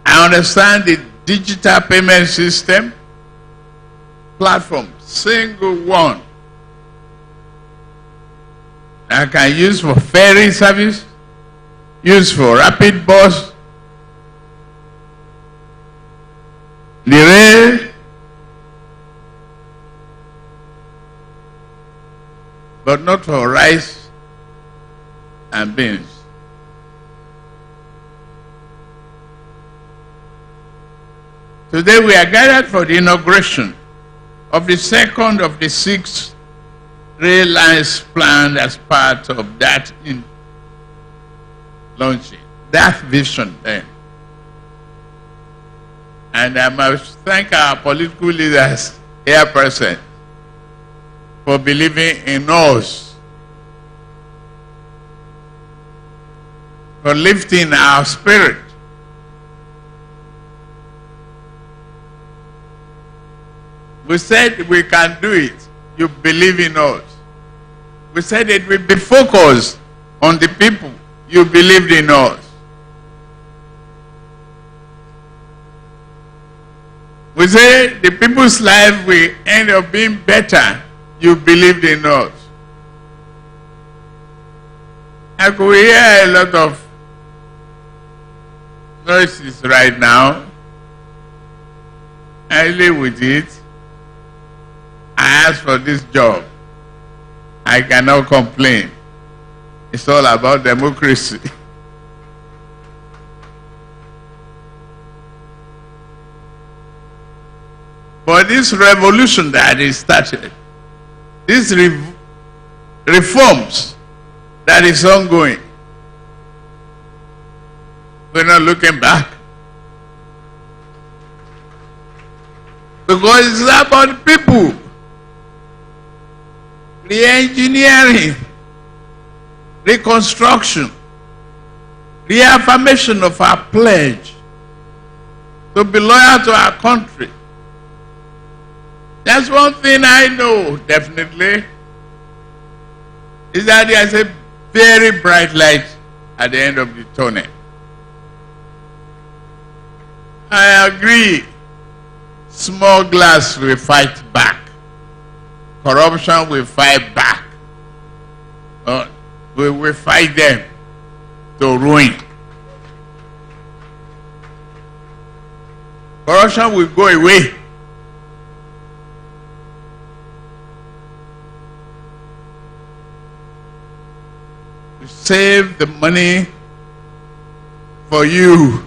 I understand the digital payment system platform, single one, I can use for ferry service, use for rapid bus, the rail, but not for rice and beans. Today we are gathered for the inauguration of the second of the 6 rail lines planned as part of that launching, that vision then. And I must thank our political leaders here present for believing in us, for lifting our spirit. We said we can do it. You believe in us. We said it will be focused on the people. You believed in us. We say the people's life will end up being better. You believed in us. I could hear a lot of noises right now. I live with it. I asked for this job. I cannot complain. It's all about democracy. But this revolution that is started, these reforms that is ongoing, we're not looking back. Because it's about people. Re-engineering, reconstruction, reaffirmation of our pledge to be loyal to our country. That's one thing I know definitely, is that there's a very bright light at the end of the tunnel. I agree, smugglers will fight back. Corruption will fight back. We will fight them to ruin. Corruption will go away. We save the money for you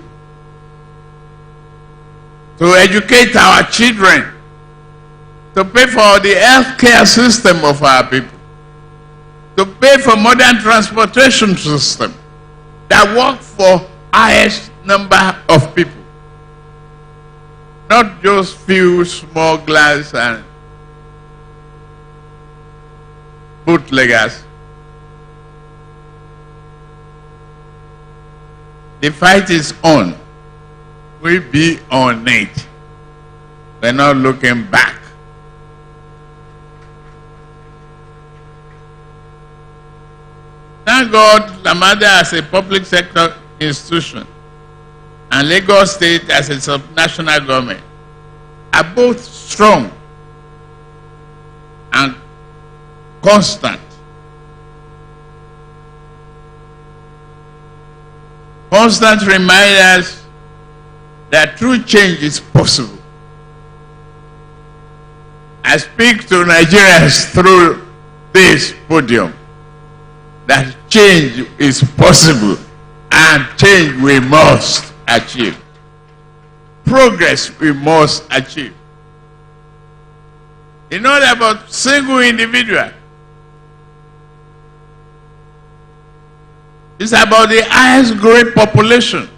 to educate our children, to pay for the healthcare system of our people, to pay for modern transportation system that work for highest number of people, not just few smugglers and bootleggers. The fight is on. We'll be on it. We're not looking back. Thank God, Lamada as a public sector institution and Lagos State as a subnational government are both strong and constant. Constant reminders that true change is possible. I speak to Nigerians through this podium that change is possible and change we must achieve. Progress we must achieve. It's not about single individual. It's about the highest growing population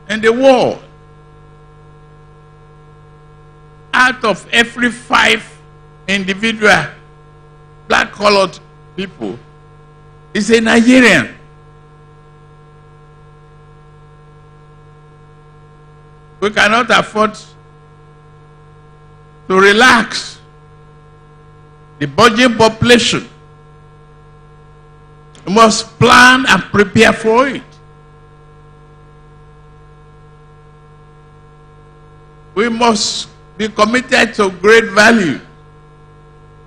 in the world. Out of every 5 individual black-colored people is a Nigerian. We cannot afford to relax the budget population. We must plan and prepare for it. We must be committed to great value.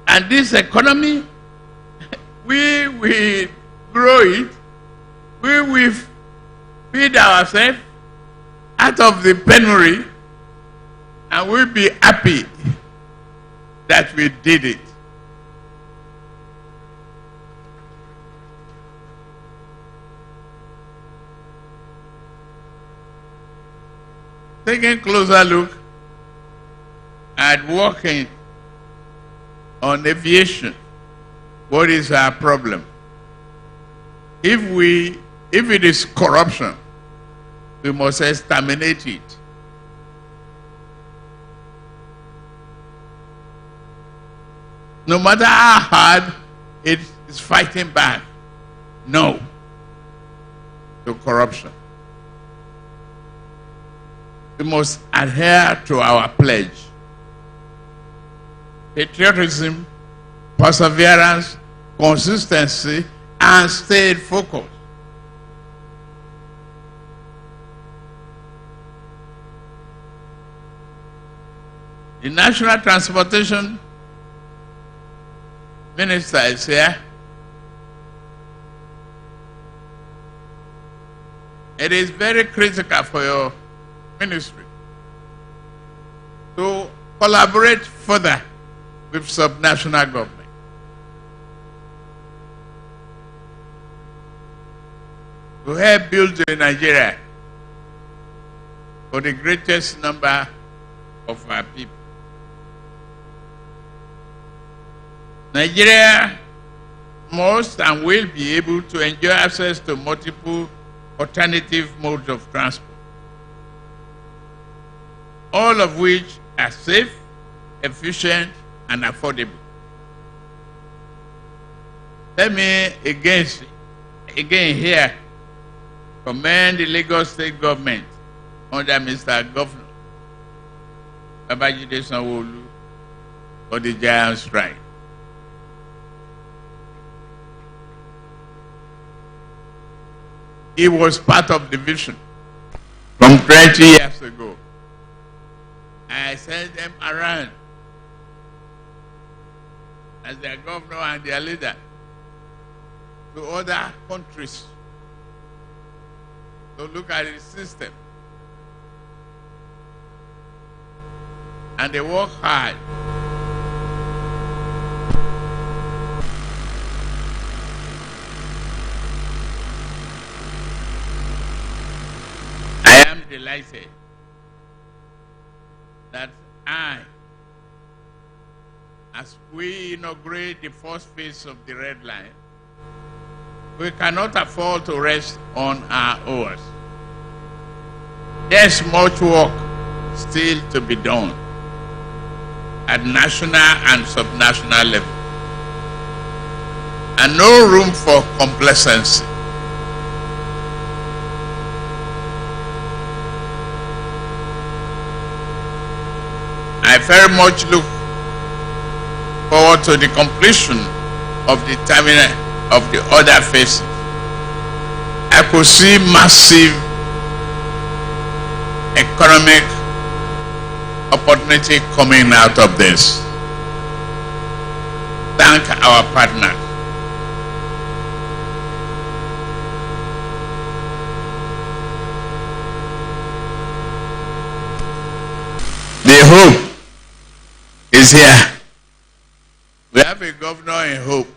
And this economy, we will grow it, we will feed ourselves out of the penury, and we'll be happy that we did it. taking closer look at working on aviation. What is our problem? If it is corruption, we must exterminate it. No matter how hard it is fighting back, no to corruption. We must adhere to our pledge. Patriotism, perseverance, consistency, and stayed focused. The National Transportation Minister is here. It is very critical for your ministry to collaborate further with subnational government. To help build a Nigeria for the greatest number of our people. Nigeria must and will be able to enjoy access to multiple alternative modes of transport, all of which are safe, efficient, and affordable. Let me again here commend the Lagos State government under Mr. Governor Babajide Sanwo-Olu for the giant strike. It was part of the vision from 20 years ago. I sent them around as their governor and their leader to other countries to look at the system. And they work hard. I am delighted that as we inaugurate the first phase of the Red Line, we cannot afford to rest on our oars. There's much work still to be done at national and subnational level, and no room for complacency. I very much look forward to the completion of the terminal of the other phases. I could see massive economic opportunity coming out of this. Thank our partners. The hope is here. We have a governor in hope.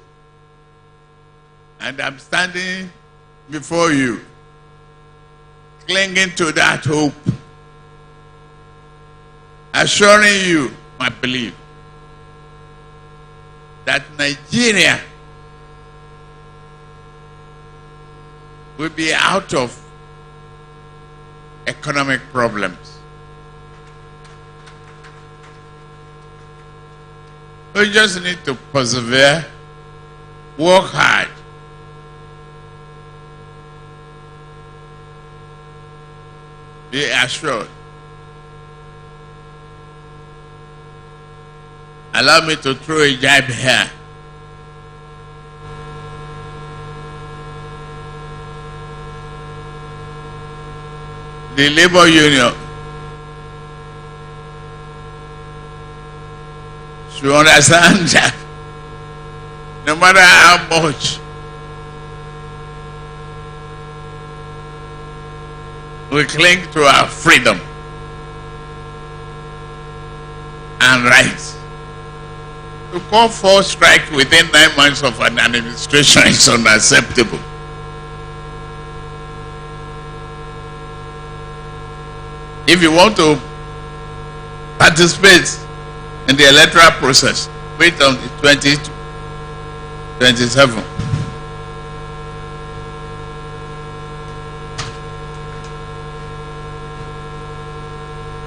And I'm standing before you, clinging to that hope, assuring you my belief that Nigeria will be out of economic problems. We just need to persevere, work hard, be assured. Allow me to throw a jab here. The labor union should understand that no matter how much we cling to our freedom and rights, to call for strike within 9 months of an administration is unacceptable. If you want to participate in the electoral process, wait on the 2027.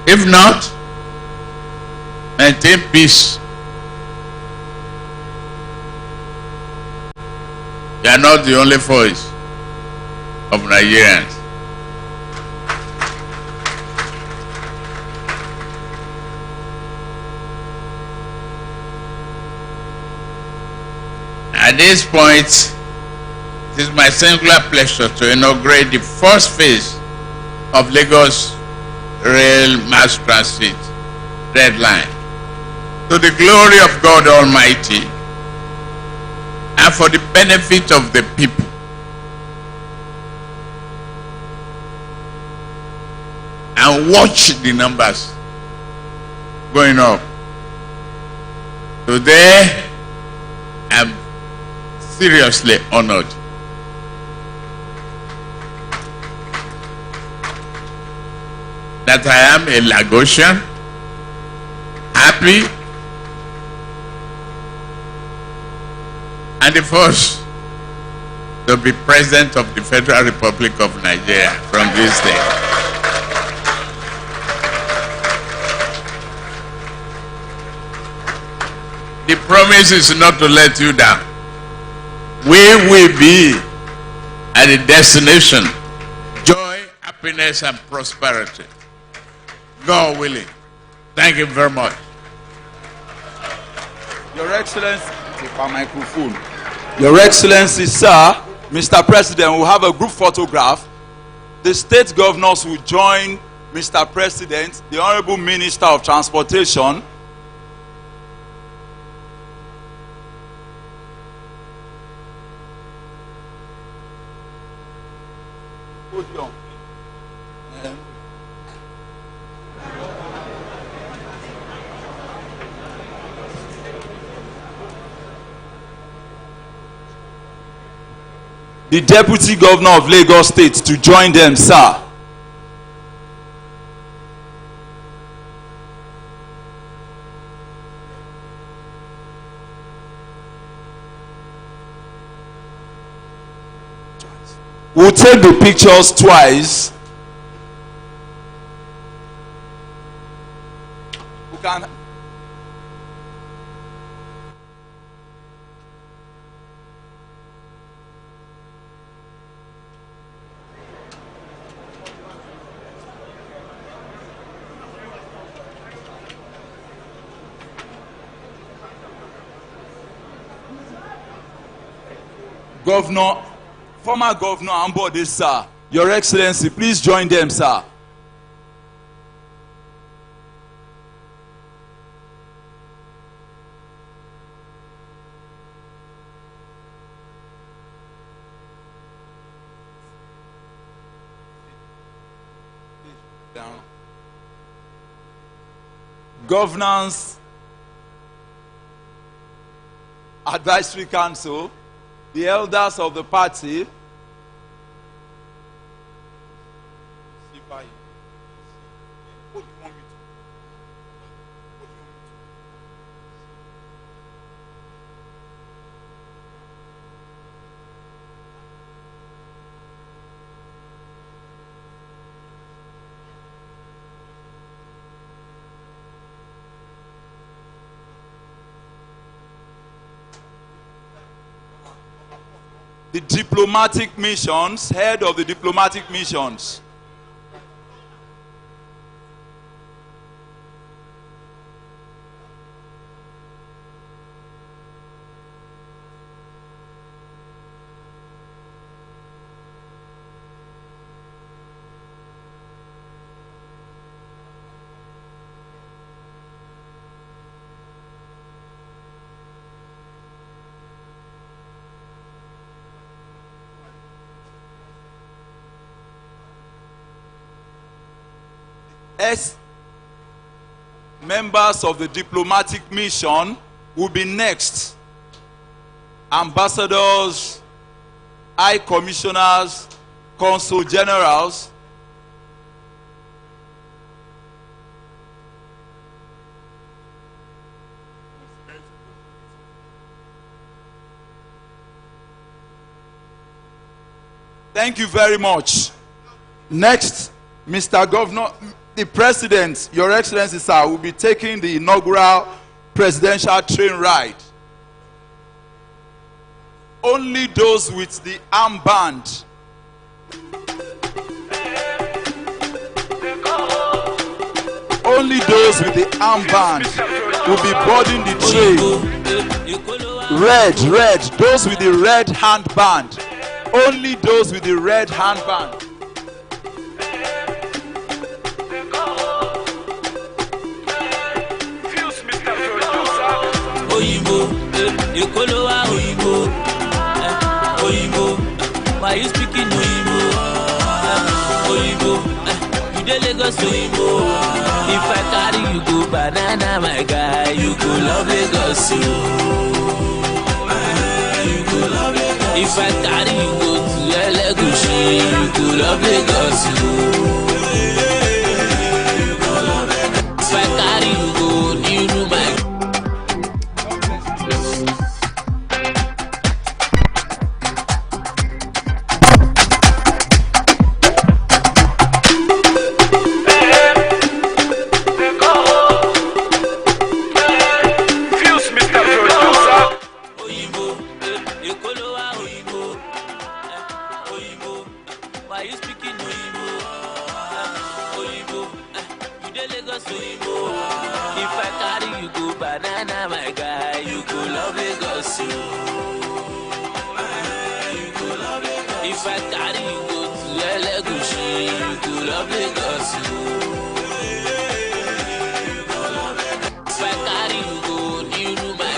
If not, maintain peace. You are not the only voice of Nigerians. At this point, it is my singular pleasure to inaugurate the first phase of Lagos Rail Mass Transit Red Line. To the glory of God Almighty and for the benefit of the people. And watch the numbers going up. Today, I'm seriously honored that I am a Lagosian, happy, and the first to be President of the Federal Republic of Nigeria from this day. The promise is not to let you down. We will be at the destination, joy, happiness, and prosperity. God willing. Thank you very much. Your Excellency, microphone. Your Excellency, sir, Mr. President, we'll have a group photograph. The state governors will join Mr. President, the Honorable Minister of Transportation. The Deputy Governor of Lagos State to join them, sir. We'll take the pictures twice. We can. Governor, former Governor Ambode, sir. Your Excellency, please join them, sir. Governance Advisory Council, the elders of the party, the diplomatic missions, head of the diplomatic missions. As members of the diplomatic mission will be next. Ambassadors, high commissioners, consul generals, Thank you very much. Next, Mr. Governor, the President, Your Excellency, sir, will be taking the inaugural presidential train ride. Only those with the armband. Only those with the armband will be boarding the train. Red, those with the red handband. Only those with the red handband. Why you speaking Oyinbo? Oyinbo, you dey Lagos Oyinbo. If I carry you go banana, my guy, you go love Lagos you. You go love Lagos. If I carry you go to Elegushi, you go love Lagos you. If I carry you go New my. If I carry you go to Elegushi, you go love Lagos If I carry you go New my.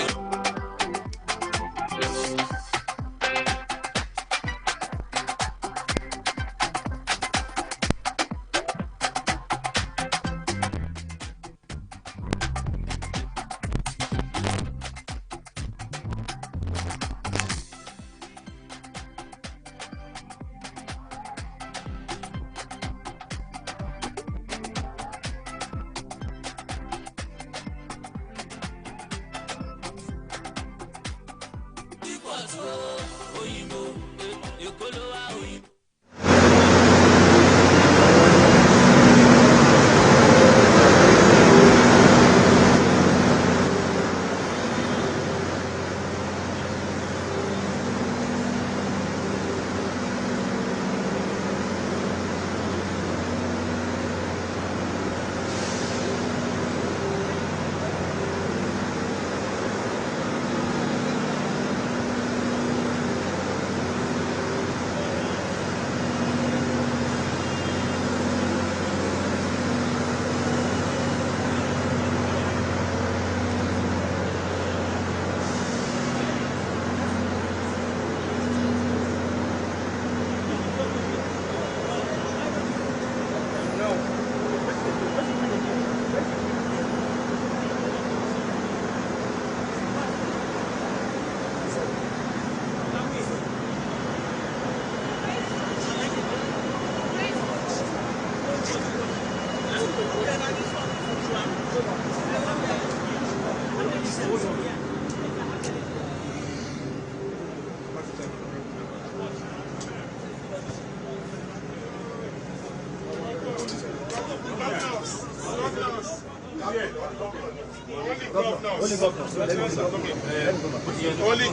Only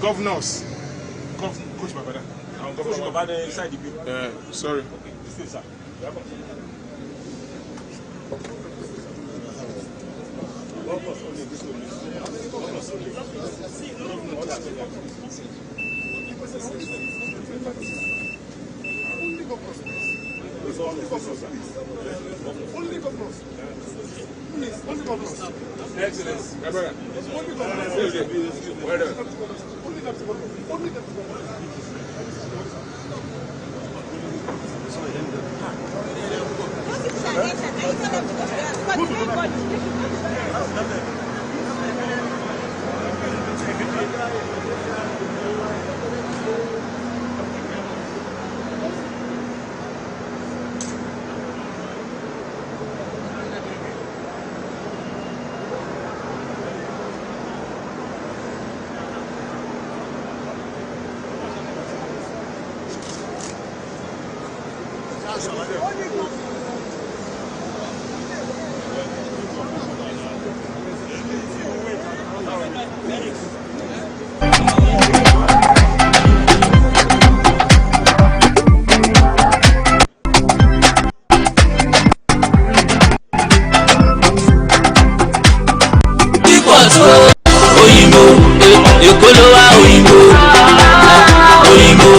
governors. Coach Babada. Coach Babada inside the building. Sorry. This is sir. Only governors. Excellence. My brother. Only governors. Well done. Only Oyinbo, Èkó ló wà Oyinbo, Oyinbo.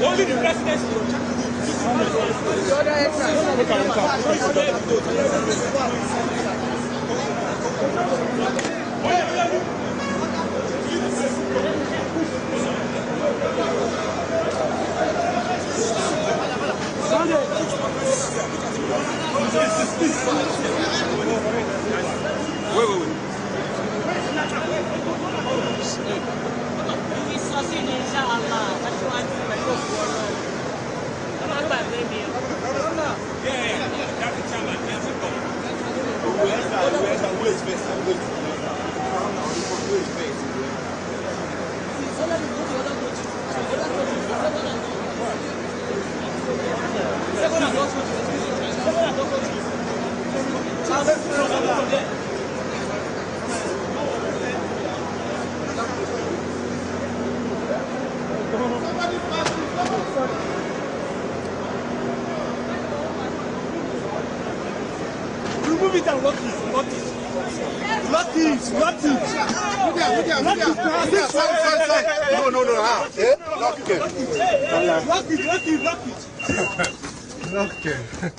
Only the presidency. Remove it and lock it. Lock it. Lock it. Lock it. No. Eh? Lock it. Lock it. Lock it.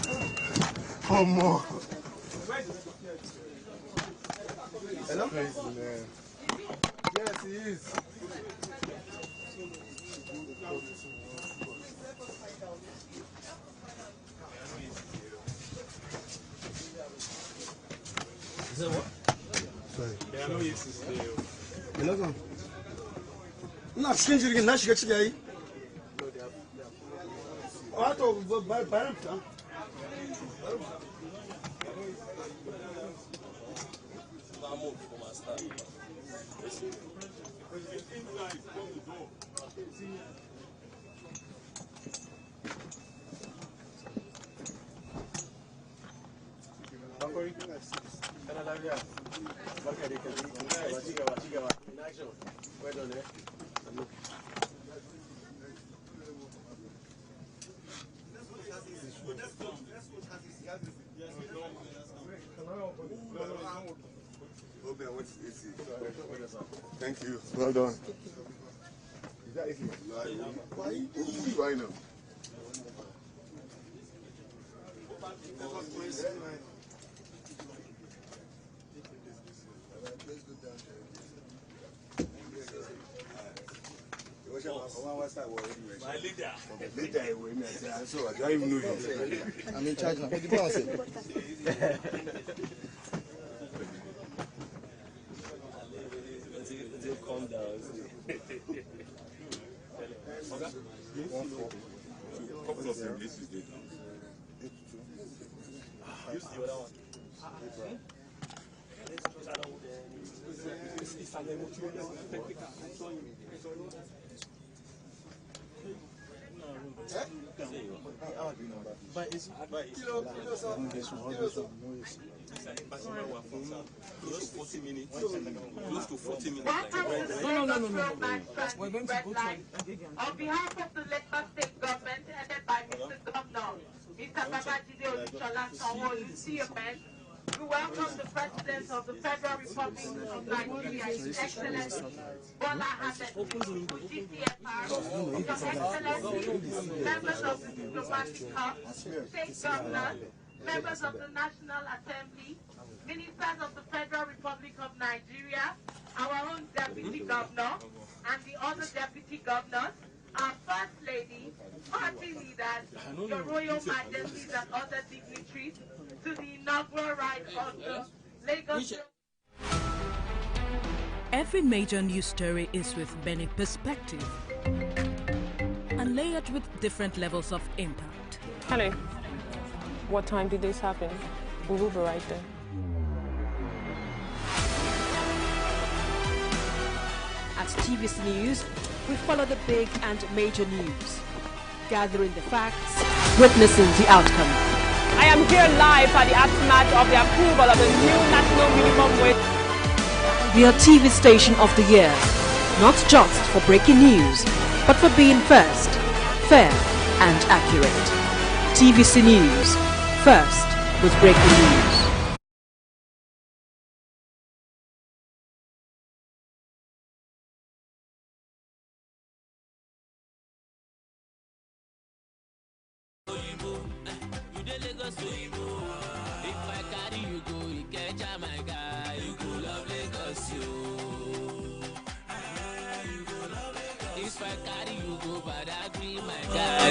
Oh, more. Hello? Yes, he is. Is that what? Sorry. Yeah, I know yes is there. Hello, sir. Not strange again. Now she gets to what of by Thank you. Well done. Is that it? Why now? My leader. So I don't even know you. I'm in charge now. What do you say? Calm down. Couple of them this is the Use the other one. It's an emotional technical. But it's close to 40 minutes. Close to 40 minutes. No. We're going to go to on behalf of the Lagos State government headed by Mr. Governor, Mr. Babajide Olusola Sanwo-Olu, CFS, we welcome the President of the Federal Republic of Nigeria, His Excellency Bola Ahmed Tinubu, GCFR, Your Excellency, members of the Diplomatic Corps, State Governors, members of the National Assembly, Ministers of the Federal Republic of Nigeria, our own Deputy Governor, and the other Deputy Governors, our First Lady, party leaders, Your Royal Majesties and other dignitaries, to the inaugural ride of the Lagos. Every major news story is with many perspectives and layered with different levels of impact. Hello. What time did this happen? We will be right there. At TVC News, we follow the big and major news, gathering the facts, witnessing the outcome. I am here live at the aftermath of the approval of the new national minimum wage. We are TV Station of the Year, not just for breaking news, but for being first, fair and accurate. TVC News, first with breaking news.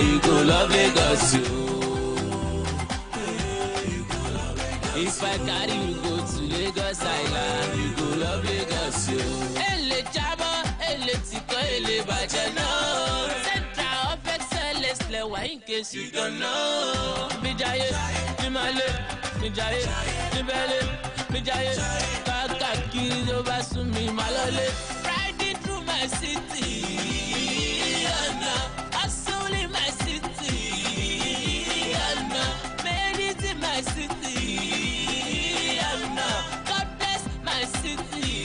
You go love Lagos, you. If I carry you go to Lagos Island, you go love Lagos, you. Ele Jabo, ele Tiko, ele Bajano. Central of Excellence, Lewa, in case you don't know. Mijaye, Nimale, Mijaye, Nibele, Mijaye, Kakaki, Obasumi, Malole. Riding through my city, my city, made it in my city, God bless my city,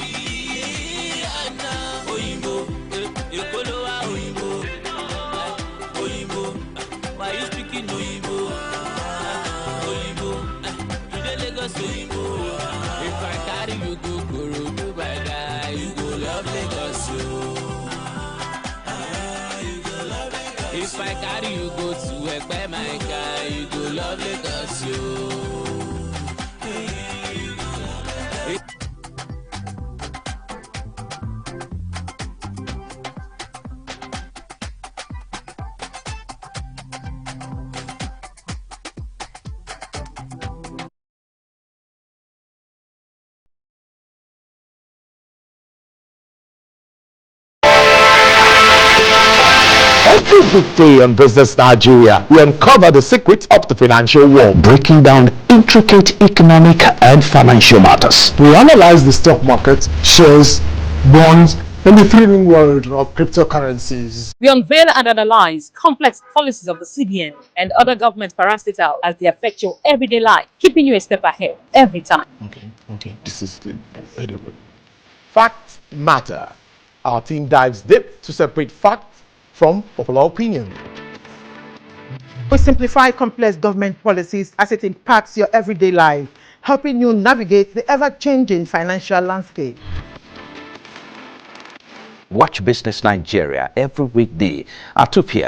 Oyinbo, Yokolowa Oyinbo, Oyinbo, why you speaking Oyinbo, Oyinbo, you dey Lagos Oyinbo, if I carry you go Korodu by guy, you go love Lagos, yo. If I carry you go to Ekpe, my guy, you go love Lagos, yo. Every weekday on Business Nigeria, we uncover the secrets of the financial world, breaking down intricate economic and financial matters. We analyze the stock market, shares, bonds, and the thrilling world of cryptocurrencies. We unveil and analyze complex policies of the CBN and other government parastatals as they affect your everyday life, keeping you a step ahead every time. Okay, this is good. Facts matter. Our team dives deep to separate facts from popular opinion. We simplify complex government policies as it impacts your everyday life, helping you navigate the ever-changing financial landscape. Watch Business Nigeria every weekday at 2 p.m.